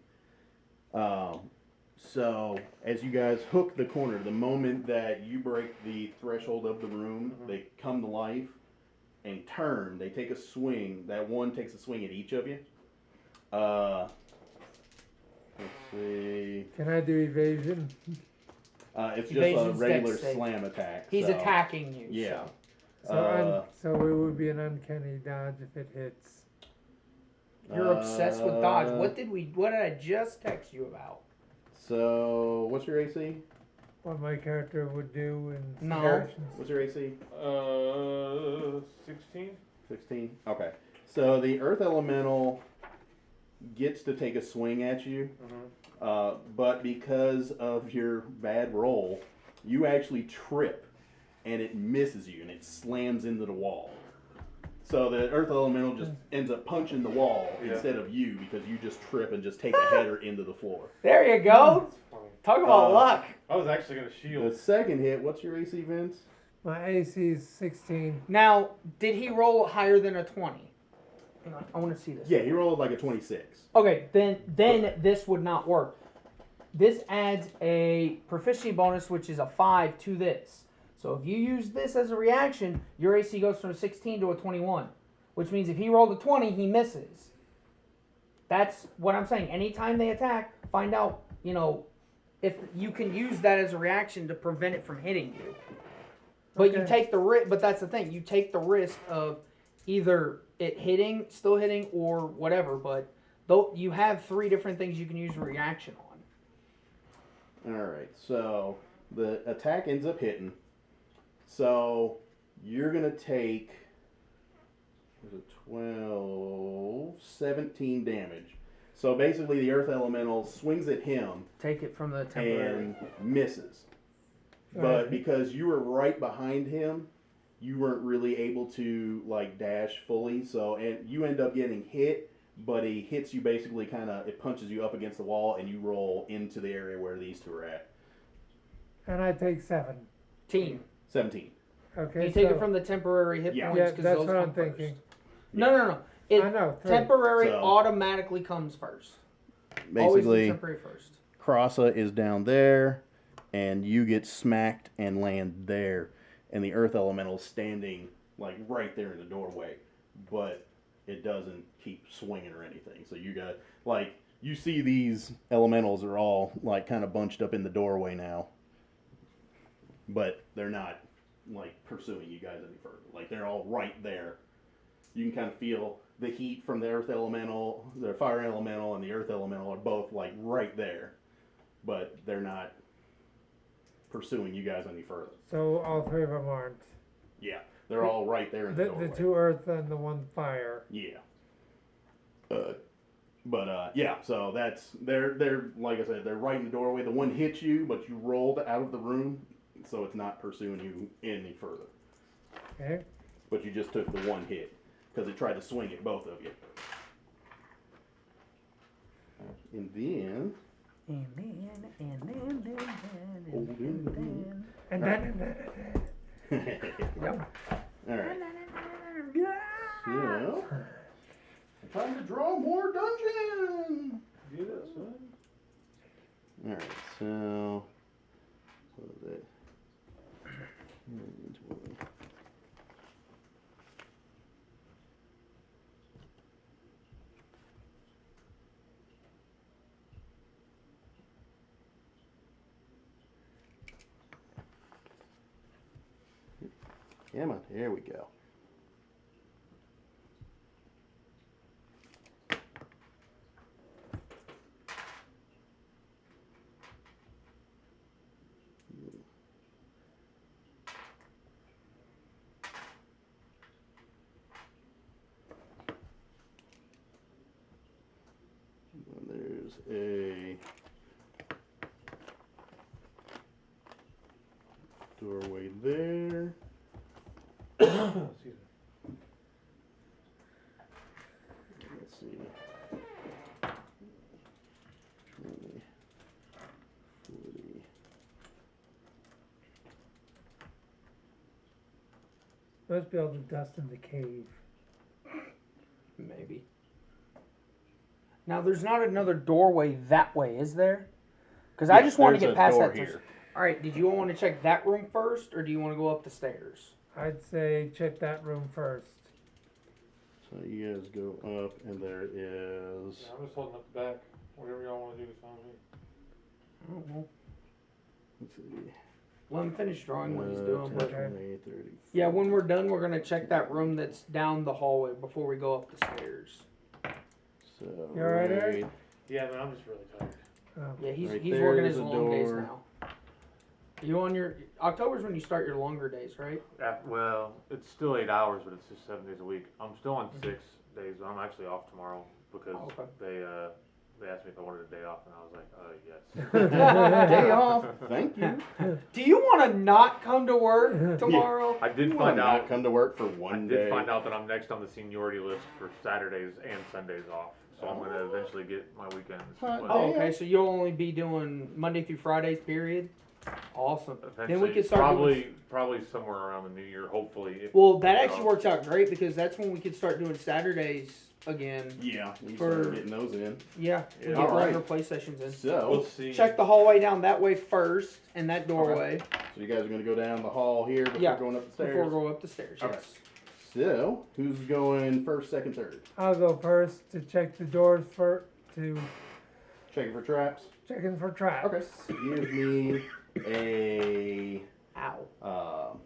So as you guys hook the corner, the moment that you break the threshold of the room, they come to life and turn. They take a swing. That one takes a swing at each of you. Let's see. Can I do evasion? It's just a Evasion's regular dex save. slam attack. He's so, attacking you. Yeah. So it would be an uncanny dodge if it hits. So. You're obsessed with dodge. What did I just text you about? So what's your AC? What my character would do in No. situations. What's your AC? 16. 16. Okay. So the Earth Elemental gets to take a swing at you, but because of your bad roll, you actually trip, and it misses you, and it slams into the wall. So the Earth Elemental just ends up punching the wall instead of you, because you just trip and just take a header into the floor. There you go. Talk about luck. I was actually gonna shield. The second hit, what's your AC, Vince? My AC is 16. Now, did he roll higher than a 20? Hang on, I want to see this. Yeah, he rolled like a 26. Okay, then this would not work. This adds a proficiency bonus, which is a 5 to this. So if you use this as a reaction, your AC goes from a 16 to a 21, which means if he rolled a 20, he misses. That's what I'm saying. Anytime they attack, find out, if you can use that as a reaction to prevent it from hitting you. But you Okay. take the risk. But that's the thing. You take the risk of either it still hitting, or whatever. But though you have 3 different things you can use a reaction on. All right, so the attack ends up hitting. So you're going to take 17 damage. So basically the Earth Elemental swings at him Take it from the temporary. and misses. But Alright. because you were right behind him, you weren't really able to dash fully. So and you end up getting hit, but he hits you basically it punches you up against the wall, and you roll into the area where these two are at. And I take 7. Team. 17. Okay. You take so, it from the temporary hit Yeah. points. Yeah, 'cause that's those what I'm come first. thinking. No. I know. 3. Temporary So- automatically comes first. Always the Basically, temporary first. Crossa is down there, and you get smacked and land there, and the Earth Elemental standing right there in the doorway, but it doesn't keep swinging or anything. So you got you see these elementals are all kind of bunched up in the doorway now, but they're not pursuing you guys any further. They're all right there. You can kind of feel the heat from the earth elemental, the fire elemental, and the earth elemental are both like right there, but they're not pursuing you guys any further. So all three of them aren't. Yeah, they're all right there in the doorway. The two earth and the one fire. Yeah. Yeah, so they're like I said, they're right in the doorway. The one hits you, but you rolled out of the room, so it's not pursuing you any further. Okay. But you just took the one hit because it tried to swing at both of you. And then. And then. Yep. All right. So, time to draw more dungeon. Do that, son. All right. So, what is it? Come on, here we go. There's a doorway there. Excuse me. Let's see. 20, 40. Let's be able to dust in the cave. Maybe. Now, there's not another doorway that way, is there? Because I just want to there's get a past door that. here. All right, did you want to check that room first, or do you want to go up the stairs? I'd say check that room first. So you guys go up, and there is. Yeah, I'm just holding up the back. Whatever y'all want to do is fine with me. I don't know. Let's see. Let him finish drawing what he's doing. 10, But 20, 30. yeah, when we're done, we're gonna check that room that's down the hallway before we go up the stairs. So You all right, Eric? Yeah, man, I'm just really tired. Yeah, he's Right he's there working is his a long days door. now. You on your October's when you start your longer days, right? Well, it's still 8 hours, but it's just 7 days a week. I'm still on 6 days. I'm actually off tomorrow because Oh, okay. they asked me if I wanted a day off, and I was like, yes. Day off. Thank you. Do you want to not come to work tomorrow? I did You find wanna out. not come to work for I one did day. find out that I'm next on the seniority list for Saturdays and Sundays off. So I'm gonna eventually get my weekends. Hot But Oh, okay. So you'll only be doing Monday through Fridays, period. Awesome. Then we eventually, could start doing. probably somewhere around the new year, hopefully. If, Well, that actually works out great because that's when we could start doing Saturdays again. Yeah, we For- start getting those in. Yeah, we Yeah. get Alright. longer play sessions in. we'll So, see. Check the hallway down that way first, and that doorway so you guys are gonna go down the hall here before Yeah, going up the stairs. before we go up the stairs. Okay. Yes. So, who's going first, second, third? I'll go first to check the doors to Checking for traps. checking for traps. Okay. Give me a Ow.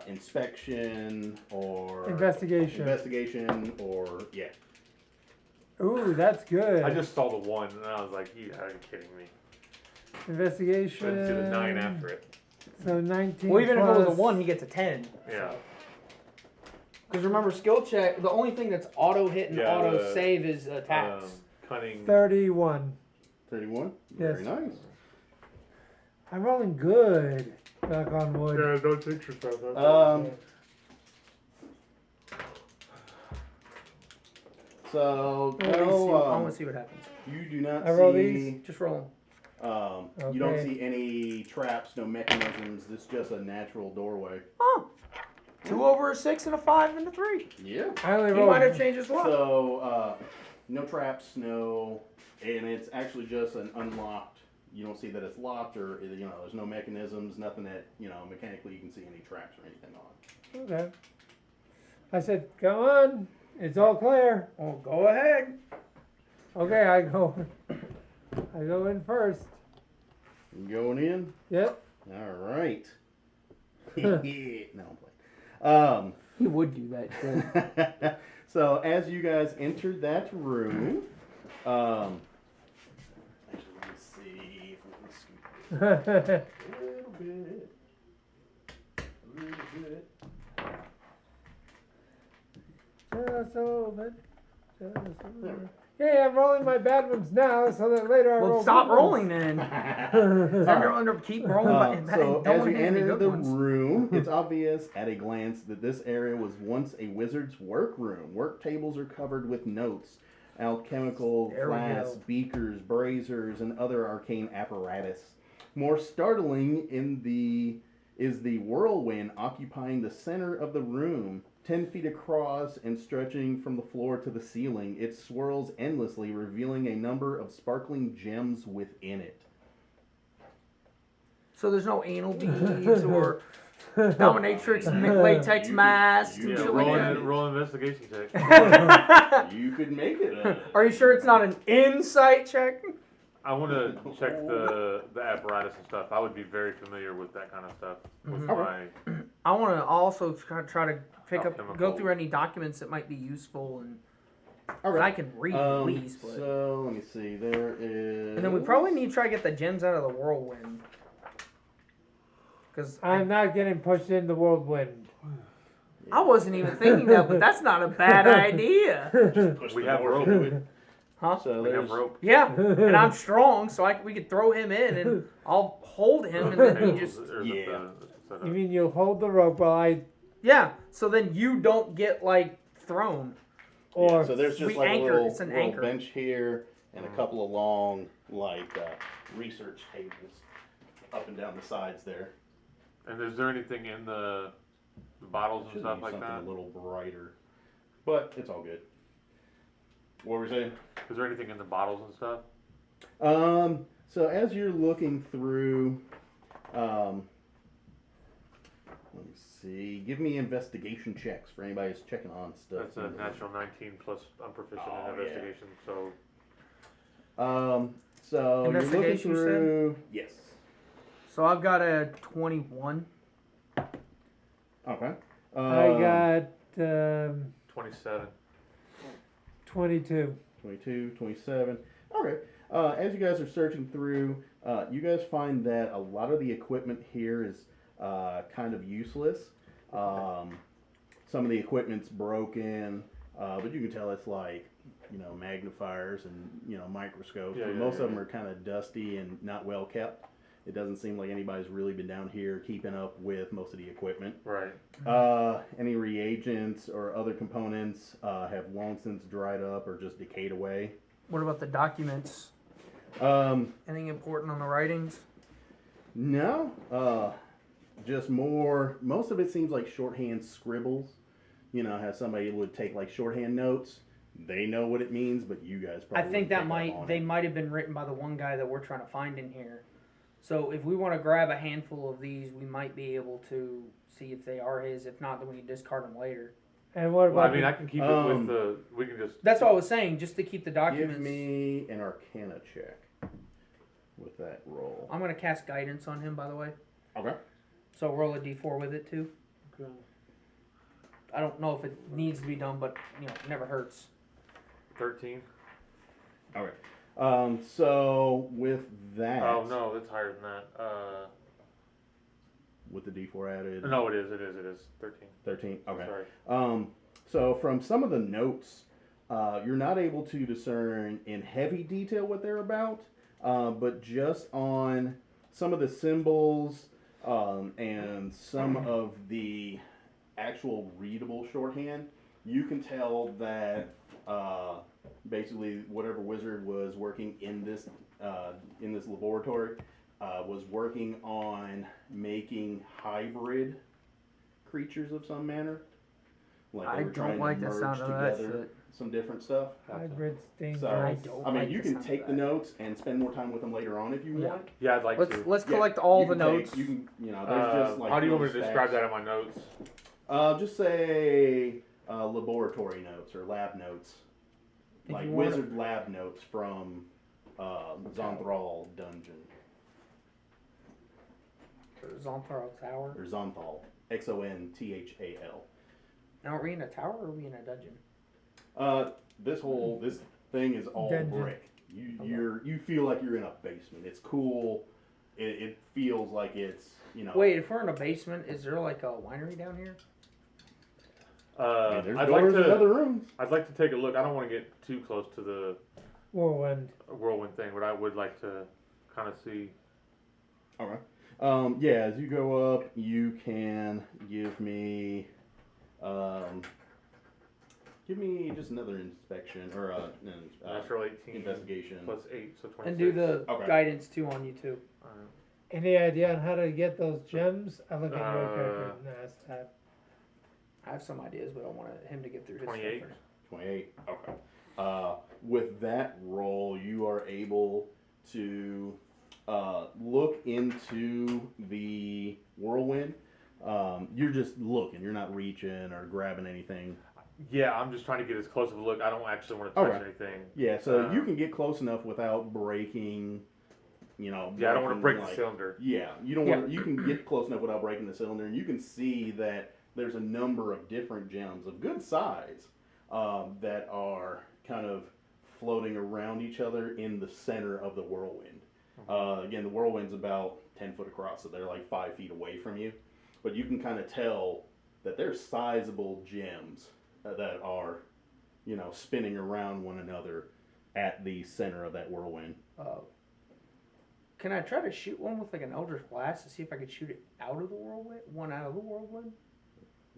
inspection or Investigation. or yeah. Ooh, that's good. I just saw the one, and I was like, "You are kidding me?" Investigation. But to the 9 after it. So 19. Well, even if it was a plus- 1, he gets a 10. Yeah. Because remember, skill check, the only thing that's auto hit and Yeah, auto the, save is attacks. Cunning. 31. 31. Yes. Very nice. I'm rolling good. Knock on wood. Yeah, don't jinx yourself. So I want to see what happens. you do not I roll see. these? Just roll You don't Okay. see any traps, no mechanisms. This is just a natural doorway. Oh. 2 over a 6 and a 5 and a 3. Yeah. I only He rolled. might have changed his luck. So no traps, no, and it's actually just an unlocked. You don't see that it's locked or there's no mechanisms, nothing that mechanically you can see any traps or anything on. Okay. I said, come on. It's all clear. Well, go ahead. Okay, I go in first. You going in? Yep. All right. No, I'm playing. He would do that shit. So as you guys entered that room, actually let me see if we can scoop this a little bit. Just over. Yeah, I'm rolling my bad ones now so that later I roll. Well, stop good rolling ones. then. Keep rolling. So Don't as you hit any enter good the ones. room, it's obvious at a glance that this area was once a wizard's workroom. Work tables are covered with notes, alchemical There we flasks, go. beakers, braziers, and other arcane apparatus. More startling is the whirlwind occupying the center of the room. 10 feet across and stretching from the floor to the ceiling, it swirls endlessly, revealing a number of sparkling gems within it. So there's no anal beads or dominatrix latex masks and you shit can like roll that. it. Roll an investigation check. You could make it. Are you sure it's not an insight check? I want to check the apparatus and stuff. I would be very familiar with that kind of stuff. With my I want to also try to pick up, go Alchemical. through any documents that might be useful, and All right. I can read at least. But. So let me see. There is. And then we probably need to try to get the gems out of the whirlwind. Because I'm not getting pushed in the whirlwind. I wasn't even thinking that, but that's not a bad idea. Push We the have door rope. through it. Huh? So we there's have rope. Yeah, and I'm strong, so we could throw him in, and I'll hold him, and then he just... Yeah. You mean you'll hold the rope while I... Yeah, so then you don't get, like, thrown. Or Yeah, so there's just we like anchor- a little, it's an little anchor. bench here and a couple of long like research tables up and down the sides there. And is there anything in the bottles and Should stuff be like something that? a little brighter, but it's all good. What were we saying? Is there anything in the bottles and stuff? So as you're looking through, let me see. Give me investigation checks for anybody who's checking on stuff. That's a natural 19 plus I'm proficient Oh, in yeah. investigation. So So you're looking Investigation, you said? through. Yes. So I've got a 21. Okay. I got 27. 22. 22, 27. Okay. As you guys are searching through, you guys find that a lot of the equipment here is kind of useless. Some of the equipment's broken, but you can tell it's like, magnifiers and, microscopes. Yeah, but yeah, most yeah. of them are kind of dusty and not well kept. It doesn't seem like anybody's really been down here keeping up with most of the equipment. Right. Any reagents or other components have long since dried up or just decayed away. What about the documents? Anything important on the writings? No, just more. Most of it seems like shorthand scribbles. How somebody would take like shorthand notes. They know what it means, but you guys probably. I think that wouldn't pick up on they it. might have been written by the one guy that we're trying to find in here. So if we want to grab a handful of these, we might be able to see if they are his. If not, then we can discard them later. And what Well, about I mean, I can keep it with the. We can just. That's what I was saying, just to keep the documents. Give me an Arcana check with that roll. I'm going to cast guidance on him, by the way. Okay. So roll a d4 with it, too. Okay. I don't know if it needs to be done, but, it never hurts. 13. All right. So with that. Oh no, it's higher than that. With the D4 added. No, it is 13. 13. Okay. Sorry. So from some of the notes, you're not able to discern in heavy detail what they're about, but just on some of the symbols and some of the actual readable shorthand, you can tell that basically whatever wizard was working in this laboratory was working on making hybrid creatures of some manner. Like they I were don't trying like to the merge sound of that together shit. some different stuff. hybrids dangerous? So I don't I mean, like you the can sound of take the that. notes and spend more time with them later on if you Yeah. want. Yeah, I'd like to. Let's Yeah, collect all you the can take- notes. You can, there's just like. How do you want me little to describe stacks. that in my notes? Just say laboratory notes or lab notes, If like you wanna- wizard lab notes from Zonthral Dungeon Zonthal Tower. or Zonthal, Xonthal. Now, are we in a tower or are we in a dungeon? This thing is all Dungeon. brick. You feel like you're in a basement. It's cool. It feels like it's, you know. Wait, if we're in a basement, is there like a winery down here? There's I'd like doors in to. other rooms. I'd like to take a look. I don't want to get too close to the whirlwind thing, but I would like to kind of see. Okay. Yeah, as you go up, you can give me just another inspection or Natural 18 investigation. plus 8, so 26. And do the Okay. guidance too on you too. Any idea on how to get those gems? I look at your character and ask that. I have some ideas, but I want him to get through his 28. stuff first. 28. Okay. With that roll, you are able to look into the whirlwind. You're just looking. You're not reaching or grabbing anything. Yeah, I'm just trying to get as close of a look. I don't actually want to touch Okay. anything. Yeah, so you can get close enough without breaking. Yeah, I don't want to break the cylinder. Yeah, you don't want. You can get close enough without breaking the cylinder, and you can see that there's a number of different gems of good size that are kind of floating around each other in the center of the whirlwind. Again, the whirlwind's about 10 foot across, so they're like 5 feet away from you. But you can kind of tell that they're sizable gems that are, spinning around one another at the center of that whirlwind. Can I try to shoot one with like an Eldritch Blast to see if I could shoot it out of the whirlwind? One out of the whirlwind?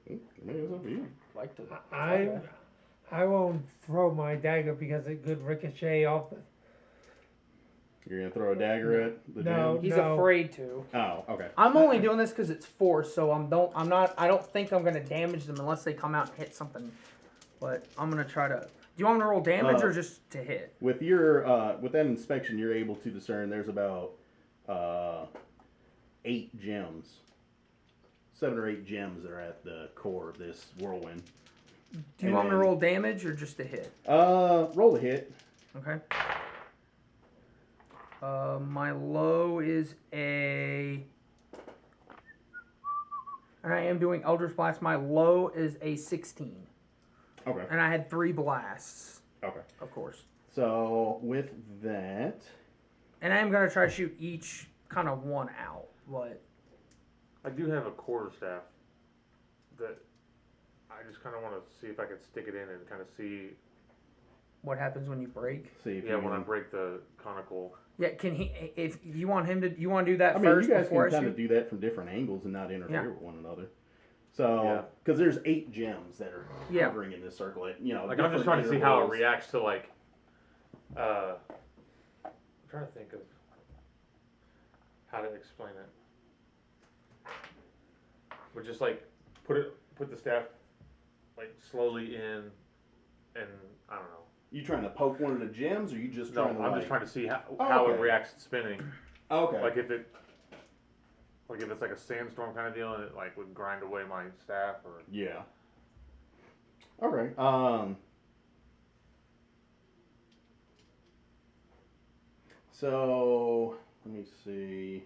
Maybe it's up to you. I'd like to. I won't throw my dagger because it could ricochet off the. You're gonna throw a dagger at the No. gem? He's afraid to. Oh, okay. I'm only doing this because it's force, so I don't think I'm gonna damage them unless they come out and hit something. But I'm gonna try to. Do you want me to roll damage or just to hit? With your with that inspection, you're able to discern there's about 8 gems, 7 or 8 gems that are at the core of this whirlwind. Do you want me to roll damage or just to hit? Roll the hit. Okay. My low is and I am doing Eldritch Blast. My low is a 16. Okay. And I had 3 blasts. Okay. Of course. So with that, And I am gonna try to shoot each kind of one out, but I do have a quarterstaff that I just kind of want to see if I could stick it in and kind of see. what happens when you break? see if Yeah, you when I can, break the conical. Yeah, can he? If you want him to, you want to do that I mean, first you guys before can I kind of shoot? do that from different angles and not interfere Yeah. with one another. So, Yeah. because there's 8 gems that are Yeah. hovering in this circle, at, Like I'm different just trying to see how it intervals. reacts to like. I'm trying to think of how to explain it. But just like put the staff like slowly in, and I don't know. You trying to poke one of the gems, or you just No, trying to? I'm just trying to see how Oh, it okay. reacts to spinning. Okay. Like if it's like a sandstorm kind of deal, and it like would grind away my staff, or Yeah. Okay. So let me see.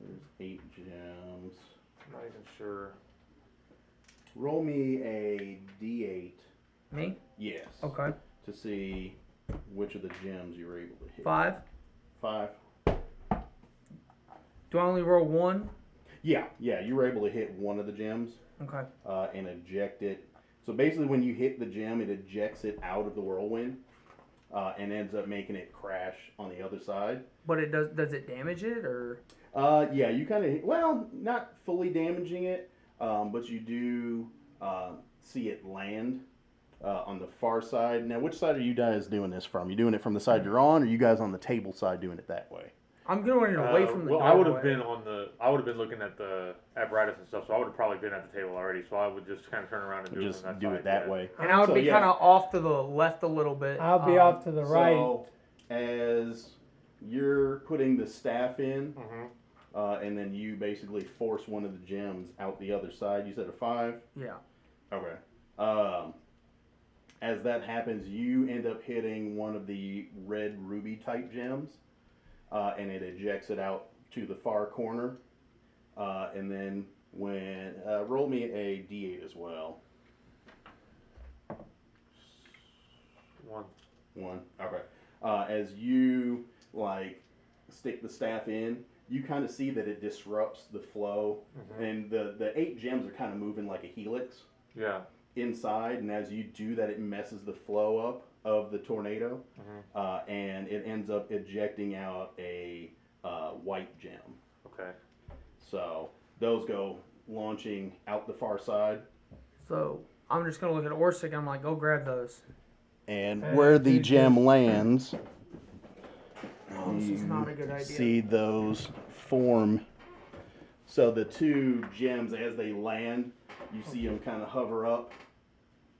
There's 8 gems. I'm not even sure. Roll me a D8. Me? Yes. Okay. To see which of the gems you were able to hit. 5. 5. Do I only roll 1? Yeah. You were able to hit one of the gems. Okay. And eject it. So basically, when you hit the gem, it ejects it out of the whirlwind, and ends up making it crash on the other side. But it does it damage it or? Yeah, you kind of not fully damaging it, but you do see it land on the far side. Now, which side are you guys doing this from? You doing it from the side you're on, or you guys on the table side doing it that way? I'm doing it away from the well, doorway. I would have been looking at the apparatus and stuff, so I would have probably been at the table already. So I would just kind of turn around and do Just it from that do side, it that yeah. way. And I would So, be yeah. kind of off to the left a little bit. I'll be off to the right. So, as you're putting the staff in, Mm-hmm. and then you basically force one of the gems out the other side. You said a 5? Yeah. Okay. As that happens, you end up hitting one of the red ruby type gems, and it ejects it out to the far corner. And then roll me a D8 as well. One. Okay. As you like stick the staff in, you kind of see that it disrupts the flow, and the 8 gems are kind of moving like a helix. Yeah. Inside, and as you do that, it messes the flow up of the tornado, and it ends up ejecting out a white gem. Okay. So those go launching out the far side. So I'm just gonna look at Orsic. I'm like, go grab those. And where the gem lands, Oh, this is not a good idea. see those form. So the 2 gems, as they land, you see them kind of hover up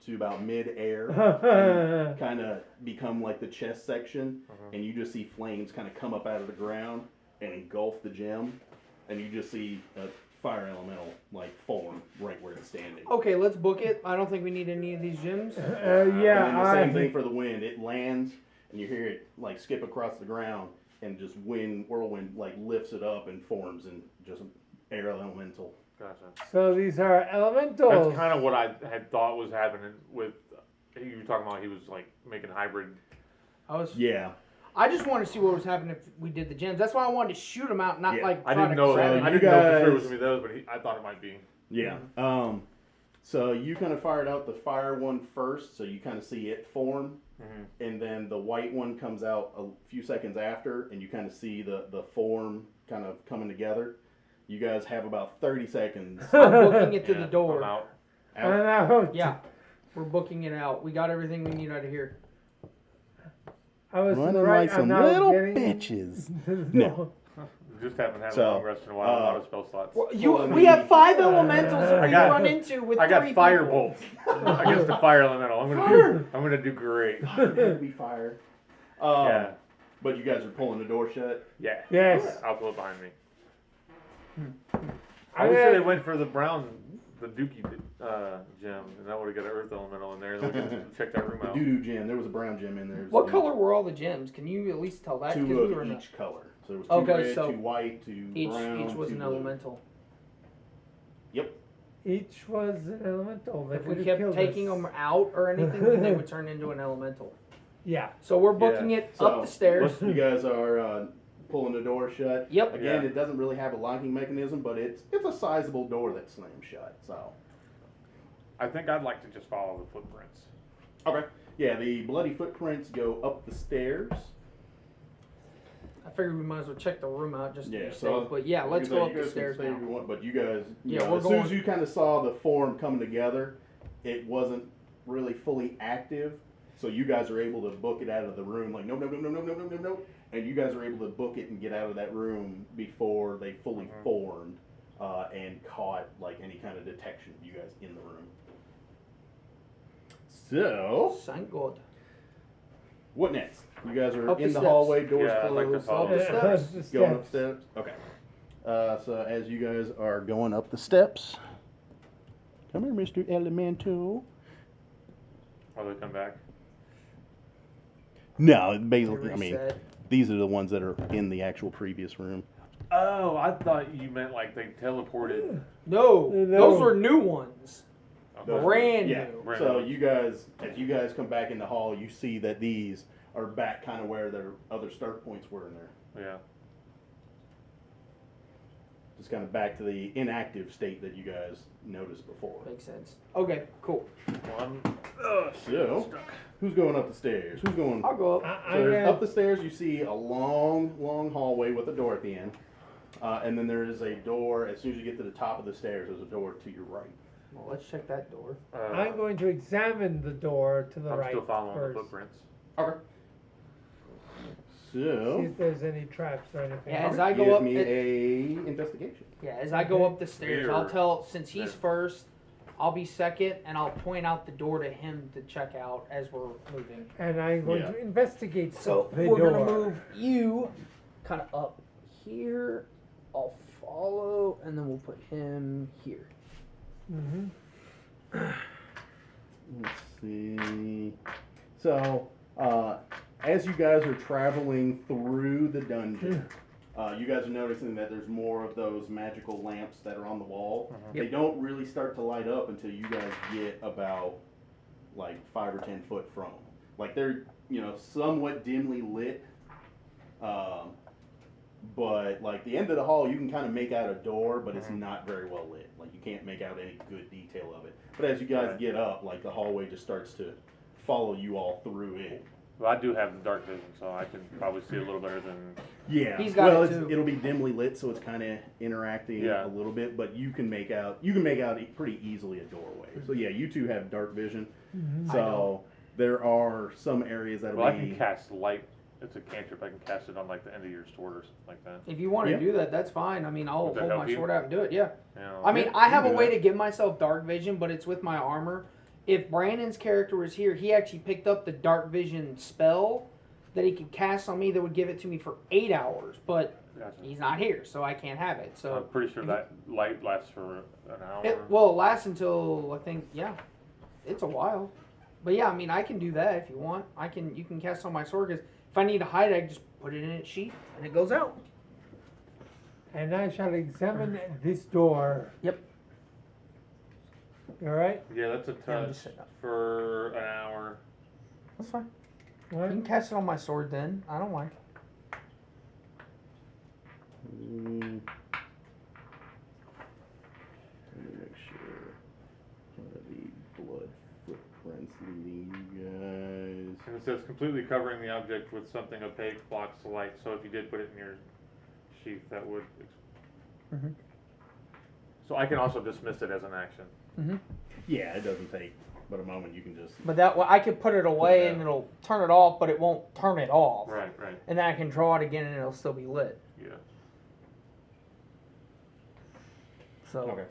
to about mid-air and kind of become like the chest section, and you just see flames kind of come up out of the ground and engulf the gem, and you just see a fire elemental like form right where it's standing. Okay, let's book it. I don't think we need any of these gems. And then Yeah, the same thing for the wind. It lands, and you hear it like skip across the ground, and just whirlwind like lifts it up and forms in just air elemental. Gotcha. so these are elementals. That's kind of what I had thought was happening with. You were talking about he was like making hybrid. Yeah. I just wanted to see what was happening if we did the gems. That's why I wanted to shoot them out, not Yeah, like. I try didn't to know. grab So it. I you didn't know for sure it was guys- gonna be those, but I thought it might be. Yeah. So you kind of fired out the fire one first, so you kind of see it form, and then the white one comes out a few seconds after, and you kind of see the form kind of coming together. You guys have about 30 seconds. I'm booking it to Yeah, the door. I'm out. And I, Yeah, we're booking it out. We got everything we need out of here. I was Running right. like some I'm now little getting, bitches. No. Just haven't had So, a long rest in a while. A lot of spell slots. We have 5 elementals that I we got- run into with I 3 got fire people. bolts against the fire elemental. I'm gonna do great. It'd be fire. Yeah. But you guys are pulling the door shut. Yeah. Yes. I'll pull it behind me. I I would say mean- they went for the brown, the Dookie gem, and that would have got an earth elemental in there. We could check that room The out. doo-doo gem. There was a brown gem in there. What color were all the gems? Can you at least tell that? 2 we were of in each color. So there was 2 Okay, red, so 2 white, 2 each brown, was 2 an blue. elemental. Yep. Each was an elemental. They If we could've kept killed taking us. them out or anything, then they would turn into an elemental. Yeah. So we're booking it So, up the stairs. You guys are pulling the door shut. Yep. Again, Yeah. it doesn't really have a locking mechanism, but it's a sizable door that slams shut. So. I think I'd like to just follow the footprints. Okay. Yeah, the bloody footprints go up the stairs. I figured we might as well check the room out just to Yeah, be so- safe. But yeah, let's go up the stairs If you now. want, but you guys, Yeah, know, we're as soon as going- you kind of saw the form coming together, it wasn't really fully active. So you guys are able to book it out of the room, like nope, and you guys are able to book it and get out of that room before they fully formed and caught like any kind of detection of you guys in the room. So, Thank God. what next? You guys are Up the in the steps. hallway, doors Yeah, I'd like to closed. follow Up the steps. The Going up steps. steps? Okay. So as you guys are going up the steps, come here, Mr. Elemental. Or they come back. No, basically, I mean, Reset. these are the ones that are in the actual previous room. Oh, I thought you meant like they teleported. No, No. those were new ones. Okay. Brand Yeah. new. Brand So new. you guys, as you guys come back in the hall, you see that these are back kind of where their other start points were in there. Yeah. Just kind of back to the inactive state that you guys noticed before. Makes sense. Okay, cool. One. So, who's going up the stairs? Who's going? I'll go up. So there's up the stairs, you see a long, long hallway with a door at the end. And then there is a door, as soon as you get to the top of the stairs, there's a door to your right. Well, let's check that door. I'm going to examine the door to the I'm right still following first. the footprints. Okay. See So, if there's any traps or anything. Yeah, as I give go up, me it- a investigation. yeah, as I go up the stairs, I'll Weird. tell. Since he's Yeah. first, I'll be second, and I'll point out the door to him to check out as we're moving. And I'm going Yeah. to investigate So the we're door. gonna move you kind of up here. I'll follow, and then we'll put him here. Mm-hmm. Let's see. So, as you guys are traveling through the dungeon, you guys are noticing that there's more of those magical lamps that are on the wall. They don't really start to light up until you guys get about like 5 or 10 foot from them. like they're somewhat dimly lit. But like the end of the hall, you can kind of make out a door, but it's not very well lit. Like you can't make out any good detail of it. But as you guys get up, like the hallway just starts to follow you all through it. Well, I do have the dark vision, so I can probably see a little better than. Yeah, He's got it too. It'll be dimly lit, so it's kind of interacting a little bit. But you can make out pretty easily a doorway. So yeah, you two have dark vision. So there are some areas that'll I be. can cast light. It's a cantrip. I can cast it on like the end of your sword or something like that. If you want to do that, that's fine. I mean, I'll Would that hold help my you? sword out and do it. Yeah. Yeah. I mean, Yeah, I you have can a do way that. to give myself dark vision, but it's with my armor. If Brandon's character was here, he actually picked up the dark vision spell that he could cast on me that would give it to me for 8 hours, but Gotcha. he's not here, so I can't have it. So I'm pretty sure that light lasts for an hour. it lasts until I think it's a while. But yeah, I mean, I can do that if you want. You can cast on my sword because if I need to hide it, I can just put it in its sheath and it goes out. And I shall examine this door. Yep. All right. Yeah, that's a Yeah, I'm touch just sitting up. for an hour. That's fine. What? You can cast it on my sword then. I don't mind. Let me make sure. The blood footprints leading you guys. And it says completely covering the object with something opaque blocks the light. So if you did put it in your sheath, that would. Mhm. So I can also dismiss it as an action. Mm-hmm. Yeah, it doesn't take but a moment. You can just. But I could put it away and it'll turn it off, but it won't turn it off. Right. And then I can draw it again and it'll still be lit. Yeah. So. Okay.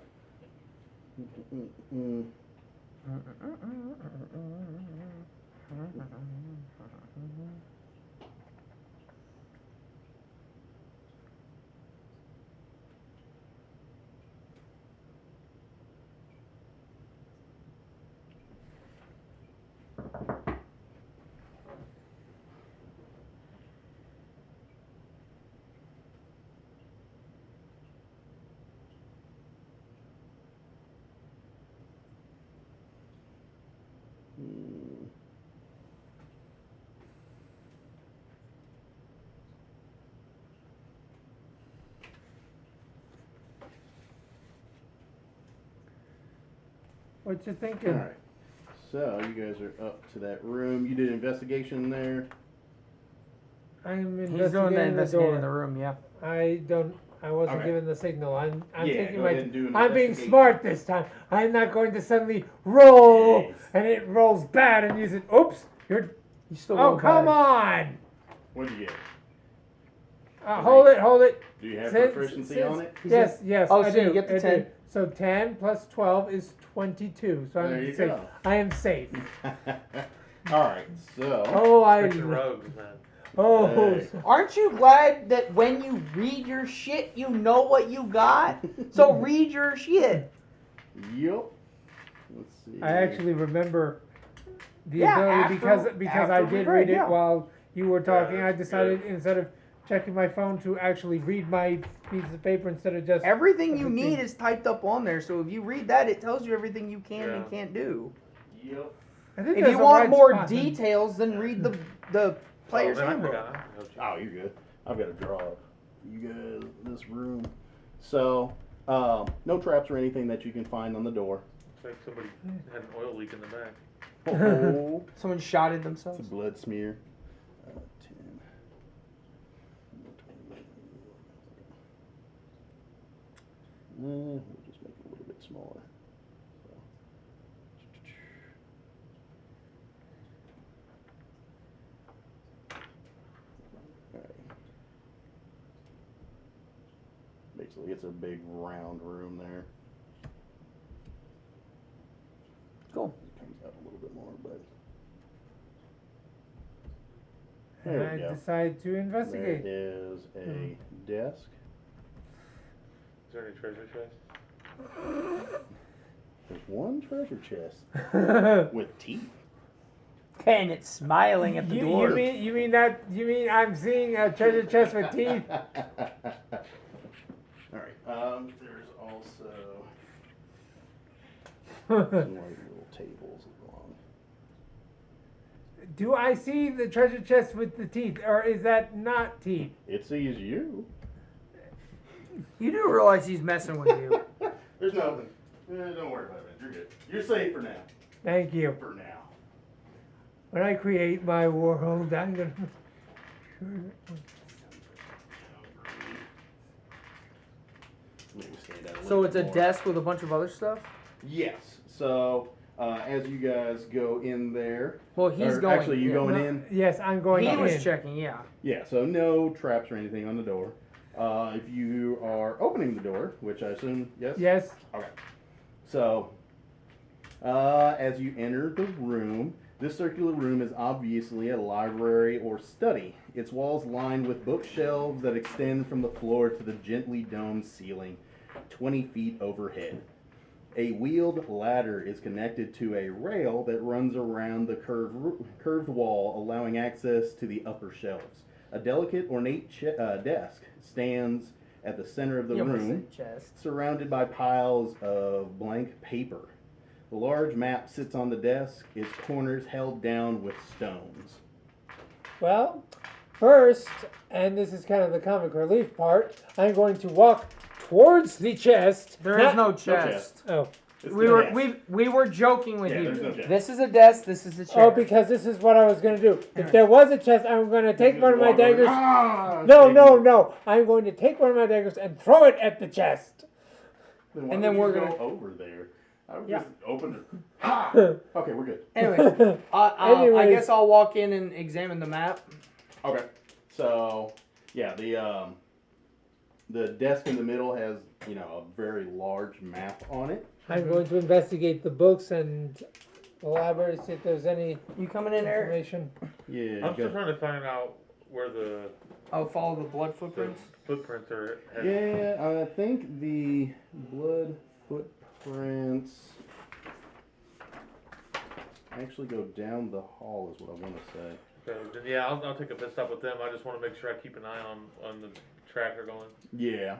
Mm. What you thinking? All right. So you guys are up to that room. You did investigation there. I'm He's doing investigating the the investigating in door. the room, yeah. I wasn't Okay. given the signal. I'm Yeah, taking go my. ahead and do an I'm being investigation. smart this time. I'm not going to suddenly roll Yes. and it rolls bad and you said, "Oops, you're." You still Oh, rolled come bad. on! What'd you get? Hold it. Do you have Since- proficiency on it? Yes. Oh, I so you do, get the I 10. do. So 10 plus 12 is 22. So There I'm you safe. go. I am safe. All right. So. Oh, Freaking rogues, man. Oh. Hey. Aren't you glad that when you read your shit, you know what you got? So read your shit. Yep. Let's see. I actually remember the Yeah, ability after- because I after we did read, read it yeah. while you were talking. Yeah, I that's decided good. instead of checking my phone to actually read my piece of paper instead of just Everything you everything. need is typed up on there, so if you read that, it tells you everything you can Yeah. and can't do. Yep. I think If there's you a want white more spot. details, then read the player's then I handbook. forgot. I can help you. Oh, you're good. I've got to draw up you guys this room. So, no traps or anything that you can find on the door. Looks like somebody had an oil leak in the back. Oh, Someone shotted it's a themselves. blood smear. 10. We'll just make it a little bit smaller. So. Alright. Basically, it's a big round room there. Cool. It comes out a little bit more, but And there I we go. decide to There investigate. is a desk. Is there any treasure chest? There's one treasure chest with teeth. And it's smiling at the You door. mean I'm seeing a treasure chest with teeth? All right. There's also some like little tables along. Do I see the treasure chest with the teeth, or is that not teeth? It sees you. You do realize he's messing with you. There's nothing. Don't worry about it. You're good. You're safe for now. Thank you. For now. When I create my world, I'm gonna. Maybe stand down So little it's a more. desk with a bunch of other stuff? Yes. So as you guys go in there. Well, he's or going. Actually, you yeah. going No, in? Yes, I'm going He in. was checking, yeah. Yeah. So no traps or anything on the door. If you are opening the door, which I assume, yes? Yes. Okay. So, as you enter the room, this circular room is obviously a library or study. Its walls lined with bookshelves that extend from the floor to the gently domed ceiling, 20 feet overhead. A wheeled ladder is connected to a rail that runs around the curved wall, allowing access to the upper shelves. A delicate, ornate desk stands at the center of the You almost room, said chest. surrounded by piles of blank paper. The large map sits on the desk, its corners held down with stones. Well, first, and this is kind of the comic relief part, I'm going to walk towards the chest. There is no chest. chest. Oh. It's We the were desk. we were joking with Yeah, you. there's no chest. This is a desk. This is a chair. Oh, because this is what I was going to do. If there was a chest, I'm going to take Just one of my walk over, daggers. "Ah!" No. I'm going to take one of my daggers and throw it at the chest. Then why And then would we're you gonna- go over there. I would Yeah. just open it. Ha! Okay, we're good. Anyways, I Anyways. guess I'll walk in and examine the map. Okay. So, yeah, the desk in the middle has, a very large map on it. I'm going to investigate the books and the library, see if there's any You coming in there? information. Yeah. I'm still trying to find out where the I'll follow the blood footprints. footprints are headed. Yeah, I think the blood footprints actually go down the hall is what I want to say. So, then, yeah, I'll take a pit stop with them. I just want to make sure I keep an eye on the tracker going. Yeah.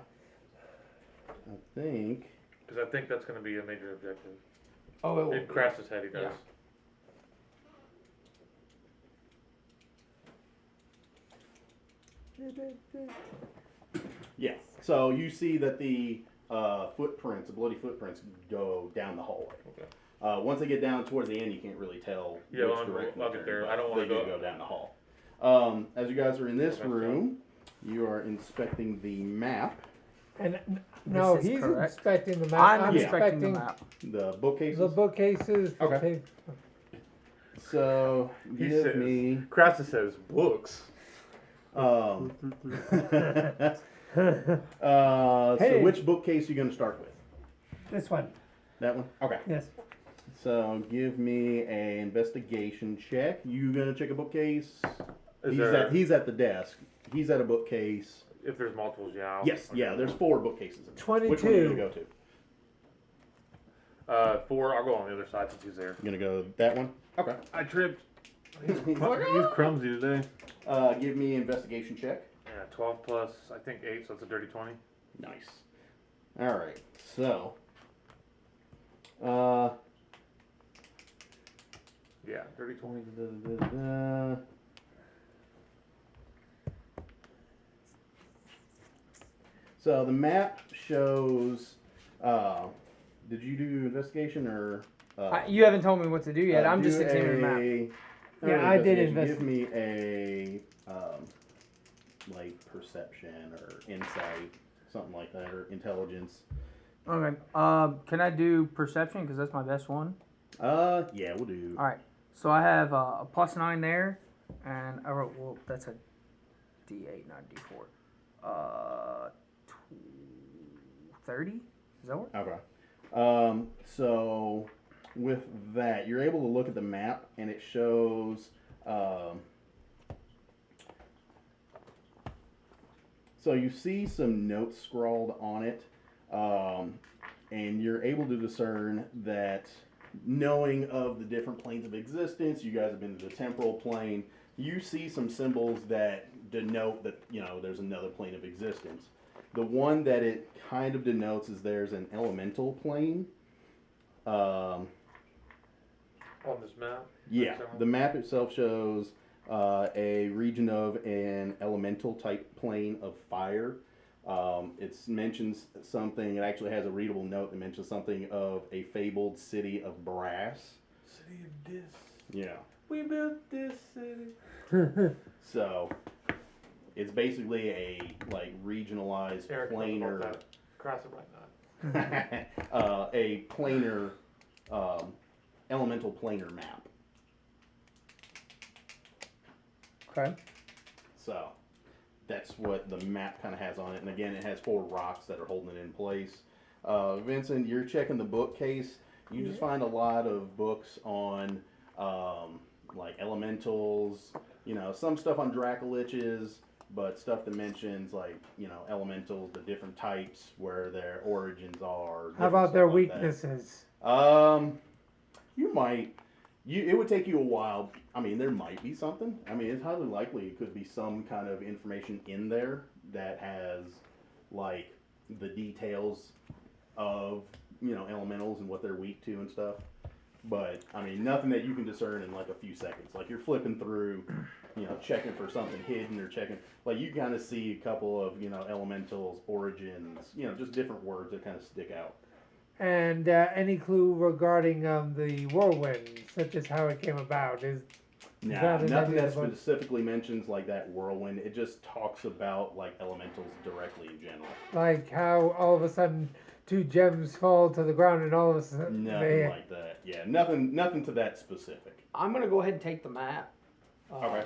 I think. Because I think that's going to be a major objective. Oh, it will. In Crass's head, he does. Yeah. Yeah. So you see that the footprints, the bloody footprints, go down the hallway. Okay. Once they get down towards the end, you can't really tell Yeah, which I'll direction get they're there. in, I don't but wanna they do go- go down the hall. As you guys are in this Okay. room, you are inspecting the map, And no, This is he's correct. inspecting the map. I'm Yeah. inspecting the map. the bookcases. the bookcases. the Okay. So He give says- me. Crassus says books. So Hey. which bookcase are you going to start with? This one. That one? Okay. Yes. So give me an investigation check. You gonna check a bookcase? Is He's there, at the desk. He's at a bookcase. if there's multiples, yeah. Yes, okay. yeah. There's 4 bookcases. In there. Which one are you 22. gonna go to? 4, I'll go on the other side since he's there. You gonna go that one? Okay. I tripped. He's like, He's clumsy today. give me an investigation check. Yeah, 12 plus, I think 8, so it's a dirty 20. Nice. All right. So. Yeah, dirty 20. So the map shows. Did you do investigation or? You haven't told me what to do yet. I'm just do examining the map. Yeah, I did investigation. Give me a like perception or insight, something like that, or intelligence. Okay. Can I do perception? Because that's my best one. Yeah, we'll do. All right. So I have a +9 there, and I wrote. Well, that's a D8, not D4. 30. Does that work? Okay. So with that, you're able to look at the map, and it shows. So you see some notes scrawled on it, and you're able to discern that, knowing of the different planes of existence, you guys have been to the temporal plane. You see some symbols that denote that there's another plane of existence. The one that it kind of denotes is there's an elemental plane. Oh, On this map? Yeah, the map itself shows a region of an elemental type plane of fire. It mentions something, it actually has a readable note that mentions something of a fabled city of brass. City of Dis. Yeah. We built this city. So, it's basically a like regionalized Eric, planar, cross it right now. a planar, elemental planar map. Okay. So, that's what the map kind of has on it. And again, it has 4 rocks that are holding it in place. Vincent, you're checking the bookcase. You just find a lot of books on like elementals, you know, some stuff on Dracoliches, but stuff that mentions like, you know, elementals, the different types, where their origins are. How about their like weaknesses? You might. It would take you a while. I mean, there might be something. I mean, it's highly likely it could be some kind of information in there that has, like, the details of, you know, elementals and what they're weak to and stuff. But, I mean, nothing that you can discern in, like, a few seconds. Like, you're flipping through, you know, checking for something hidden or checking. Like, you kind of see a couple of, you know, elementals, origins, you know, just different words that kind of stick out. And any clue regarding the whirlwind, such as how it came about? Nah, nothing that specifically mentions like that whirlwind. It just talks about like elementals directly in general. Like how all of a sudden 2 gems fall to the ground and all of a sudden Nothing like that. Yeah, nothing to that specific. I'm gonna go ahead and take the map. Okay.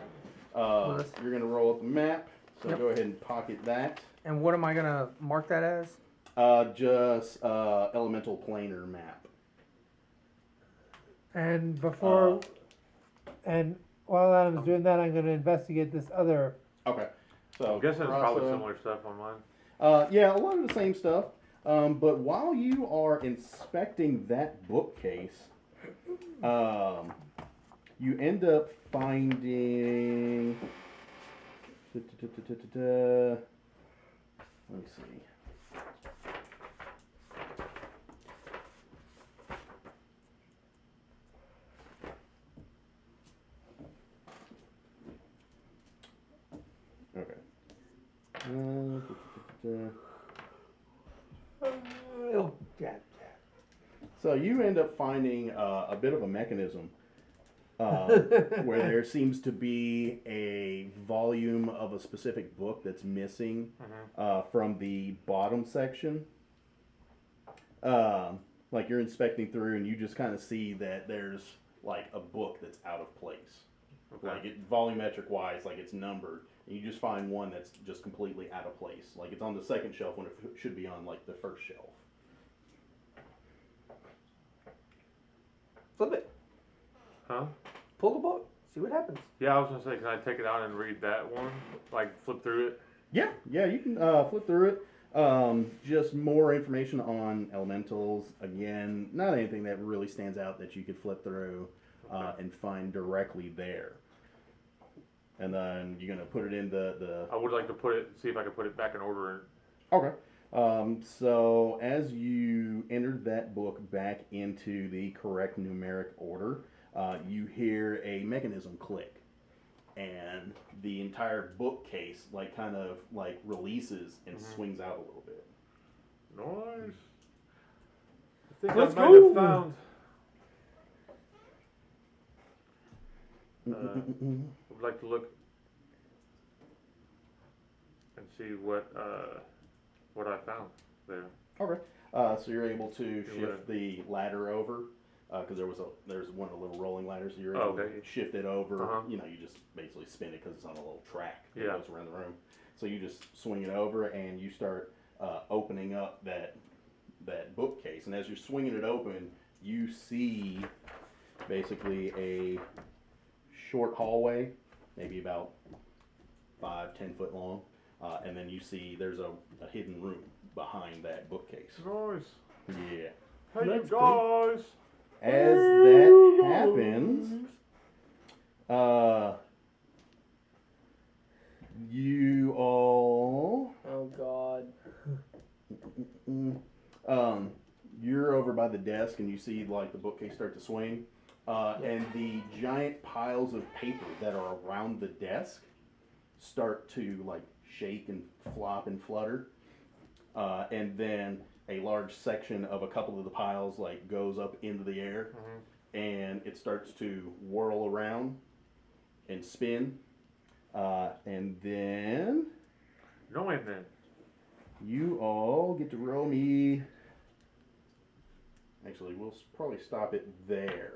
You're gonna roll up the map. So Yep. go ahead and pocket that. And what am I gonna mark that as? Just elemental planar map. And before, and while Adam's doing that, I'm going to investigate this other. Okay. So I'm guessing it's cross, probably similar stuff on mine. yeah, a lot of the same stuff. But while you are inspecting that bookcase, you end up finding. Let me see. Okay. So you end up finding a bit of a mechanism where there seems to be a volume of a specific book that's missing from the bottom section. Like you're inspecting through and you just kind of see that there's like a book that's out of place. Okay. Like it volumetric wise, like it's numbered. And you just find one that's just completely out of place. Like it's on the second shelf when it should be on like the first shelf. Flip it. Huh? Pull the book. See what happens. Yeah, I was gonna say, can I take it out and read that one? Like flip through it? Yeah, you can flip through it. Just more information on elementals. Again, not anything that really stands out that you could flip through and find directly there. And then you're gonna put it in the. I would like to see if I can put it back in order. Okay. So as you entered that book back into the correct numeric order, you hear a mechanism click, and the entire bookcase like kind of like releases and swings out a little bit. Nice. I think Let's I might go. have found. Would like to look and see what I found there. Okay. So you're able to shift the ladder over because there's one of the little rolling ladders. So you're able to shift it over. You know, you just basically spin it because it's on a little track that goes around the room. So you just swing it over and you start opening up that bookcase. And as you're swinging it open, you see basically a short hallway, maybe about 5-10 foot long, and then you see there's a hidden room behind that bookcase. Nice. Yeah. Hey, you guys. As that happens, you all. Oh God. You're over by the desk and you see like the bookcase start to swing. and the giant piles of paper that are around the desk start to like shake and flop and flutter, and then a large section of a couple of the piles like goes up into the air, and it starts to whirl around and spin, and then you all get to roll me. Actually, we'll probably stop it there.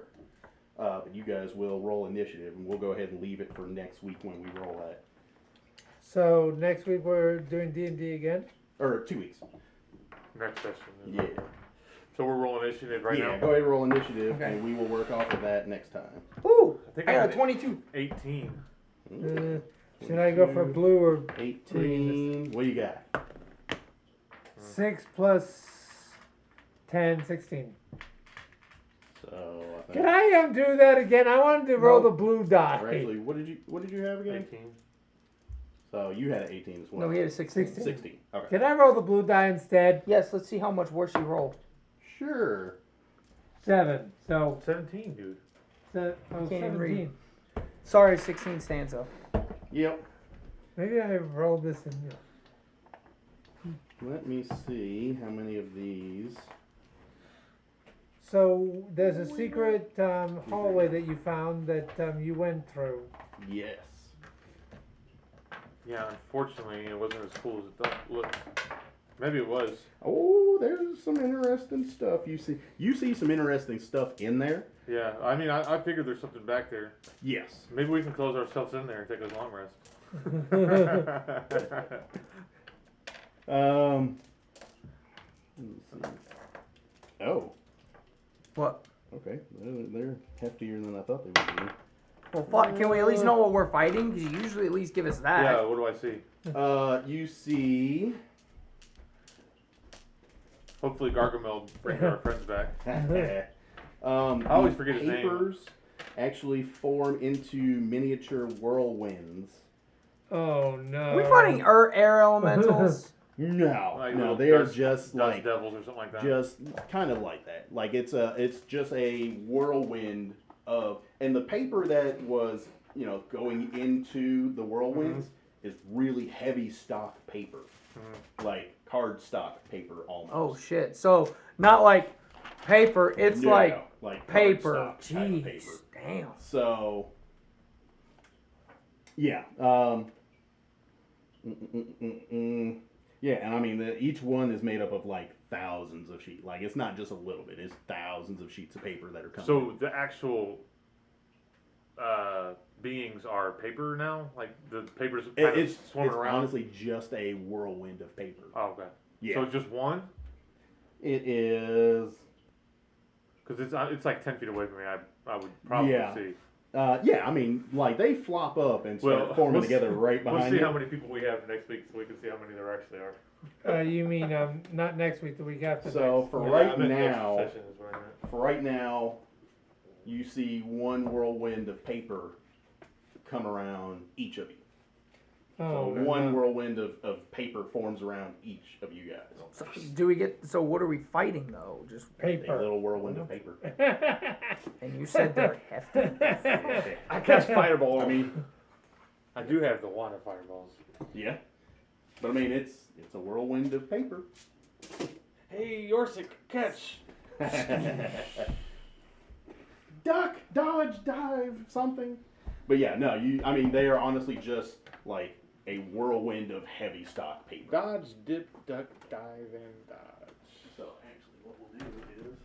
But you guys will roll initiative, and we'll go ahead and leave it for next week when we roll that. So next week we're doing D&D again? Or 2 weeks. Next session. Yeah. So we're rolling initiative right now? Yeah, go ahead and roll initiative, Okay. and we will work off of that next time. Ooh, I think I I got did 22. 18. Should I go for blue or 18. What do you got? 6 plus 10, 16? So I think. Can I do that again? I wanted to roll No. the blue die. Or actually, what did you have again? 18. So you had an 18 as well. No, he had a 16. 16. Okay. Can I roll the blue die instead? Yes, let's see how much worse you roll. Sure. 7. So, 17, dude. oh, Can't even 17. read. Sorry, 16 stanza. Yep. Maybe I rolled this in. Let me see how many of these. So there's a secret hallway that you found that you went through. Yes. Yeah, unfortunately, it wasn't as cool as it looked. Maybe it was. Oh, there's some interesting stuff. You see some interesting stuff in there. Yeah, I mean, I figured there's something back there. Yes. Maybe we can close ourselves in there and take a long rest. Let's see. Oh, What? okay. They're heftier than I thought they would be. Well, fuck, can we at least know what we're fighting? Because you usually at least give us that. Yeah, what do I see? You see. Hopefully Gargamel brings our friends back. I always forget his name. Papers actually form into miniature whirlwinds. Oh no. Are we fighting air elementals? No, Like no, little they are dust- just dust like devils or something like that. just kind of like that. Like it's just a whirlwind of, and the paper that was going into the whirlwinds is really heavy stock paper, like card stock paper almost. Oh, shit. So, not like paper, it's No, like paper. cardstock type of paper. Jeez. Damn. So, yeah. Yeah, and I mean, each one is made up of like thousands of sheets. Like, it's not just a little bit, it's thousands of sheets of paper that are coming. So the actual beings are paper now? Like the paper's kind of It's swarming around? honestly just a whirlwind of paper. Oh, okay. Yeah. So just one? It is. Because it's like 10 feet away from me. I would probably Yeah. see. Yeah, I mean, like, they flop up and start forming we'll together see, right behind We'll see you. how many people we have next week so we can see how many there actually are. You mean not next week, the week after? So, next. for Yeah, right I meant next now, session is what I meant. For right now, you see one whirlwind of paper come around each of you. Oh, So one whirlwind of paper forms around each of you guys. So what are we fighting though? Just A paper. little whirlwind of paper. and you said they're hefty. I cast Fireball. I mean, I do have the water fireballs. Yeah. But I mean, it's a whirlwind of paper. Hey, Yorsic, catch! Duck, dodge, dive, something. But yeah, no, I mean, they are honestly just like a whirlwind of heavy stock paper. Dodge, dip, duck, dive, and dodge. So actually, what we'll do is,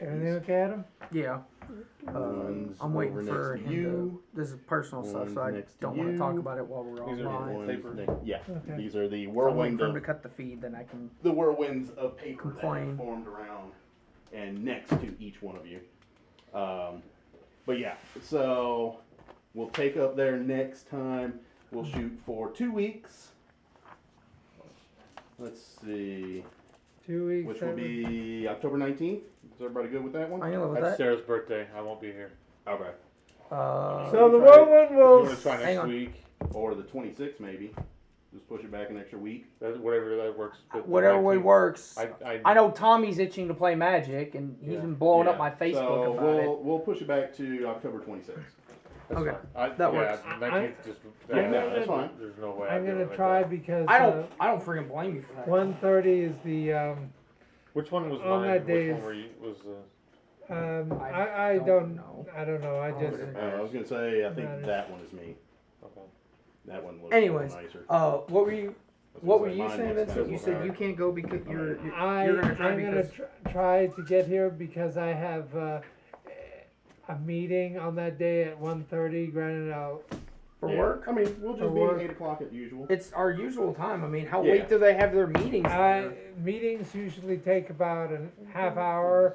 Everything okay, Adam? Yeah. One's I'm waiting over for next to him you. to. This is personal stuff, so I One's next to don't want to talk you. about it while we're These are online. One's paper. yeah, Okay. these are the I'm waiting whirlwind for him to of cut the feed, then I can. the whirlwinds of paper that Complain. have formed around and next to each one of you. But yeah, so we'll take up there next time. We'll shoot for 2 weeks. Let's see, 2 weeks. which will be October 19th. Is everybody good with that one? I know with That's that. Sarah's birthday. I won't be here. Okay. So the Try it. whirlwind If you will. want to try hang next on. week, Or the 26th maybe. Just push it back an extra week. Whatever that works. Whatever way works. I I know Tommy's itching to play Magic, and he's been blowing up my Facebook so about it. we'll push it back to October 26th. That's Okay. fine. That works. 19th just. Yeah, no, that's fine. There's no way. I'm I'd be gonna able to try make because I don't freaking blame you for that. 1:30 is the that. Which one was on mine? that day Which one is- were you? Was I don't know. I don't know. I just I was gonna say, I think Matters. that one is me. okay. That one looks Anyways, a little nicer. what were you? I was What gonna were say you mine saying, looks Vincent? You better. said you can't go because you're I'm gonna try gonna because try to get here because I have a meeting on that day at 1:30. Granted, for Yeah, work. I mean, we'll For just be work. 8 o'clock as usual. It's our usual time. I mean, how Yeah. late do they have their meetings? there? Meetings usually take about a half hour.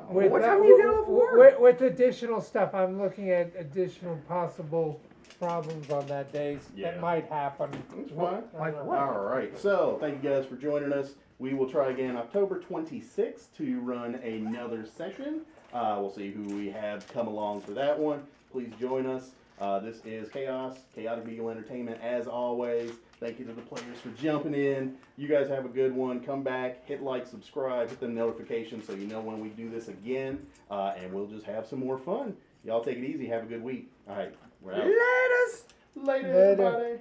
What time do you get off work? With additional stuff, I'm looking at additional possible problems on that day Yeah. that might happen. That's fine. Like what? All right, so thank you guys for joining us. We will try again October 26th to run another session. We'll see who we have come along for that one. Please join us. This is Chaos, Chaotic Beagle Entertainment, as always. Thank you to the players for jumping in. You guys have a good one. Come back, hit like, subscribe, hit the notifications so you know when we do this again, and we'll just have some more fun. Y'all take it easy. Have a good week. All right, we're out. Let us. Later, Later. everybody.